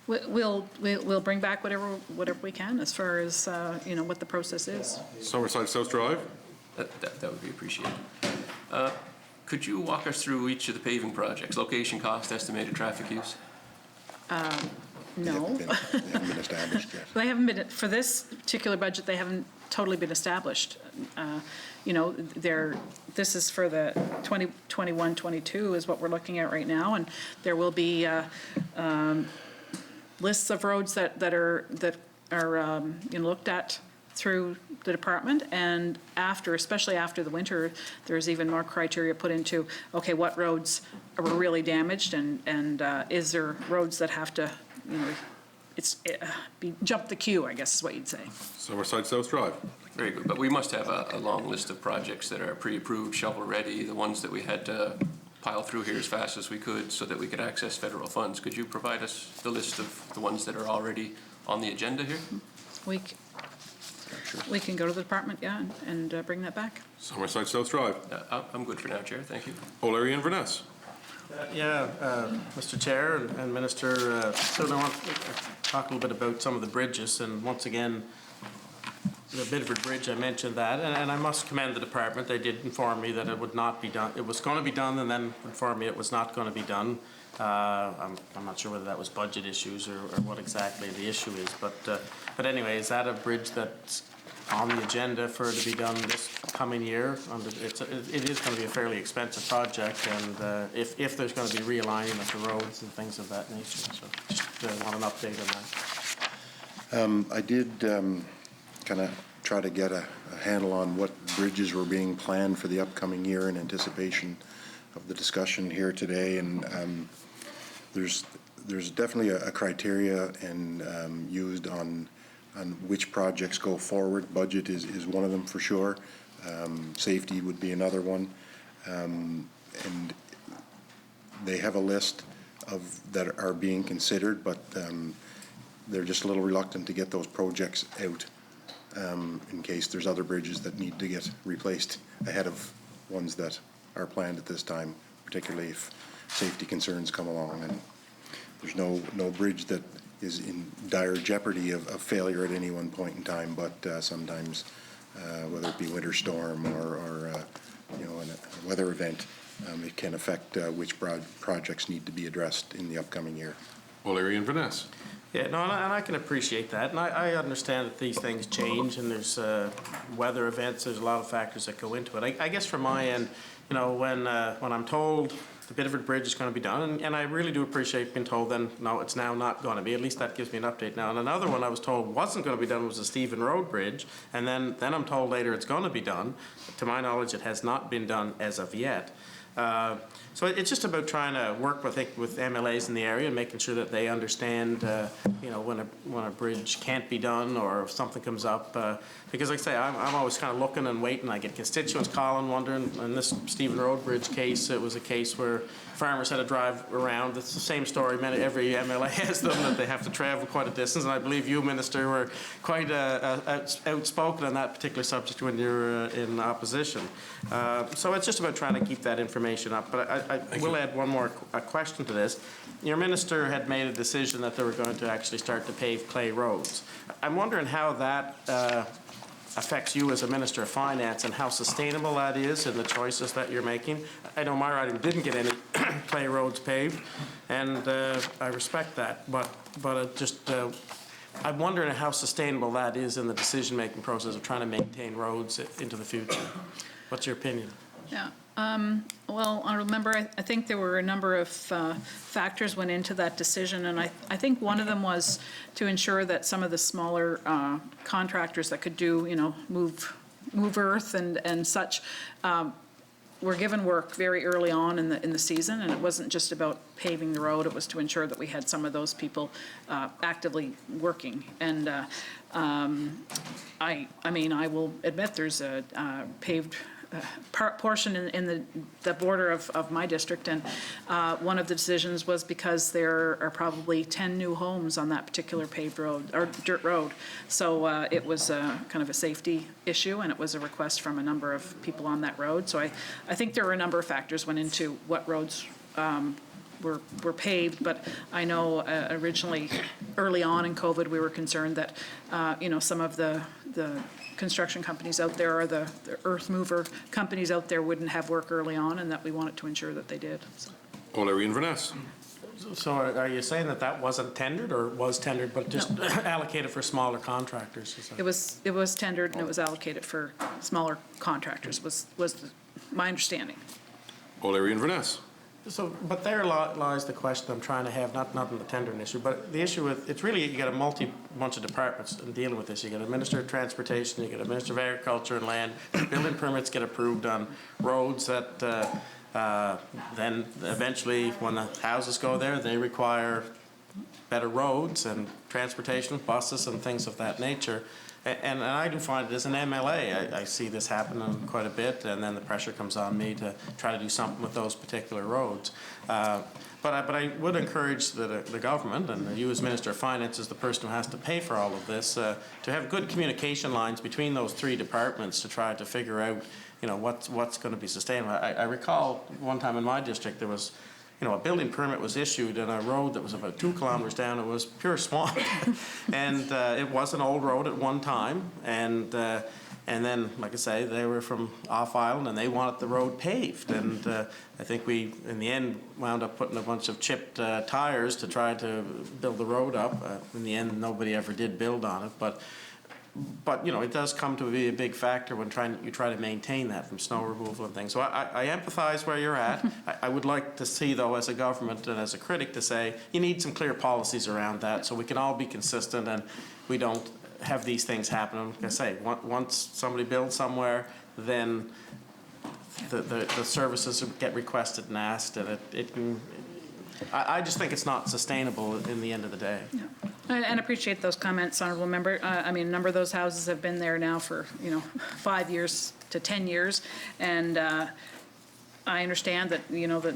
what We'll bring back whatever we can as far as, what the process is. Summerside South Drive? That would be appreciated. Could you walk us through each of the paving projects? Location, cost, estimated traffic use? No. They haven't been established yet. They haven't been, for this particular budget, they haven't totally been established. This is for the 2021-22 is what we're looking at right now, and there will be lists of roads that are looked at through the department, and especially after the winter, there's even more criteria put into, okay, what roads are really damaged, and is there roads that have to, jump the queue, I guess is what you'd say. Summerside South Drive? Very good, but we must have a long list of projects that are pre-approved, shovel-ready, the ones that we had to pile through here as fast as we could so that we could access federal funds. Could you provide us the list of the ones that are already on the agenda here? We can go to the department, and bring that back. Summerside South Drive? I'm good for now, Chair. Thank you. O'Leary Inverness? Mr. Chair and Minister, so I want to talk a little bit about some of the bridges, and once again, the Biddeford Bridge, I mentioned that, and I must commend the department. They did inform me that it would not be done. It was going to be done, and then informed me it was not going to be done. I'm not sure whether that was budget issues or what exactly the issue is, but anyway, is that a bridge that's on the agenda for it to be done this coming year? It is going to be a fairly expensive project, and if there's going to be realigning of the roads and things of that nature, so just want an update on that. I did kind of try to get a handle on what bridges were being planned for the upcoming year in anticipation of the discussion here today, and there's definitely a criteria and used on which projects go forward. Budget is one of them for sure. Safety would be another one, and they have a list of that are being considered, but they're just a little reluctant to get those projects out in case there's other bridges that need to get replaced ahead of ones that are planned at this time, particularly if safety concerns come along. And there's no bridge that is in dire jeopardy of failure at any one point in time, but sometimes, whether it be winter storm or a weather event, it can affect which projects need to be addressed in the upcoming year. O'Leary Inverness? Yeah, no, and I can appreciate that, and I understand that these things change, and there's weather events, there's a lot of factors that go into it. I guess from my end, when I'm told the Biddeford Bridge is going to be done, and I really do appreciate being told then, no, it's now not going to be. At least that gives me an update now. And another one I was told wasn't going to be done was the Stephen Road Bridge, and then I'm told later it's going to be done. To my knowledge, it has not been done as of yet. So it's just about trying to work with MLAs in the area and making sure that they understand, when a bridge can't be done or if something comes up. Because like I say, I'm always kind of looking and waiting. I get constituents calling, wondering. In this Stephen Road Bridge case, it was a case where farmers had to drive around. It's the same story. Every MLA has them, that they have to travel quite a distance. And I believe you, Minister, were quite outspoken on that particular subject when you were in opposition. So it's just about trying to keep that information up. But I will add one more question to this. Your minister had made a decision that they were going to actually start to pave clay roads. I'm wondering how that affects you as a Minister of Finance and how sustainable that is in the choices that you're making. I know my riding didn't get any clay roads paved, and I respect that, but I'm wondering how sustainable that is in the decision-making process of trying to maintain roads into the future. What's your opinion? Yeah. Well, I remember, I think there were a number of factors went into that decision, and I think one of them was to ensure that some of the smaller contractors that could do, move earth and such, were given work very early on in the season, and it wasn't just about paving the road, it was to ensure that we had some of those people actively working. And I mean, I will admit there's a paved portion in the border of my district, and one of the decisions was because there are probably 10 new homes on that particular paved road, or dirt road. So it was kind of a safety issue, and it was a request from a number of people on that road. So I think there were a number of factors went into what roads were paved, but I know originally, early on in COVID, we were concerned that, you know, some of the construction companies out there, or the earth mover companies out there, wouldn't have work early on, and that we wanted to ensure that they did. So. O'Leary Inverness. So are you saying that that wasn't tendered, or was tendered but just allocated for smaller contractors? It was tendered and it was allocated for smaller contractors, was my understanding. O'Leary Inverness. So, but there lies the question I'm trying to have, not in the tendering issue, but the issue with, it's really, you got a bunch of departments dealing with this. You got a Minister of Transportation, you got a Minister of Agriculture and Land, building permits get approved on roads that then eventually, when the houses go there, they require better roads and transportation, buses and things of that nature. And I do find it as an MLA, I see this happening quite a bit, and then the pressure comes on me to try to do something with those particular roads. But I would encourage the government, and you as Minister of Finance is the person who has to pay for all of this, to have good communication lines between those three departments to try to figure out, you know, what's going to be sustainable. I recall one time in my district there was, you know, a building permit was issued in a road that was about 2 kilometers down. It was pure swamp, and it was an old road at one time. And then, like I say, they were from off island, and they wanted the road paved. And I think we, in the end, wound up putting a bunch of chipped tires to try to build the road up. In the end, nobody ever did build on it, but you know, it does come to be a big factor when you try to maintain that, from snow removal and things. So I empathize where you're at. I would like to see, though, as a government and as a critic, to say you need some clear policies around that so we can all be consistent and we don't have these things happen. Like I say, once somebody builds somewhere, then the services get requested and asked, and it can. I just think it's not sustainable in the end of the day. Yeah. And appreciate those comments, Honourable Member. I mean, a number of those houses have been there now for, you know, 5 years to 10 years. And I understand that, you know, that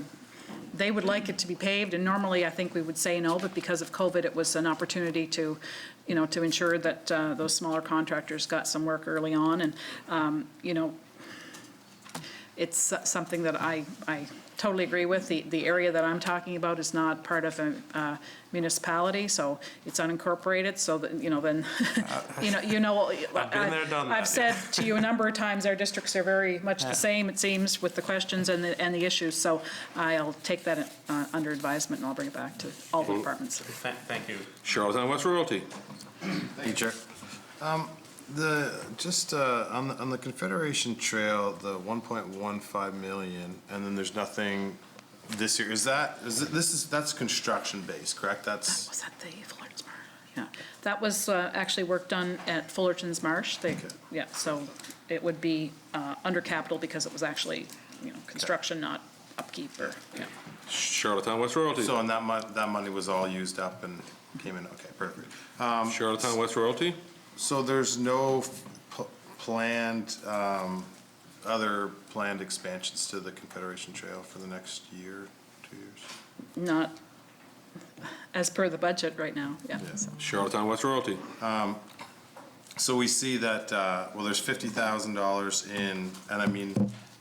they would like it to be paved. And normally I think we would say no, but because of COVID, it was an opportunity to, you know, to ensure that those smaller contractors got some work early on. And, you know, it's something that I totally agree with. The area that I'm talking about is not part of a municipality, so it's unincorporated. So that, you know, then I've been there, done that. I've said to you a number of times, our districts are very much the same, it seems, with the questions and the issues. So I'll take that under advisement, and I'll bring it back to all the departments. Thank you. Charlottetown West Royalty. Thank you, Chair. On the Confederation Trail, the 1.15 million, and then there's nothing this year. That's construction based, correct? Was that the Fullerton's Marsh? Yeah, that was actually work done at Fullerton's Marsh. Yeah, so it would be under capital because it was actually, you know, construction, not upkeep or, yeah. Charlottetown West Royalty. So, and that money was all used up and came in. Okay, perfect. Charlottetown West Royalty. So there's no planned, other planned expansions to the Confederation Trail for the next year, 2 years? Not as per the budget right now, yeah. So. Charlottetown West Royalty. So we see that, well, there's $50,000 in, and I mean,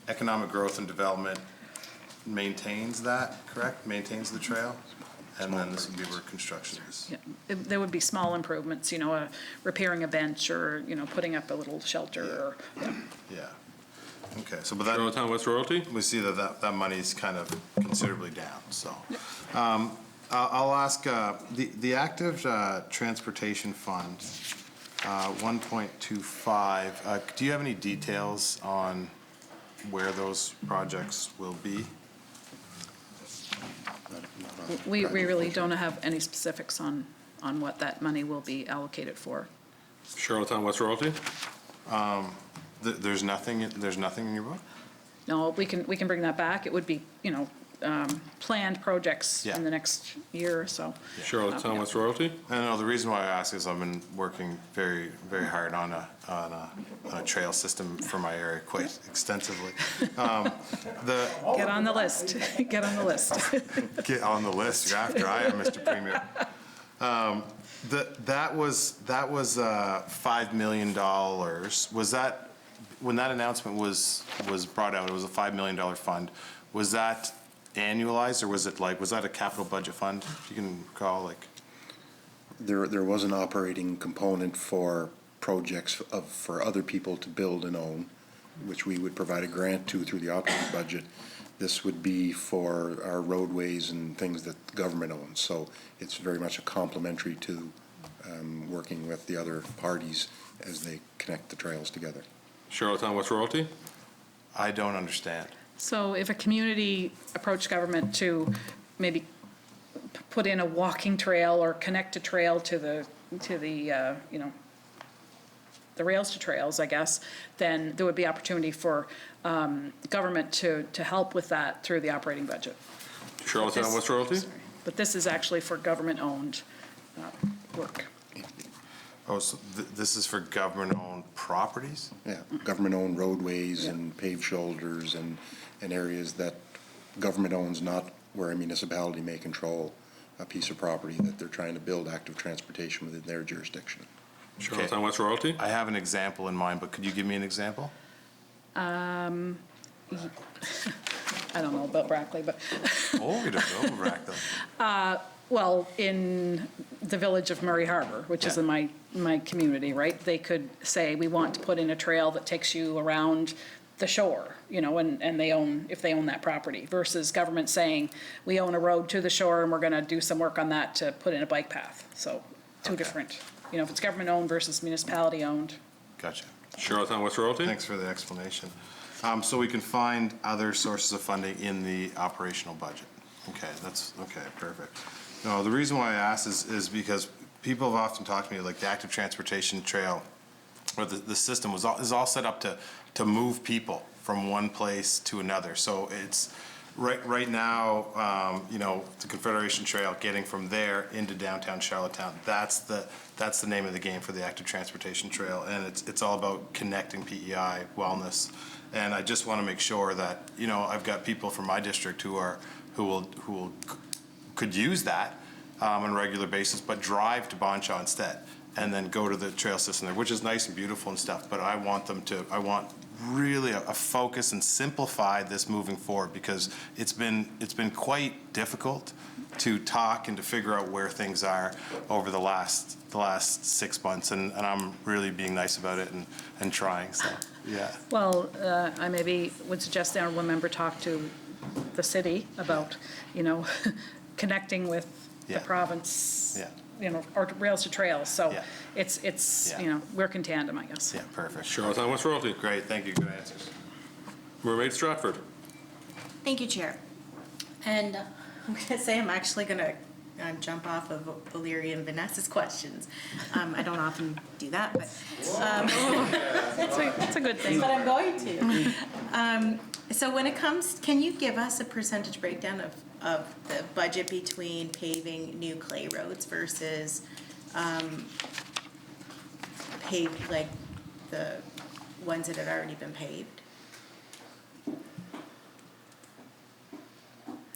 economic growth and development maintains that, correct? Maintains the trail? And then this would be where construction is. Yeah, there would be small improvements, you know, repairing a bench or, you know, putting up a little shelter or, Yeah. Okay, so but that. Charlottetown West Royalty? We see that money's kind of considerably down, so. I'll ask, the active transportation fund, 1.25, do you have any details on where those projects will be? we really don't have any specifics on what that money will be allocated for. Charlottetown West Royalty? There's nothing in your book? no, we can bring that back. It would be, you know, planned projects Yeah. in the next year or so. Charlottetown West Royalty? I know, the reason why I ask is I've been working very, very hard on a trail system for my area quite extensively. Get on the list, get on the list. Get on the list, you're after I am, Mr. Premier. That was $5 million. Was that, when that announcement was brought out, it was a $5 million fund. Was that annualized, or was it like, was that a capital budget fund? You can recall, like? There was an operating component for projects for other people to build and own, which we would provide a grant to through the operating budget. This would be for our roadways and things that government owns. So it's very much a complementary to working with the other parties as they connect the trails together. Charlottetown West Royalty? I don't understand. So if a community approached government to maybe put in a walking trail or connect a trail to the you know, the rails to trails, I guess, then there would be opportunity for government to help with that through the operating budget. Charlottetown West Royalty? But this is actually for government-owned work. Oh, so this is for government-owned properties? Yeah, government-owned roadways and paved shoulders and areas that government owns, not where a municipality may control a piece of property that they're trying to build active transportation within their jurisdiction. Charlottetown West Royalty? I have an example in mind, but could you give me an example? I don't know about Brackley, but. Oh, we don't know Brackley. Well, in the village of Murray Harbor, which is in my community, right? They could say, we want to put in a trail that takes you around the shore, you know, and they own, if they own that property, versus government saying, we own a road to the shore and we're gonna do some work on that to put in a bike path. So two different, you know, if it's government owned versus municipality owned. Gotcha. Charlottetown West Royalty? Thanks for the explanation. So we can find other sources of funding in the operational budget. Okay, that's, okay, perfect. No, the reason why I asked is because people have often talked to me, like the active transportation trail, or the system is all set up to move people from one place to another. So it's, right now, you know, the Confederation Trail, getting from there into downtown Charlottetown, that's the name of the game for the active transportation trail, and it's all about connecting PEI, wellness, and I just want to make sure that, you know, I've got people from my district who could use that on a regular basis, but drive to Bonchaw instead, and then go to the trail system there, which is nice and beautiful and stuff, but I want really a focus and simplify this moving forward, because it's been quite difficult to talk and to figure out where things are over the last 6 months, and I'm really being nice about it and trying, so, yeah. Well, I maybe would suggest the honorable member talk to the city about, you know, connecting with the province, you know, or rails to trails. So it's you know, work in tandem, I guess. Yeah, perfect. Charlottetown West Royalty? Great, thank you, good answers. Mermaid Stratford? Thank you, Chair. And I'm going to say I'm actually going to jump off of Valeri and Vanessa's questions. I don't often do that, but That's a good thing. But I'm going to. So when it comes, can you give us a percentage breakdown of the budget between paving new clay roads versus paved, like the ones that had already been paved? I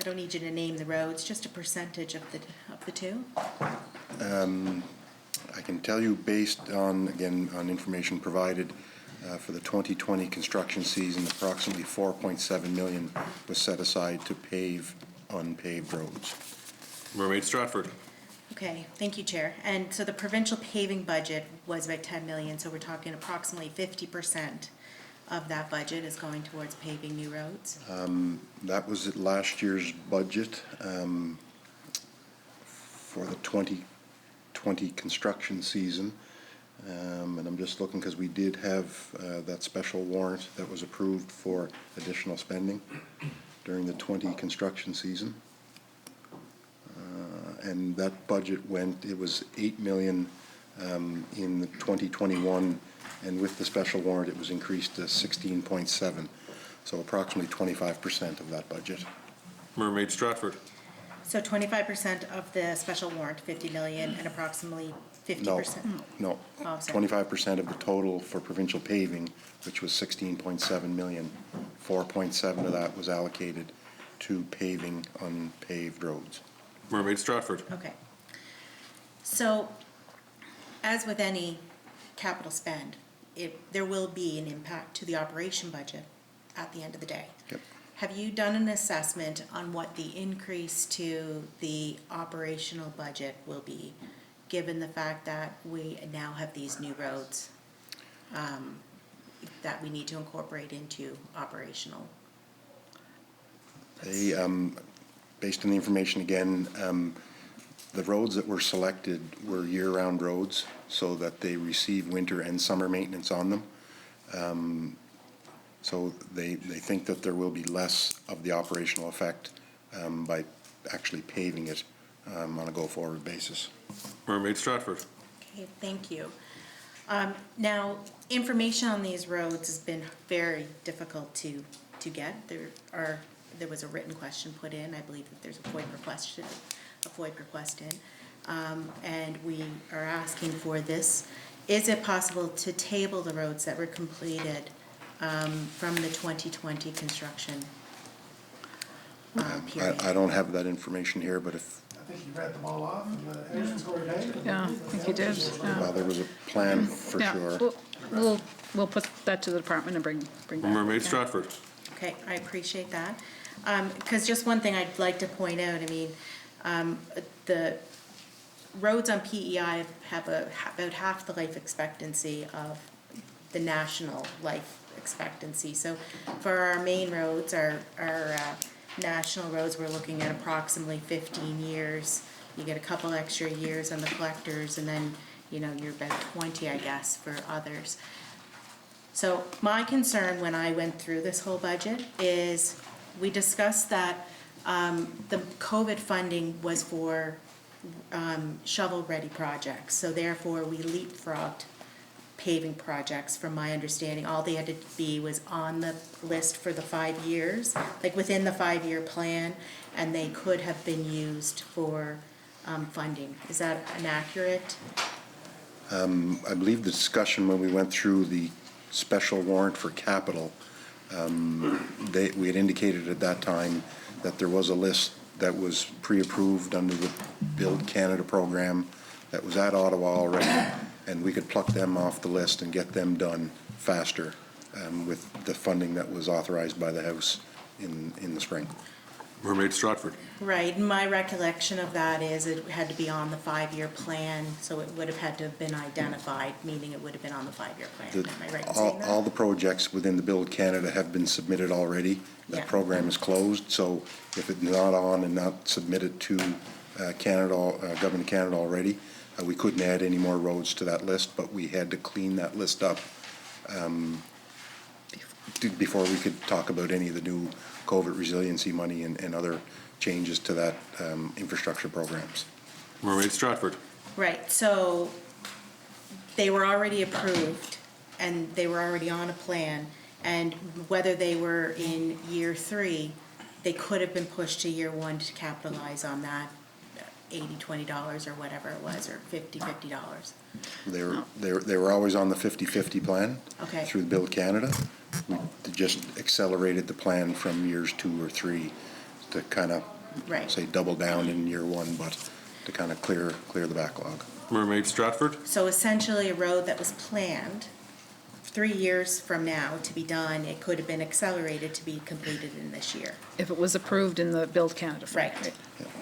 don't need you to name the roads, just a percentage of the two. I can tell you based on, again, on information provided for the 2020 construction season, approximately $4.7 million was set aside to pave unpaved roads. Mermaid Stratford? Okay, thank you, Chair. And so the provincial paving budget was about 10 million, so we're talking approximately 50% of that budget is going towards paving new roads. That was at last year's budget for the 2020 construction season. And I'm just looking because we did have that special warrant that was approved for additional spending during the 20 construction season. And that budget it was 8 million in the 2021, and with the special warrant it was increased to 16.7. So approximately 25% of that budget. Mermaid Stratford. So 25% of the special warrant, 50 million, and approximately 50%? No, Oh, sorry. 25% of the total for provincial paving, which was 16.7 million. 4.7 of that was allocated to paving unpaved roads. Mermaid Stratford. Okay. So, as with any capital spend, there will be an impact to the operation budget at the end of the day. Yep. Have you done an assessment on what the increase to the operational budget will be, given the fact that we now have these new roads that we need to incorporate into operational? They, based on the information again, the roads that were selected were year-round roads so that they receive winter and summer maintenance on them. So they think that there will be less of the operational effect by actually paving it on a go-forward basis. Mermaid Stratford. Okay, thank you. Now, information on these roads has been very difficult to get. There was a written question put in. I believe that there's a FOIP request in, and we are asking for this. Is it possible to table the roads that were completed from the 2020 construction period? I don't have that information here, but if I think you read them all off in the Anderson Day. Yeah, I think you did. well, there was a plan for Yeah, sure. we'll put that to the department and bring back. Mermaid yeah. Stratford. Okay, I appreciate that. Because just one thing I'd like to point out, I mean, the roads on PEI have about half the life expectancy of the national life expectancy. So for our main roads, our national roads, we're looking at approximately 15 years. You get a couple extra years on the collectors, and then, you know, you're about 20, I guess, for others. So my concern when I went through this whole budget is we discussed that the COVID funding was for shovel-ready projects. So therefore, we leapfrogged paving projects, from my understanding. All they had to be was on the list for the 5 years, like within the 5-year plan, and they could have been used for funding. Is that inaccurate? I believe the discussion when we went through the special warrant for capital, we had indicated at that time that there was a list that was pre-approved under the Build Canada program that was at Ottawa already, and we could pluck them off the list and get them done faster with the funding that was authorized by the House in the spring. Mermaid Stratford. Right, my recollection of that is it had to be on the 5-year plan, so it would have had to have been identified, meaning it would have been on the 5-year plan. Am I right in saying that? All the projects within the Build Canada have been submitted already. That Yeah. program is closed, so if it's not on and not submitted to Canada, Government of Canada already, we couldn't add any more roads to that list, but we had to clean that list up before we could talk about any of the new COVID resiliency money and other changes to that infrastructure programs. Mermaid Stratford. Right, so they were already approved and they were already on a plan, and whether they were in year 3, they could have been pushed to year 1 to capitalize on that $80-20 or whatever it was, or $50 They were always on the 50-50 plan Okay. through Build Canada. We just accelerated the plan from years 2 or 3 to kind of Right. say double down in year 1, but to kind of clear the backlog. Mermaid Stratford. So essentially, a road that was planned 3 years from now to be done, it could have been accelerated to be completed in this year. If it was approved in the Build Canada Fund. Right.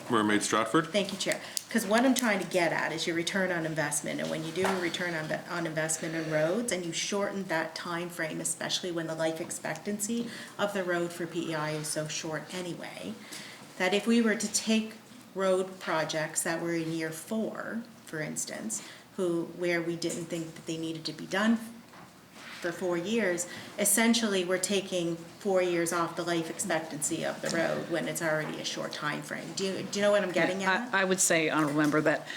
Mermaid Stratford. Thank you, Chair. Because what I'm trying to get at is your return on investment. And when you do a return on investment in roads and you shorten that time frame, especially when the life expectancy of the road for PEI is so short anyway, that if we were to take road projects that were in year 4, for instance, where we didn't think that they needed to be done for 4 years, essentially we're taking 4 years off the life expectancy of the road when it's already a short time frame. Do you know what I'm getting at? I would say, Honourable Member, that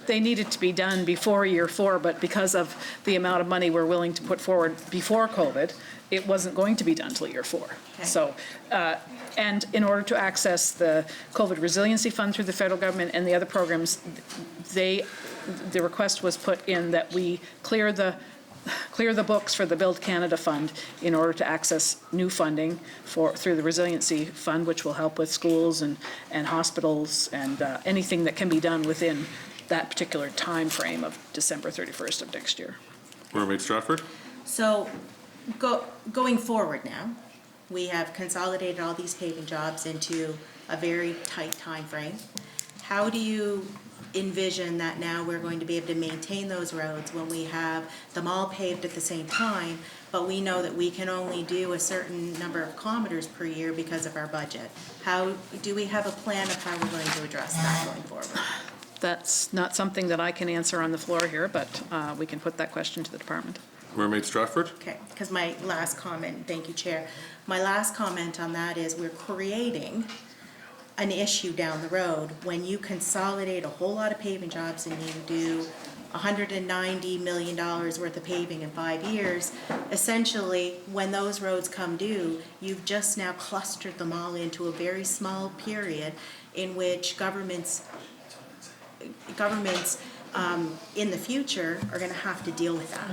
they needed to be done before year 4, but because of the amount of money we're willing to put forward before COVID, it wasn't going to be done till year 4. Okay. So, and in order to access the COVID Resiliency Fund through the federal government and the other programs, the request was put in that we clear the books for the Build Canada Fund in order to access new funding through the Resiliency Fund, which will help with schools and hospitals and anything that can be done within that particular time frame of December 31st of next year. Mermaid Stratford? So going forward now, we have consolidated all these paving jobs into a very tight time frame. How do you envision that now we're going to be able to maintain those roads when we have them all paved at the same time, but we know that we can only do a certain number of kilometers per year because of our budget? How do we have a plan of how we're going to address that going forward? That's not something that I can answer on the floor here, but we can put that question to the department. Mermaid Stratford? Okay, because my last comment, thank you, Chair. My last comment on that is we're creating an issue down the road when you consolidate a whole lot of paving jobs and you do $190 million worth of paving in 5 years. Essentially, when those roads come due, you've just now clustered them all into a very small period in which governments in the future are going to have to deal with that.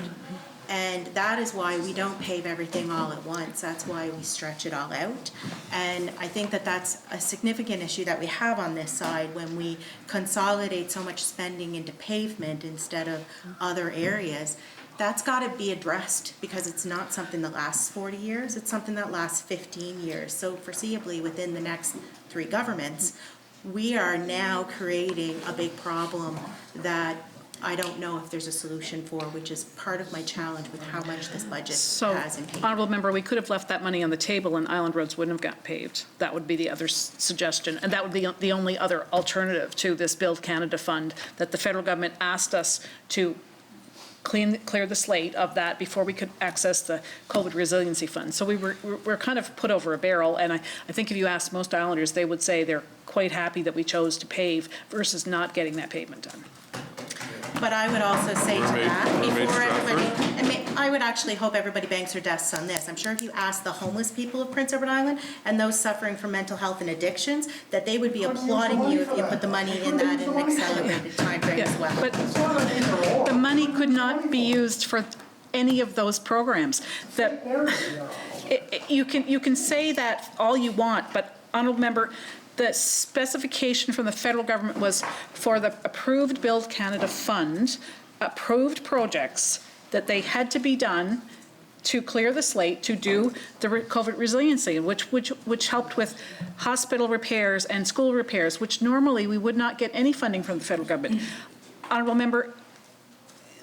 And that is why we don't pave everything all at once. That's why we stretch it all out. And I think that that's a significant issue that we have on this side when we consolidate so much spending into pavement instead of other areas. That's got to be addressed because it's not something that lasts 40 years. It's something that lasts 15 years. So foreseeably within the next 3 governments, we are now creating a big problem that I don't know if there's a solution for, which is part of my challenge with how much this budget has in payment. Honourable Member, we could have left that money on the table and Island roads wouldn't have got paved. That would be the other suggestion, and that would be the only other alternative to this Build Canada Fund, that the federal government asked us to clear the slate of that before we could access the COVID Resiliency Fund. So we're kind of put over a barrel, and I think if you ask most Islanders, they would say they're quite happy that we chose to pave versus not getting that pavement done. But I would also say to that, before everybody, I would actually hope everybody bangs their desks on this. I'm sure if you ask the homeless people of Prince Edward Island and those suffering from mental health and addictions, that they would be applauding you if you put the money in that in an accelerated time frame as well. But the money could not be used for any of those programs. You can say that all you want, but Honourable Member, the specification from the federal government was for the approved Build Canada Fund, approved projects that they had to be done to clear the slate to do the COVID resiliency, which helped with hospital repairs and school repairs, which normally we would not get any funding from the federal government. Honourable Member,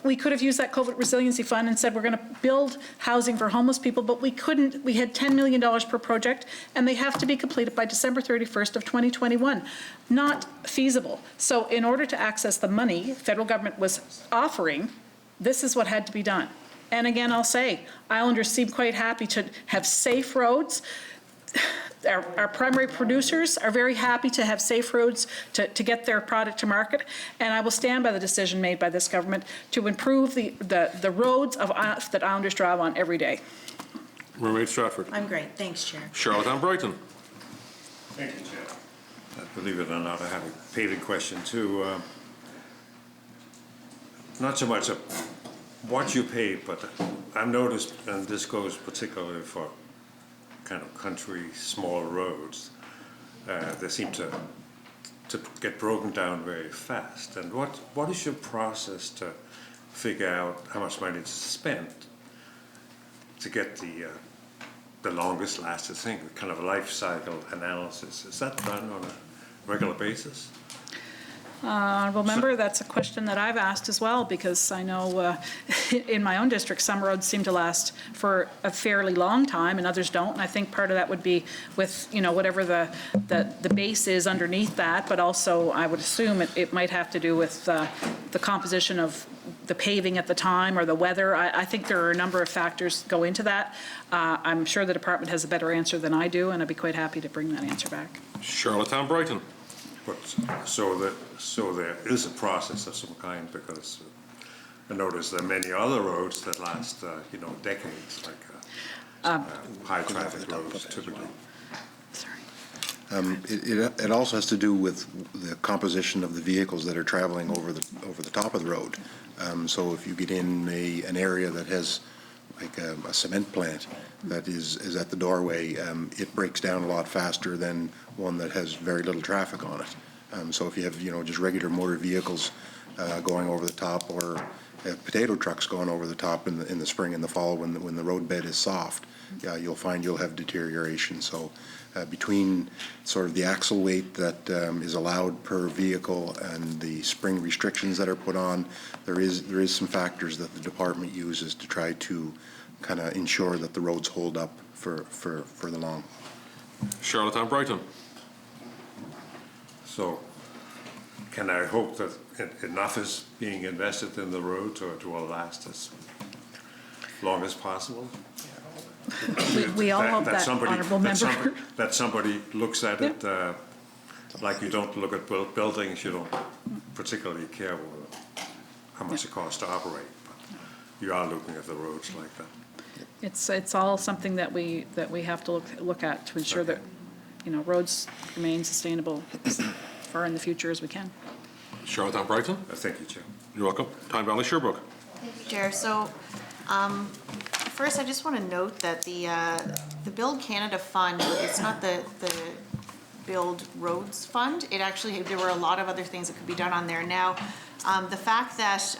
we could have used that COVID resiliency fund and said we're going to build housing for homeless people, but we couldn't. We had $10 million per project, and they have to be completed by December 31st of 2021. Not feasible. So in order to access the money federal government was offering, this is what had to be done. And again, I'll say, Islanders seem quite happy to have safe roads. Our primary producers are very happy to have safe roads to get their product to market, and I will stand by the decision made by this government to improve the roads that Islanders drive on every day. Mermaid Stratford. I'm great. Thanks, Chair. Charlottetown Brighton. Thank you, Chair. Believe it or not, I have a paving question too. Not so much what you pave, but I've noticed, and this goes particularly for kind of country small roads, they seem to get broken down very fast. And what is your process to figure out how much money to spend to get the longest lasting thing, kind of a life cycle analysis? Is that done on a regular basis? Honourable Member, that's a question that I've asked as well, because I know in my own district some roads seem to last for a fairly long time and others don't, and I think part of that would be with whatever the base is underneath that, but also I would assume it might have to do with the composition of the paving at the time or the weather. I think there are a number of factors go into that. I'm sure the department has a better answer than I do, and I'd be quite happy to bring that answer back. Charlottetown Brighton. but so there is a process of some kind, because I notice there are many other roads that last, decades, like high traffic roads typically. It also has to do with the composition of the vehicles that are traveling over the top of the road. So if you get in an area that has like a cement plant that is at the doorway, it breaks down a lot faster than one that has very little traffic on it. So if you have just regular motor vehicles going over the top, or potato trucks going over the top in the spring and the fall when the roadbed is soft, you'll find you'll have deterioration. So between sort of the axle weight that is allowed per vehicle and the spring restrictions that are put on, there is some factors that the department uses to try to kind of ensure that the roads hold up for the long. Charlottetown Brighton. So can I hope that enough is being invested in the road to will last as long as possible? We all hope that, honourable member. That somebody looks at it like you don't look at buildings, you don't particularly care how much it costs to operate, but you are looking at the roads like that. It's all something that we have to look at to ensure that, roads remain sustainable as far in the future as we can. Charlottetown Brighton. Thank you, Chair. You're welcome. Tyne Valley Sherbrooke. Thank you, Chair. So, first, I just want to note that the Build Canada Fund, it's not the Build Roads Fund. It actually, there were a lot of other things that could be done on there. Now, the fact that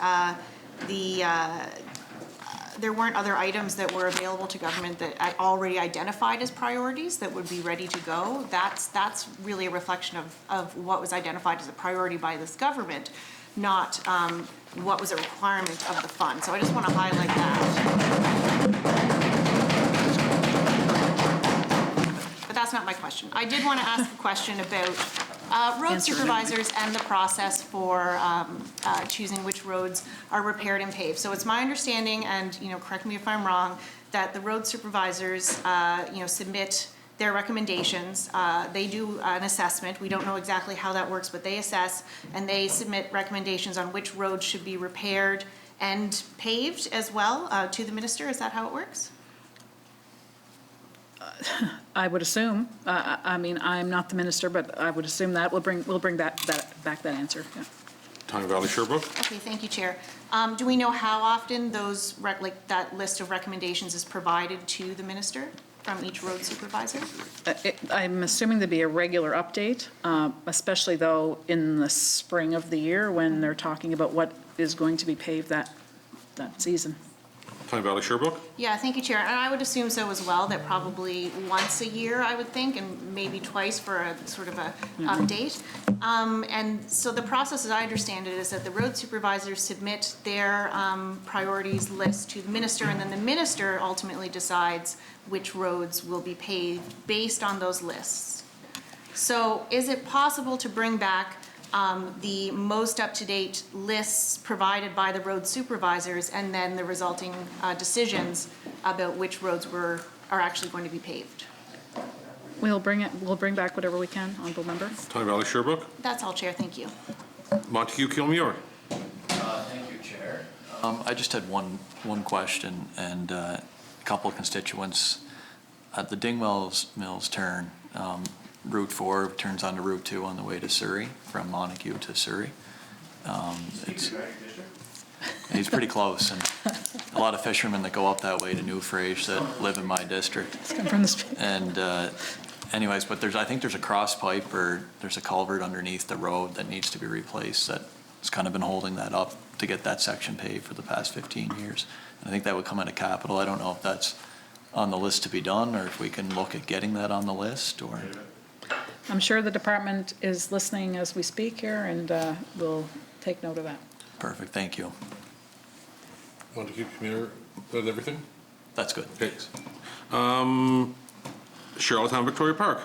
there weren't other items that were available to government that I already identified as priorities that would be ready to go, that's really a reflection of what was identified as a priority by this government, not what was a requirement of the fund. So I just want to highlight that. But that's not my question. I did want to ask a question about road supervisors and the process for choosing which roads are repaired and paved. So it's my understanding, and correct me if I'm wrong, that the road supervisors submit their recommendations. They do an assessment. We don't know exactly how that works, but they assess and they submit recommendations on which roads should be repaired and paved as well to the minister. Is that how it works? I would assume. I mean, I'm not the minister, but I would assume that we'll bring back that answer. Yeah. Tyne Valley Sherbrooke. Okay, thank you, Chair. Do we know how often those that list of recommendations is provided to the minister from each road supervisor? I'm assuming there'd be a regular update, especially though in the spring of the year when they're talking about what is going to be paved that season. Tyne Valley Sherbrooke. Yeah, thank you, Chair. And I would assume so as well, that probably once a year, I would think, and maybe twice for a sort of a update. And so the process, as I understand it, is that the road supervisors submit their priorities list to the minister, and then the minister ultimately decides which roads will be paved based on those lists. So is it possible to bring back the most up-to-date lists provided by the road supervisors and then the resulting decisions about which roads are actually going to be paved? We'll bring back whatever we can, honourable member. Tyne Valley Sherbrooke. That's all, Chair. Thank you. Montague Kilmuir. Thank you, Chair. I just had one question, and a couple of constituents at the Dingwalls Mills turn. Route 4 turns onto Route 2 on the way to Surrey, from Montague to Surrey. He's pretty close, and a lot of fishermen that go up that way to Newfrage that live in my district. And anyways, but I think there's a cross pipe, or there's a culvert underneath the road that needs to be replaced that's kind of been holding that up to get that section paved for the past 15 years. And I think that would come out of capital. I don't know if that's on the list to be done, or if we can look at getting that on the list, or... I'm sure the department is listening as we speak here, and we'll take note of that. Perfect, thank you. Montague Kilmuir, that everything? That's good. Okay. Charlottetown Victoria Park.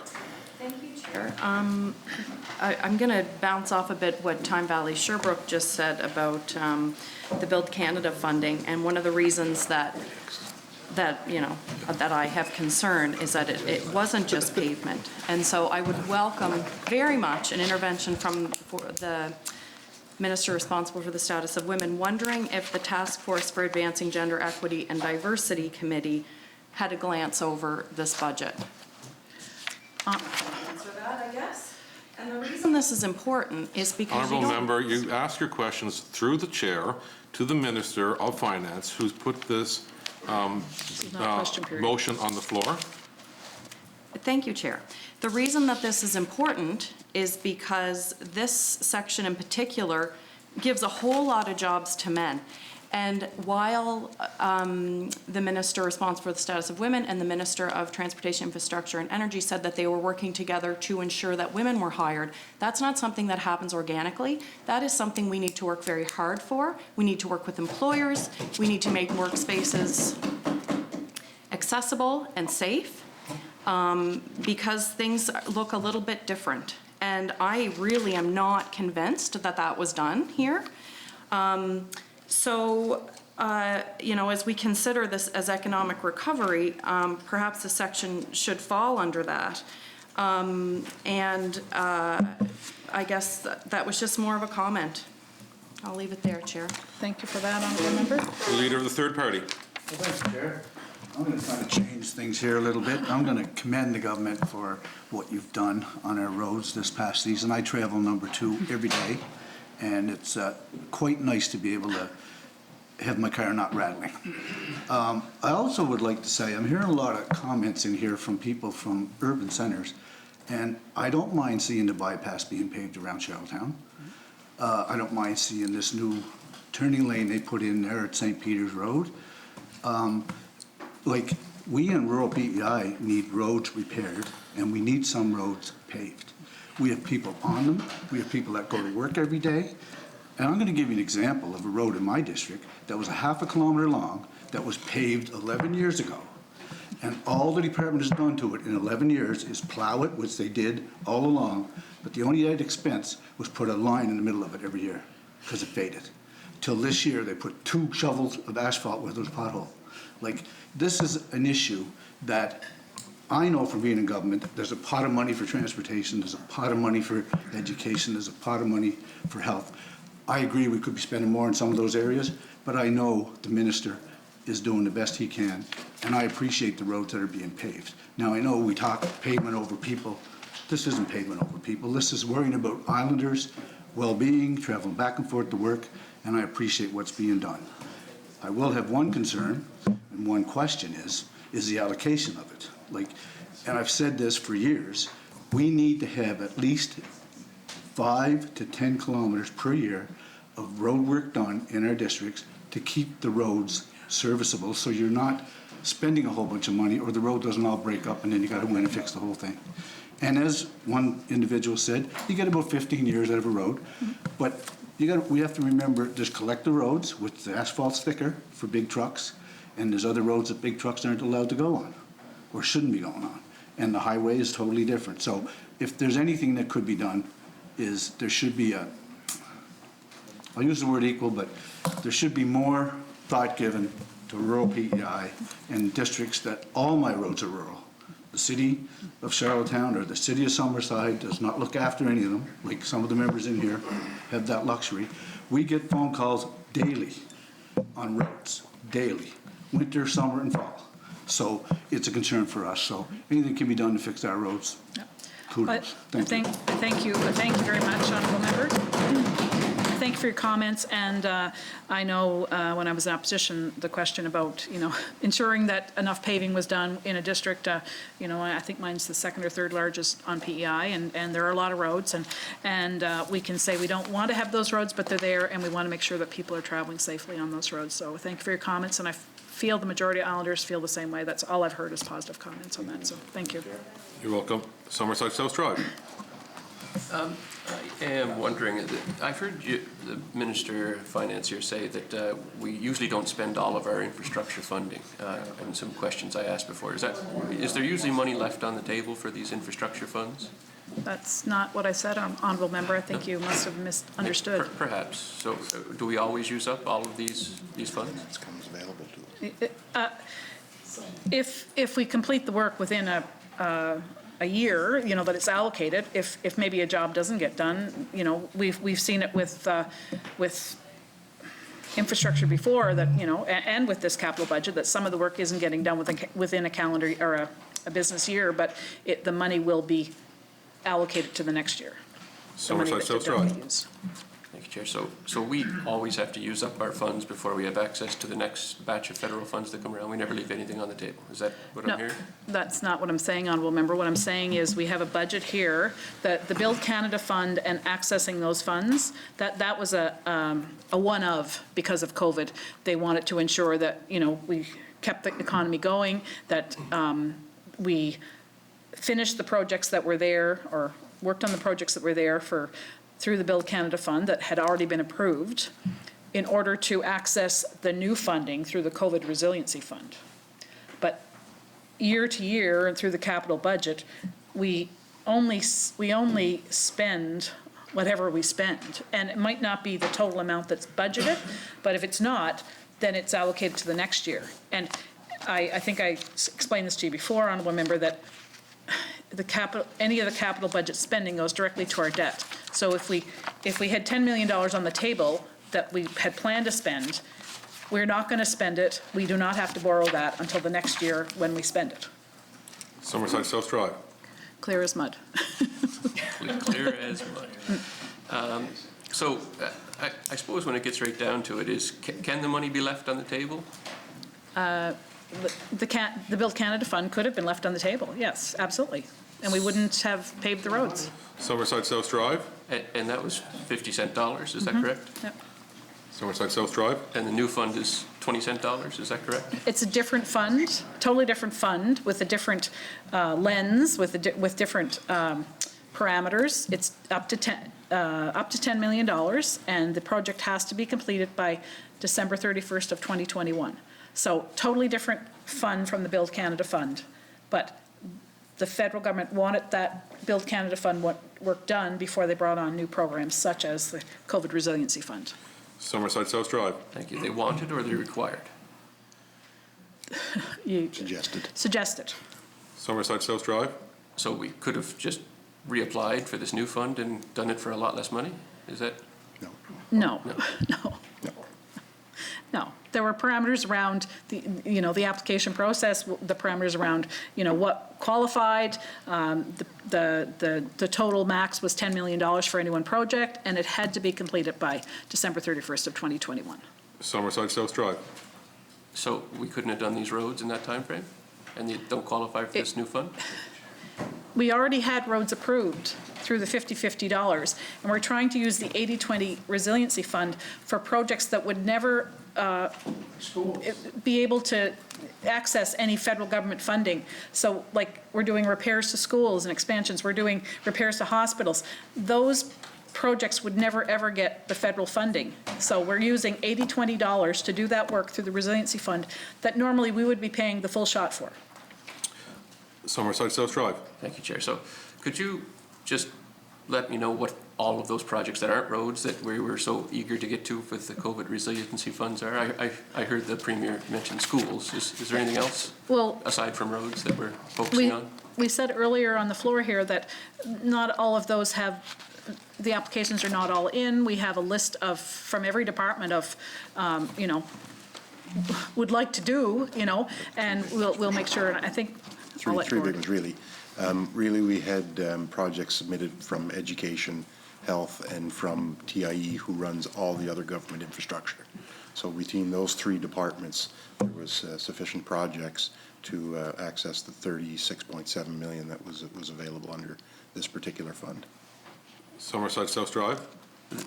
Thank you, Chair. I'm going to bounce off a bit what Tyne Valley Sherbrooke just said about the Build Canada funding, and one of the reasons that that, you know, that I have concern is that it wasn't just pavement. And so I would welcome very much an intervention from the Minister responsible for the status of women, wondering if the Task Force for Advancing Gender Equity and Diversity Committee had a glance over this budget. Answer that, I guess. And the reason this is important is because Honourable member, you ask your questions through the chair to the Minister of Finance, who's put this motion on the floor. Thank you, Chair. The reason that this is important is because this section in particular gives a whole lot of jobs to men. And while the Minister responsible for the status of women and the Minister of Transportation, Infrastructure and Energy said that they were working together to ensure that women were hired, that's not something that happens organically. That is something we need to work very hard for. We need to work with employers. We need to make workspaces accessible and safe because things look a little bit different. And I really am not convinced that that was done here. So, you know, as we consider this as economic recovery, perhaps the section should fall under that. I guess that was just more of a comment. I'll leave it there, Chair. Thank you for that, honourable member. The Leader of the Third Party. Well, thanks, Chair. I'm going to try to change things here a little bit. I'm going to commend the government for what you've done on our roads this past season. I travel number 2 every day, and it's quite nice to be able to have my car not rattling. I also would like to say I'm hearing a lot of comments in here from people from urban centres, and I don't mind seeing the bypass being paved around Charlottetown. I don't mind seeing this new turning lane they put in there at St. Peter's Road. Like, we in rural PEI need roads repaired, and we need some roads paved. We have people on them. We have people that go to work every day. And I'm going to give you an example of a road in my district that was a ½ kilometer long that was paved 11 years ago. And all the department has done to it in 11 years is plow it, which they did all along. But the only added expense was put a line in the middle of it every year because it faded. Till this year, they put 2 shovels of asphalt where there was a pothole. Like, this is an issue that I know from being in government, there's a pot of money for transportation, there's a pot of money for education, there's a pot of money for health. I agree we could be spending more in some of those areas, but I know the minister is doing the best he can, and I appreciate the roads that are being paved. Now, I know we talk pavement over people. This isn't pavement over people. This is worrying about islanders' well-being, traveling back and forth to work, and I appreciate what's being done. I will have one concern, and one question is the allocation of it. Like, and I've said this for years, we need to have at least 5 to 10 kilometers per year of road work done in our districts to keep the roads serviceable, so you're not spending a whole bunch of money or the road doesn't all break up and then you got to go in and fix the whole thing. And as one individual said, you get about 15 years out of a road, but we have to remember there's collector roads, which the asphalt's thicker for big trucks, and there's other roads that big trucks aren't allowed to go on or shouldn't be going on. And the highway is totally different. So if there's anything that could be done, is there should be I'll use the word equal, but there should be more thought given to rural PEI and districts that all my roads are rural. The city of Charlottetown or the city of Summerside does not look after any of them, like some of the members in here have that luxury. We get phone calls daily on roads, daily, winter, summer, and fall. So it's a concern for us. So anything can be done to fix our roads. Kudos. Thank you very much, honourable member. Thank you for your comments, and I know when I was in opposition, the question about, you know, ensuring that enough paving was done in a district, you know, I think mine's the 2nd or 3rd largest on PEI, and there are a lot of roads, and we can say we don't want to have those roads, but they're there, and we want to make sure that people are traveling safely on those roads. So thank you for your comments, and I feel the majority of Islanders feel the same way. That's all I've heard is positive comments on that, so thank you. You're welcome. Summerside South Drive. I am wondering, I've heard the Minister of Finance here say that we usually don't spend all of our infrastructure funding. And some questions I asked before. Is there usually money left on the table for these infrastructure funds? That's not what I said, honourable member. I think you must have misunderstood. Perhaps. So do we always use up all of these funds? It comes available to us. if we complete the work within a year, you know, that it's allocated, if maybe a job doesn't get done, you know, we've seen it with infrastructure before that, you know, and with this capital budget, that some of the work isn't getting done within a calendar or a business year, but the money will be allocated to the next year. The money that they don't use. Thank you, Chair. So we always have to use up our funds before we have access to the next batch of federal funds that come around. We never leave anything on the table. Is that what I'm hearing? That's not what I'm saying, Honourable Member. What I'm saying is we have a budget here, that the Build Canada Fund and accessing those funds, that was a one of because of COVID. They wanted to ensure that, you know, we kept the economy going, that we finished the projects that were there or worked on the projects that were there through the Build Canada Fund that had already been approved in order to access the new funding through the COVID Resiliency Fund. But year to year and through the capital budget, we only spend whatever we spend. And it might not be the total amount that's budgeted, but if it's not, then it's allocated to the next year. And I think I explained this to you before, Honourable Member, that any of the capital budget spending goes directly to our debt. So if we had $10 million on the table that we had planned to spend, we're not going to spend it. We do not have to borrow that until the next year when we spend it. Summerside South Drive. Clear as mud. Clear as mud. So I suppose when it gets right down to it is, can the money be left on the table? The Build Canada Fund could have been left on the table, yes, absolutely. And we wouldn't have paved the roads. Summerside South Drive. And that was 50-cent dollars, is that correct? Yep. Summerside South Drive. And the new fund is 20-cent dollars, is that correct? It's a different fund, totally different fund with a different lens, with different parameters. It's up to $10 million, and the project has to be completed by December 31st of 2021. So totally different fund from the Build Canada Fund, but the federal government wanted that Build Canada Fund work done before they brought on new programs such as the COVID Resiliency Fund. Summerside South Drive. Thank you. They wanted or they required? You Suggested. Summerside South Drive. So we could have just reapplied for this new fund and done it for a lot less money? Is that? No. There were parameters around the application process, the parameters around, what qualified. The total max was $10 million for any one project, and it had to be completed by December 31st of 2021. Summerside South Drive. So we couldn't have done these roads in that time frame, and they don't qualify for this new fund? We already had roads approved through the $50-50, and we're trying to use the 80-20 Resiliency Fund for projects that would never be able to access any federal government funding. So like we're doing repairs to schools and expansions, we're doing repairs to hospitals. Those projects would never ever get the federal funding. So we're using $80-20 to do that work through the Resiliency Fund that normally we would be paying the full shot for. Summerside South Drive. Thank you, Chair. So could you just let me know what all of those projects that aren't roads that we were so eager to get to with the COVID resiliency funds are? I heard the Premier mention schools. Is there anything else aside from roads that we're focusing on? We said earlier on the floor here that not all of those the applications are not all in. We have a list from every department of, would like to do, and we'll make sure, and I think Three big ones, really. Really, we had projects submitted from education, health, and from TIE, who runs all the other government infrastructure. So between those three departments, there was sufficient projects to access the $36.7 million that was available under this particular fund. Summerside South Drive.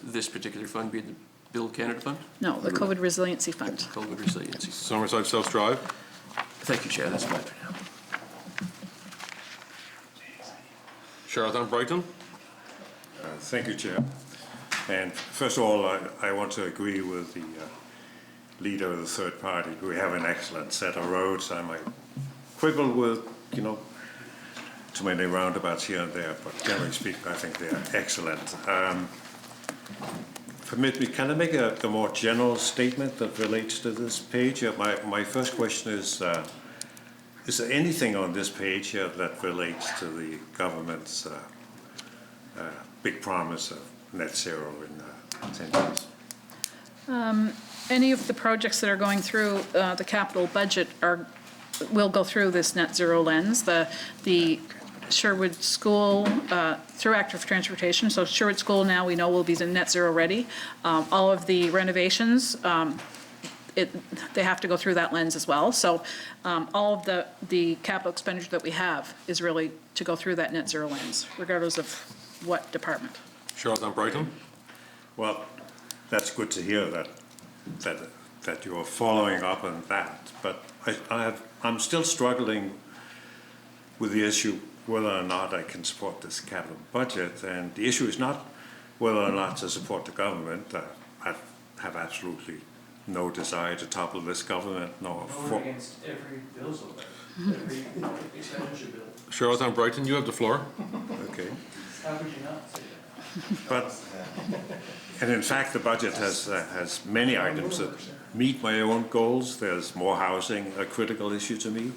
This particular fund being the Build Canada Fund? No, the COVID Resiliency Fund. COVID Resiliency. Summerside South Drive. Thank you, Chair. That's fine for now. Charlottetown Brighton. Thank you, Chair. And first of all, I want to agree with the leader of the third party. We have an excellent set of roads. I might quibble with, too many roundabouts here and there, but generally speaking, I think they are excellent. Permit me, can I make a more general statement that relates to this page? My first question is, is there anything on this page here that relates to the government's big promise of net zero in 10 years? Any of the projects that are going through the capital budget will go through this net zero lens. The Sherwood School, through Active Transportation, so Sherwood School now we know will be the net zero ready. All of the renovations, they have to go through that lens as well. So all of the capital expenditure that we have is really to go through that net zero lens, regardless of what department. Charlotte Brighton. Well, that's good to hear that you're following up on that, but I'm still struggling with the issue whether or not I can support this capital budget, and the issue is not whether or not to support the government. I have absolutely no desire to topple this government, nor Vote against every bill so far, every expenditure bill. Charlotte Brighton, you have the floor. Okay. How could you not say that? But, and in fact, the budget has many items that meet my own goals. There's more housing, a critical issue to me.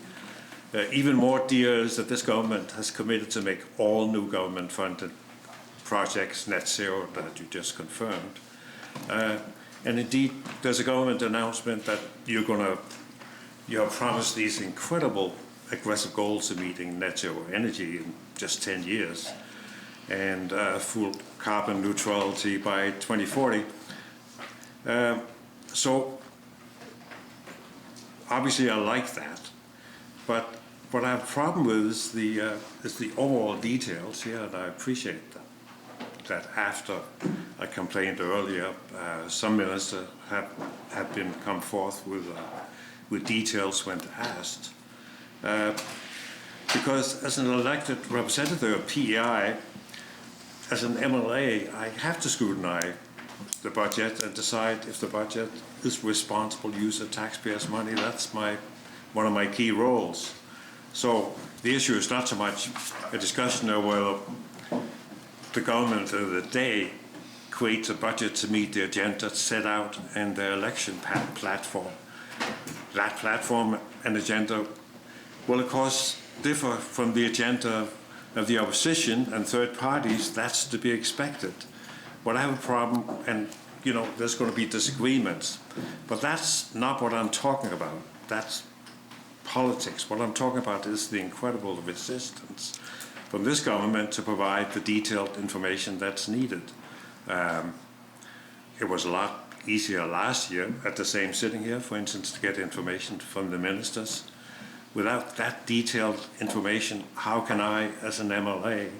Even more dear is that this government has committed to make all new government-funded projects net zero that you just confirmed. And indeed, there's a government announcement that you have promised these incredible aggressive goals of meeting net zero energy in just 10 years and full carbon neutrality by 2040. So obviously I like that, but what I have a problem with is the overall details here, and I appreciate that after I complained earlier, some ministers have come forth with details when asked. Because as an elected representative of PEI, as an MLA, I have to scrutinize the budget and decide if the budget is responsible use of taxpayers' money. That's one of my key roles. So the issue is not so much a discussion of whether the government of the day creates a budget to meet the agenda set out in their election platform. That platform and agenda will, of course, differ from the agenda of the opposition and third parties. That's to be expected. But I have a problem, and there's going to be disagreements, but that's not what I'm talking about. That's politics. What I'm talking about is the incredible resistance from this government to provide the detailed information that's needed. It was a lot easier last year at the same sitting here, for instance, to get information from the ministers. Without that detailed information, how can I, as an MLA,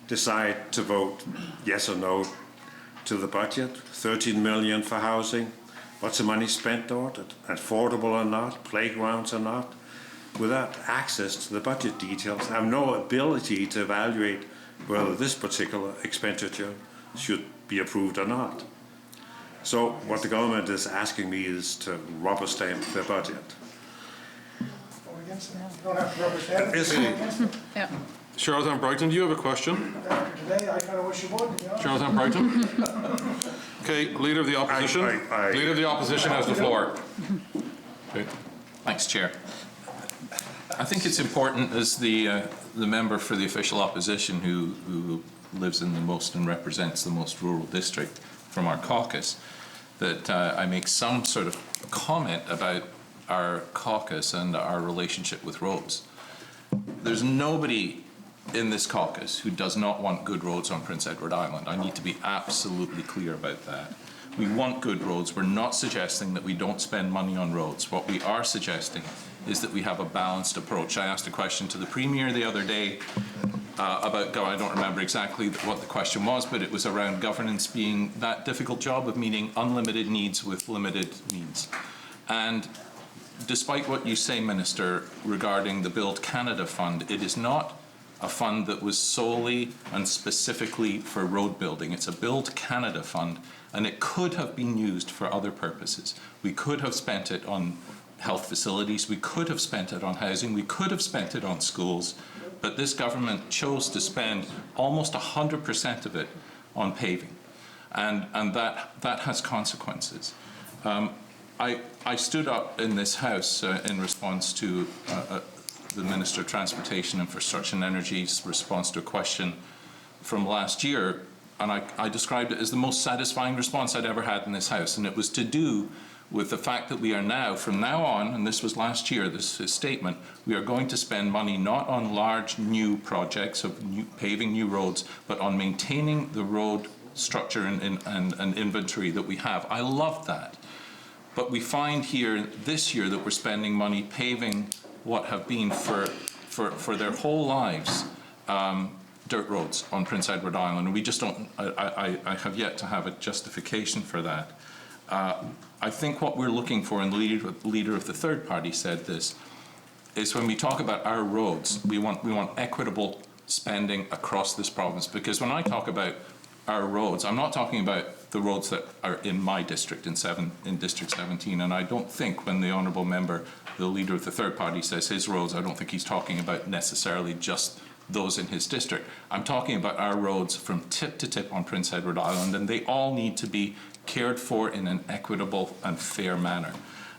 decide to vote yes or no to the budget? 13 million for housing. What's the money spent on it? Affordable or not? Playgrounds or not? Without access to the budget details, I have no ability to evaluate whether this particular expenditure should be approved or not. So what the government is asking me is to rubber stamp their budget. You don't have to rubber stamp it. Yeah. Charlotte Brighton, do you have a question? After today, I kind of wish you would, to be honest. Charlotte Brighton? Okay, Leader of the Opposition. Leader of the Opposition has the floor. Okay. Thanks, Chair. I think it's important, as the member for the official opposition who lives in the most and represents the most rural district from our caucus, that I make some sort of comment about our caucus and our relationship with roads. There's nobody in this caucus who does not want good roads on Prince Edward Island. I need to be absolutely clear about that. We want good roads. We're not suggesting that we don't spend money on roads. What we are suggesting is that we have a balanced approach. I asked a question to the Premier the other day about, I don't remember exactly what the question was, but it was around governance being that difficult job of meeting unlimited needs with limited needs. And despite what you say, Minister, regarding the Build Canada Fund, it is not a fund that was solely and specifically for road building. It's a Build Canada Fund, and it could have been used for other purposes. We could have spent it on health facilities, we could have spent it on housing, we could have spent it on schools, but this government chose to spend almost 100% of it on paving, and that has consequences. I stood up in this House in response to the Minister of Transportation, Infrastructure and Energy's response to a question from last year, and I described it as the most satisfying response I'd ever had in this House, and it was to do with the fact that we are now, from now on, and this was last year, this statement, we are going to spend money not on large new projects of paving new roads, but on maintaining the road structure and inventory that we have. I love that. But we find here this year that we're spending money paving what have been for their whole lives dirt roads on Prince Edward Island, and we just don't, I have yet to have a justification for that. I think what we're looking for, and the leader of the third party said this, is when we talk about our roads, we want equitable spending across this province, because when I talk about our roads, I'm not talking about the roads that are in my district, in District 17, and I don't think when the honourable member, the leader of the third party, says his roads, I don't think he's talking about necessarily just those in his district. I'm talking about our roads from tip to tip on Prince Edward Island, and they all need to be cared for in an equitable and fair manner.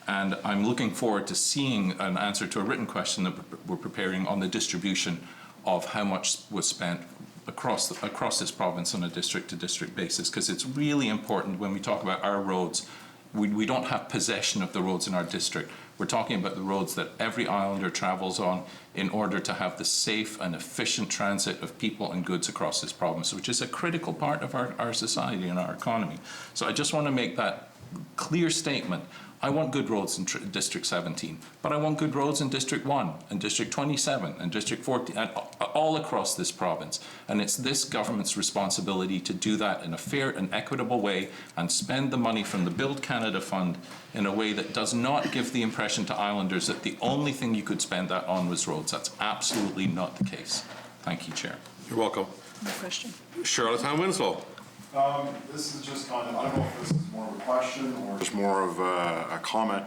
And I'm looking forward to seeing an answer to a written question that we're preparing on the distribution of how much was spent across this province on a district-to-district basis, because it's really important when we talk about our roads. We don't have possession of the roads in our district. We're talking about the roads that every islander travels on in order to have the safe and efficient transit of people and goods across this province, which is a critical part of our society and our economy. So I just want to make that clear statement. I want good roads in District 17, but I want good roads in District 1 and District 27 and District 14, and all across this province. And it's this government's responsibility to do that in a fair and equitable way and spend the money from the Build Canada Fund in a way that does not give the impression to islanders that the only thing you could spend that on was roads. That's absolutely not the case. Thank you, Chair. You're welcome. No question. Charlottetown Winslow. This is just kind of, I don't know if this is more of a question or just more of a comment,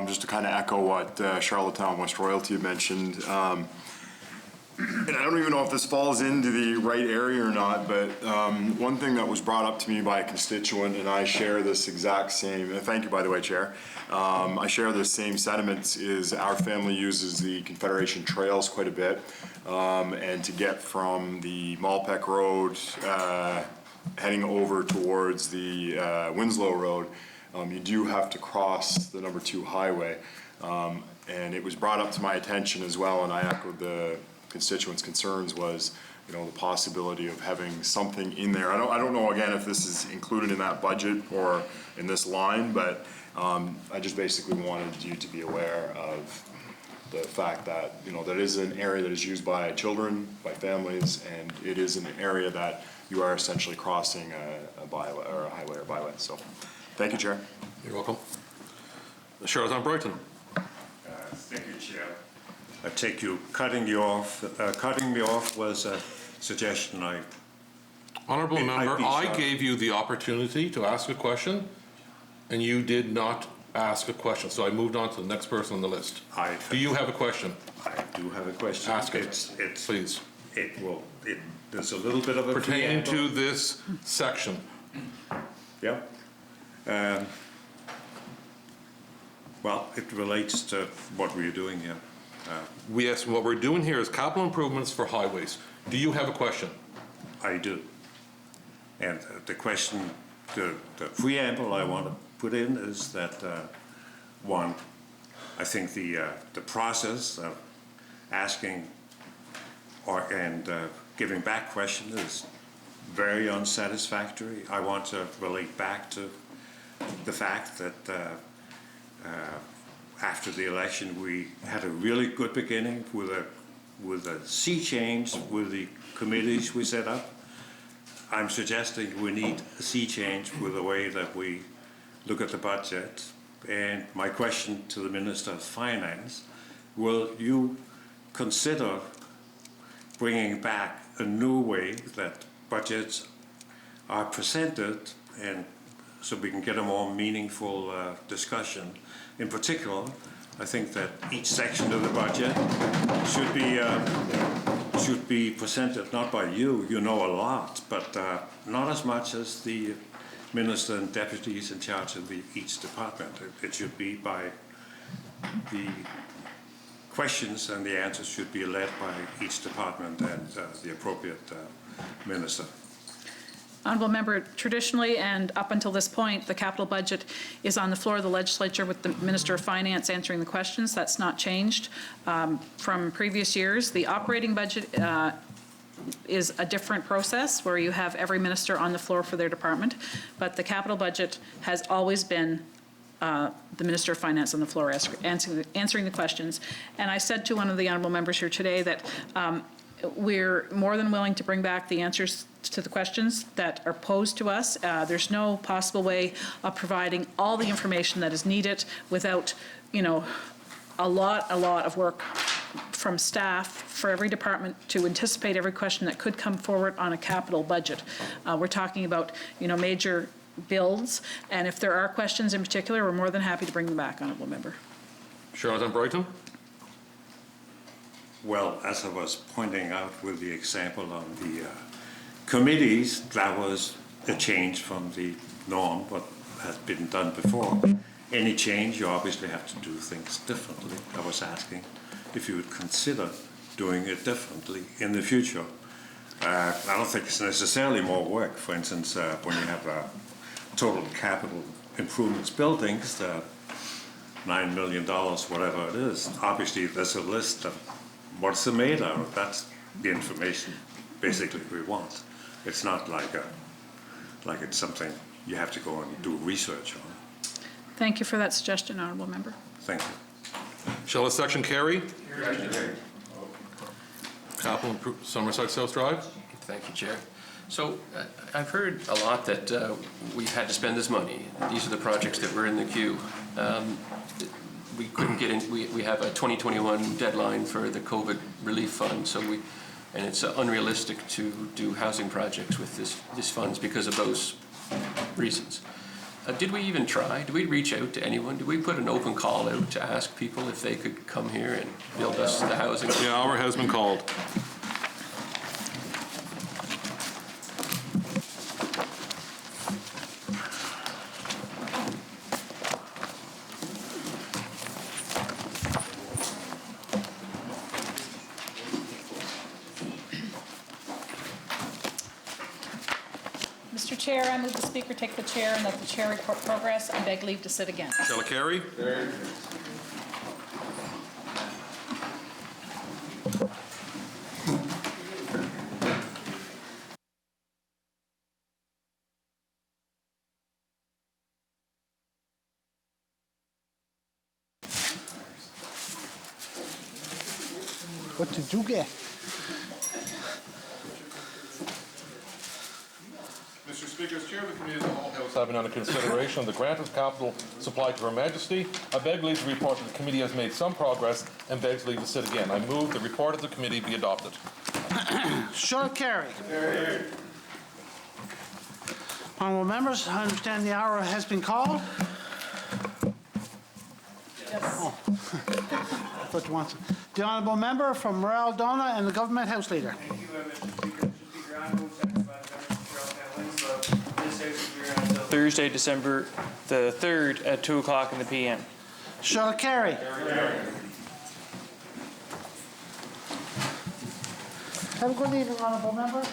just to kind of echo what Charlottetown West Royalty had mentioned. And I don't even know if this falls into the right area or not, but one thing that was brought up to me by a constituent, and I share this exact same, thank you by the way, Chair, I share the same sentiments, is our family uses the Confederation Trails quite a bit, and to get from the Malpeque Road heading over towards the Winslow Road, you do have to cross the number 2 highway. And it was brought up to my attention as well, and I echoed the constituents' concerns, was, you know, the possibility of having something in there. I don't know, again, if this is included in that budget or in this line, but I just basically wanted you to be aware of the fact that, you know, that is an area that is used by children, by families, and it is an area that you are essentially crossing a byway or a highway or byway. So, thank you, Chair. You're welcome. Charlottetown Brighton. Thank you, Chair. I take you cutting me off was a suggestion I. Honourable member, I gave you the opportunity to ask a question, and you did not ask a question. So I moved on to the next person on the list. Do you have a question? I do have a question. Ask it, please. There's a little bit of a pertaining to this section. Yeah. Well, it relates to what we're doing here. Yes, what we're doing here is capital improvements for highways. Do you have a question? I do. And the question, the preamble I want to put in is that, one, I think the process of asking and giving back question is very unsatisfactory. I want to relate back to the fact that after the election we had a really good beginning with a sea change with the committees we set up. I'm suggesting we need a sea change with the way that we look at the budget. And my question to the Minister of Finance, will you consider bringing back a new way that budgets are presented, and so we can get a more meaningful discussion? In particular, I think that each section of the budget should be presented not by you. You know a lot, but not as much as the minister and deputies in charge of each department. It should be by the questions and the answers should be led by each department and the appropriate minister. Honourable Member, traditionally and up until this point, the capital budget is on the floor of the legislature with the Minister of Finance answering the questions. That's not changed from previous years. The operating budget is a different process where you have every minister on the floor for their department, but the capital budget has always been the Minister of Finance on the floor answering the questions. And I said to one of the honourable members here today that we're more than willing to bring back the answers to the questions that are posed to us. There's no possible way of providing all the information that is needed without, you know, a lot of work from staff for every department to anticipate every question that could come forward on a capital budget. We're talking about, you know, major bills, and if there are questions in particular, we're more than happy to bring them back, Honourable Member. Charlotte Brighton. Well, as I was pointing out with the example on the committees, that was a change from the norm, what has been done before. Any change, you obviously have to do things differently. I was asking if you would consider doing it differently in the future. I don't think it's necessarily more work. For instance, when you have total capital improvements buildings, $9 million, whatever it is, obviously there's a list of what's it made out of. That's the information basically we want. It's not like it's something you have to go and do research on. Thank you for that suggestion, Honourable Member. Thank you. Shall a section carry? Capital Summerside South Drive. Thank you, Chair. So I've heard a lot that we've had to spend this money. These are the projects that were in the queue. We couldn't get in. We have a 2021 deadline for the COVID relief fund, so and it's unrealistic to do housing projects with these funds because of those reasons. Did we even try? Did we reach out to anyone? Did we put an open call out to ask people if they could come here and build us the housing? Yeah, our has been called. Mr. Chair, I move the Speaker take the chair and let the chair report progress. I beg leave to sit again. Shall it carry? What did you get? Mr. Speaker, as Chair of the Committee of the Whole House, having under consideration the grant of capital supplied to Her Majesty, I beg leave to report that the committee has made some progress and begs leave to sit again. I move the report of the committee be adopted. Shall carry. Honourable members, I understand the hour has been called. Yes. Oh. I thought you wanted the honourable member from Morale Donna and the Government House Leader. Thank you, Mr. Speaker. I move to this House will be around until Thursday, December the 3rd at 2 o'clock in the p.m. Shall carry. Have a good evening, honourable member.